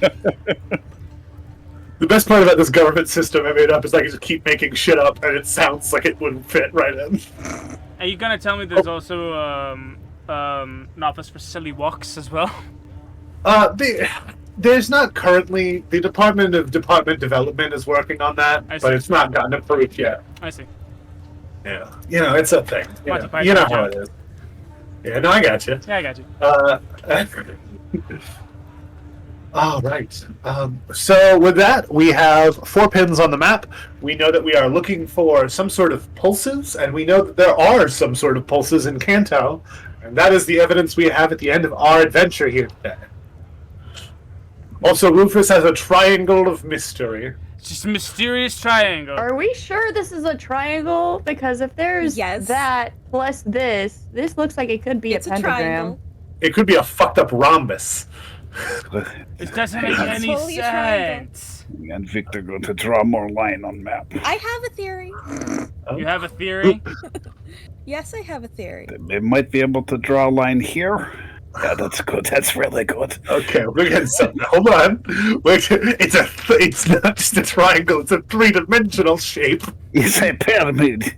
D: The best part about this government system I made up is I can just keep making shit up and it sounds like it wouldn't fit right in.
B: Are you gonna tell me there's also an office for silly walks as well?
D: There's not currently. The Department of Department Development is working on that, but it's not gotten approved yet.
B: I see.
D: Yeah, it's a thing. You know how it is. Yeah, no, I got you.
B: Yeah, I got you.
D: All right. So with that, we have 4 pins on the map. We know that we are looking for some sort of pulses, and we know that there are some sort of pulses in Kanto, and that is the evidence we have at the end of our adventure here today. Also, Rufus has a triangle of mystery.
B: It's just a mysterious triangle.
E: Are we sure this is a triangle? Because if there's that plus this looks like it could be a pentagram.
D: It could be a fucked up rhombus.
B: It doesn't make any
C: totally
B: sense.
F: And Victor going to draw more line on map.
C: I have a theory.
B: You have a theory?
C: Yes, I have a theory.
F: They might be able to draw a line here. Yeah, that's good. That's really good.
D: Okay, we're getting something. Hold on. It's not just a triangle. It's a 3-dimensional shape.
F: It's a pyramid.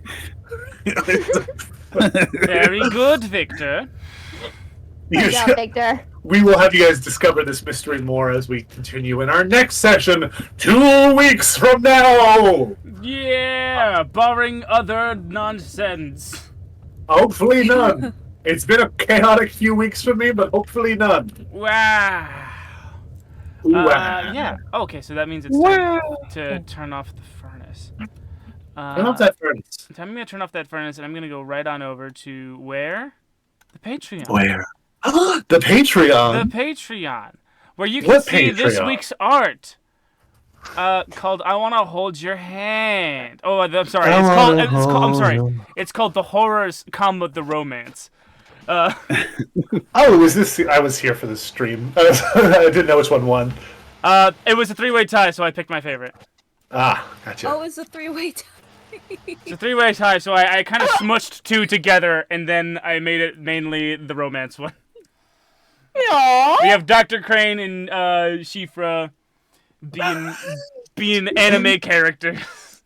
B: Very good, Victor.
H: Good job, Victor.
D: We will have you guys discover this mystery more as we continue in our next session 2 weeks from now.
B: Yeah, barring other nonsense.
D: Hopefully none. It's been a chaotic few weeks for me, but hopefully none.
B: Wow.
D: Wow.
B: Yeah. Okay, so that means it's time to turn off the furnace.
D: Turn off that furnace.
B: I'm going to turn off that furnace, and I'm going to go right on over to where? The Patreon.
D: Where? The Patreon.
B: The Patreon, where you can see this week's art, called "I Want to Hold Your Hand." Oh, I'm sorry. It's called "The Horrors, the Romance."
D: Oh, was this? I was here for this stream. I didn't know which one won.
B: It was a 3-way tie, so I picked my favorite.
D: Ah, gotcha.
C: Oh, it's a 3-way tie.
B: It's a 3-way tie, so I kind of smushed 2 together, and then I made it mainly the romance one.
E: Aww.
B: We have Dr. Crane and Shifra being anime characters.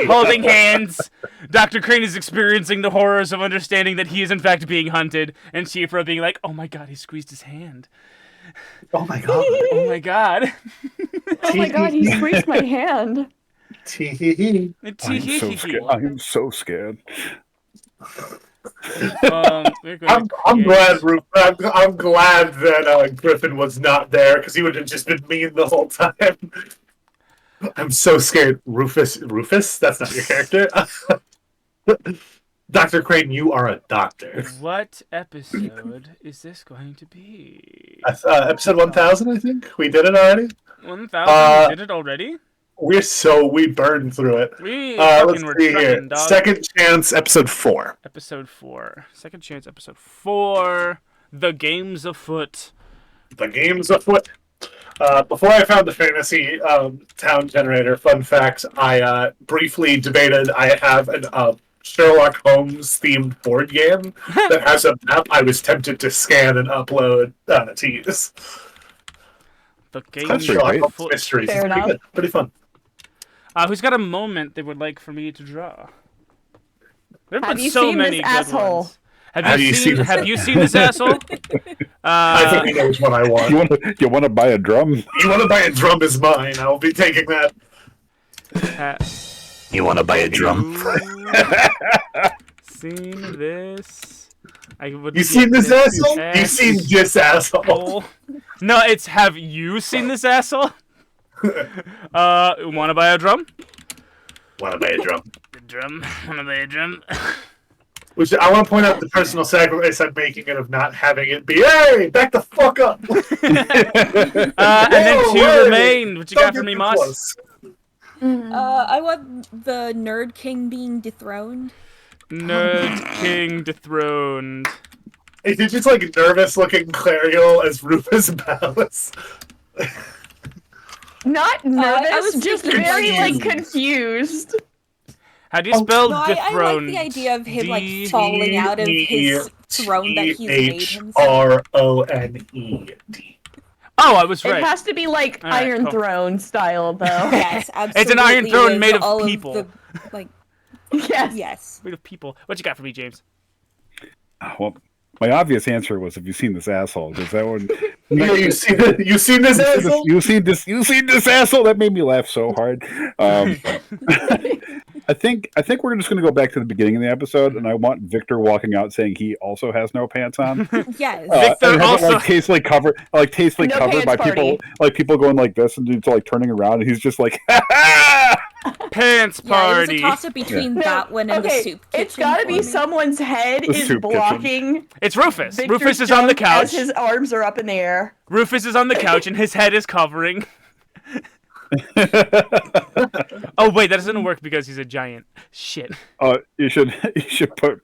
B: Holding hands. Dr. Crane is experiencing the horrors of understanding that he is in fact being hunted, and Shifra being like, "Oh my god, he squeezed his hand.
D: Oh my god.
B: Oh my god.
E: Oh my god, he squeezed my hand."
F: I'm so scared.
D: I'm glad, I'm glad that Griffin was not there because he would have just been mean the whole time. I'm so scared. Rufus? That's not your character. Dr. Crane, you are a doctor.
B: What episode is this going to be?
D: Episode 1000, I think. We did it already.
B: 1000? We did it already?
D: We burned through it. Let's see here. Second Chance, episode 4.
B: Episode 4. Second Chance, episode 4. The Games Afoot.
D: The Games Afoot. Before I found the fantasy town generator, fun fact, I briefly debated. I have a Sherlock Holmes themed board game that has a map I was tempted to scan and upload to use.
B: The Games
D: Sherlock Holmes
B: Afoot.
D: Mysteries. It's pretty fun.
B: Who's got a moment they would like for me to draw? There have been
E: you
B: so
E: seen
B: many
E: this
B: good
E: asshole?
B: ones. Have you seen this asshole?
A: I think I know which one I want.
G: You want to buy a drum?
A: You want to buy a drum is mine. I'll be taking that.
F: You want to buy a drum?
B: Seen this?
A: You seen this asshole? You seen this asshole?
B: No, it's have you seen this asshole? Want to buy a drum?
A: Want to buy a drum?
B: Want to buy a drum?
A: Which I want to point out the personal sacrifice I'm making it of not having it be, hey, back the fuck up.
B: And then two remain. What you got for me, Moss?
C: I want the Nerd King being dethroned.
B: Nerd King dethroned.
A: Hey, did you just like nervous looking Clariel as Rufus Ballas?
E: Not nervous,
C: I was
E: just
C: thinking
E: very
A: confused.
E: confused.
B: How do you spell
C: No, I
B: dethroned?
C: like the idea of him like falling out of his throne that he's made himself.
A: Throned.
B: Oh, I was right.
E: It has to be like
B: All right,
E: Iron
B: cool.
E: Throne style, though.
C: Yes, absolutely.
B: It's an Iron Throne
C: is
B: made of
C: all
B: people.
C: Yes.
B: Made of people. What you got for me, James?
G: Well, my obvious answer was, "Have you seen this asshole?" Because that one.
A: Yeah, you seen this asshole?
G: You seen this asshole? That made me laugh so hard. I think we're just going to go back to the beginning of the episode, and I want Victor walking out saying he also has no pants on.
C: Yes.
B: Victor
G: and have
B: also-
G: it, like tastefully covered,
E: No
G: covered by
E: pants
G: people,
E: party.
G: like people going like this and dudes like turning around, and he's just like,
B: Pants
C: Yeah, it was
B: party.
C: a toss-up between that one and the soup kitchen.
E: It's gotta
C: for
E: be
C: me.
E: someone's head
G: The
E: is
G: soup kitchen.
E: blocking.
B: It's Rufus.
E: Victor's
B: Rufus is on the
E: junk
B: couch.
E: as his arms are up in the air.
B: Rufus is on the couch and his head is covering. Oh wait, that doesn't work because he's a giant. Shit.
G: you should put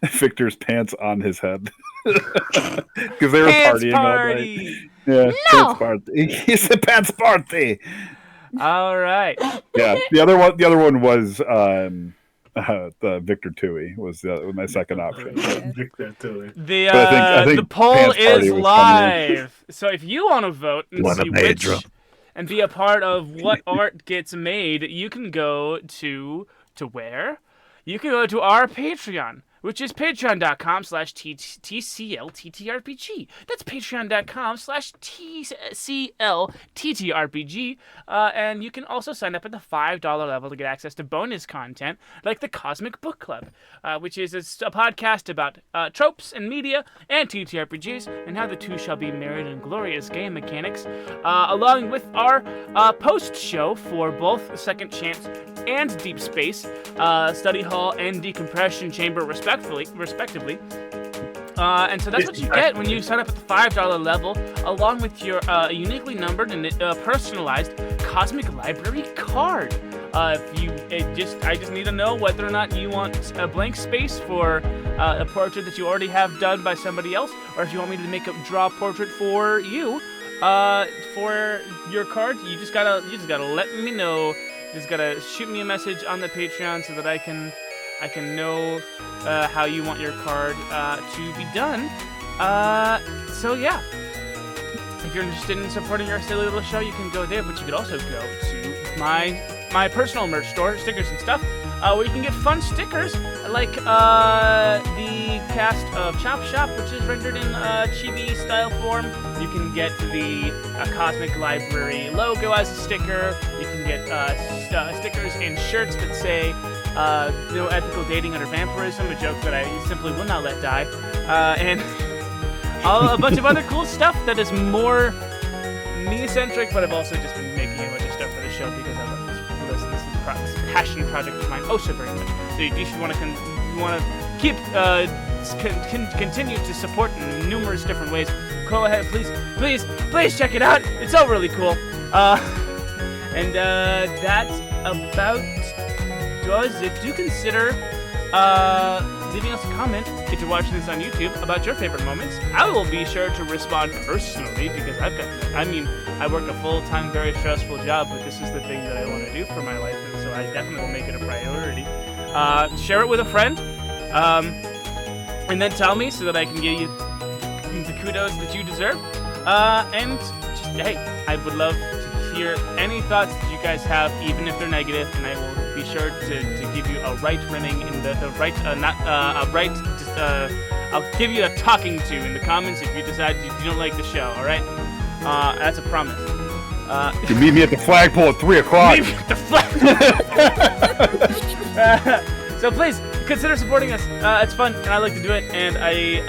G: Victor's pants on his head because they were
B: Pants
G: partying all night.
B: party.
G: Yeah,
H: No!
G: pants party. It's a pants party.
B: All right.
G: Yeah, the other one was the Victor Tui was my second option.
A: Victor Tui.
B: The
G: I think
B: the poll
G: Pants Party
B: is
G: was funnier.
B: live. So if you want to vote and
F: Wanna
B: see
F: buy a
B: which
F: drum?
B: and be a part of what art gets made, you can go to where? You can go to our Patreon, which is patreon.com/TCLTTRPG. That's patreon.com/TCLTTRPG. And you can also sign up at the $5 level to get access to bonus content like the Cosmic Book Club, which is a podcast about tropes and media and TTRPGs and how the two shall be married in glorious game mechanics, along with our post show for both Second Chance and Deep Space, Study Hall and Decompression Chamber, respectively. And so that's what you get when you sign up at the $5 level, along with your uniquely numbered and personalized Cosmic Library card. I just need to know whether or not you want a blank space for a portrait that you already have done by somebody else, or if you want me to draw a portrait for you. For your card, you just gotta let me know. You just gotta shoot me a message on the Patreon so that I can know how you want your card to be done. So yeah, if you're interested in supporting our silly little show, you can go there, but you could also go to my personal merch store, stickers and stuff, where you can get fun stickers like the cast of Chop Shop, which is rendered in chibi style form. You can get the Cosmic Library logo as a sticker. You can get stickers and shirts that say no ethical dating under vampirism, a joke that I simply will not let die, and a bunch of other cool stuff that is more me-centric, but I've also just been making a bunch of stuff for the show because I love this. This is a passion project of mine, oh so very much. So if you want to keep continue to support in numerous different ways, go ahead, please check it out. It's all really cool. And that's about does it. Do consider leaving us a comment if you're watching this on YouTube about your favorite moments. I will be sure to respond personally because I work a full-time, very stressful job, but this is the thing that I want to do for my life, and so I definitely will make it a priority. Share it with a friend, and then tell me so that I can give you the kudos that you deserve. And just, hey, I would love to hear any thoughts that you guys have, even if they're negative, and I will be be sure to give you a right rimming in the I'll give you a talking to in the comments if you decide you don't like the show. All right, that's a promise.
G: You meet me at the flagpole at 3 o'clock.
B: Meet me at the flag. So please consider supporting us. It's fun, and I like to do it, and I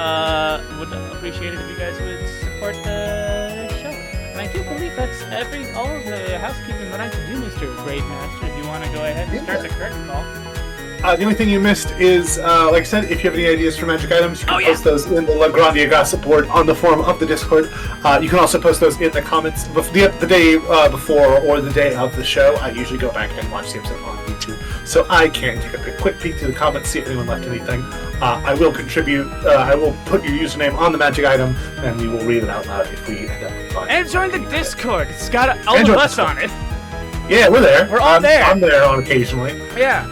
B: would appreciate it if you guys would support the show. And I do believe that's all of the housekeeping that I can do, Mr. Gravemaster. If you want to go ahead and start the curtain call.
A: The only thing you missed is, like I said, if you have any ideas for magic items, you can post those in the La Grande gossip board on the forum of the Discord. You can also post those in the comments the day before or the day of the show. I usually go back and watch the episode on YouTube, so I can take a quick peek through the comments, see if anyone left anything. I will contribute. I will put your username on the magic item, and we will read it out loud if we end up finding it.
B: And join the Discord. It's got all of us on it.
A: Yeah, we're there.
B: We're all there.
A: I'm there on occasionally.
B: Yeah.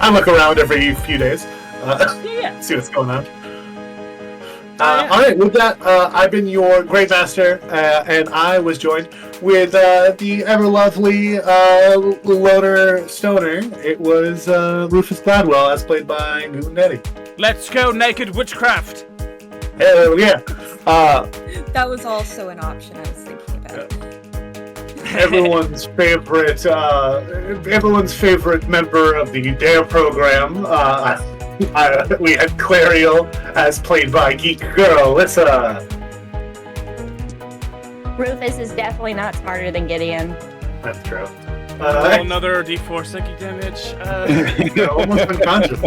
A: I look around every few days. See what's going on. Alright, with that, I've been your Great Master, and I was joined with the ever-lovely Loner Stoner. It was Rufus Gladwell, as played by Newton Eddy.
B: Let's go naked witchcraft!
A: Hell yeah!
C: That was also an option I was thinking about.
A: Everyone's favorite member of the Dare program. We had Clariel, as played by GamerGirlllisa.
E: Rufus is definitely not smarter than Gideon.
A: That's true.
B: Another D4 psychic damage.
A: Almost unconscious.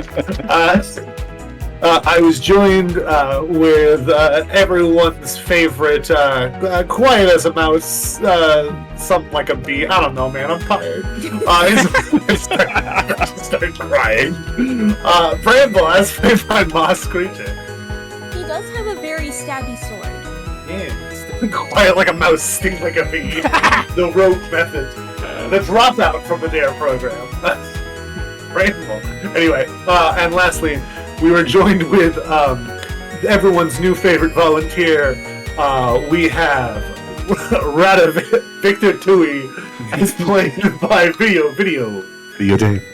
A: I was joined with everyone's favorite, quiet as a mouse, something like a bee. I don't know, man. I'm tired. I start crying. Bramble, as played by Moss Creature.
C: He does have a very stabby sword.
A: Yeah, quiet like a mouse, sting like a bee. The rogue method. The dropout from the Dare program. Bramble. Anyway, and lastly, we were joined with everyone's new favorite volunteer. We have Victor Tui, as played by videojames.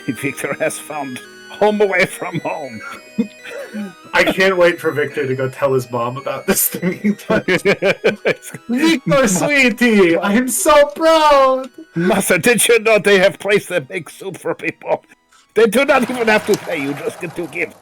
F: Victor has found home away from home.
A: I can't wait for Victor to go tell his mom about this thing he does. Victor, sweetie, I am so proud.
F: Master, did you know they have places that make soup for people? They do not even have to pay, you just get to give.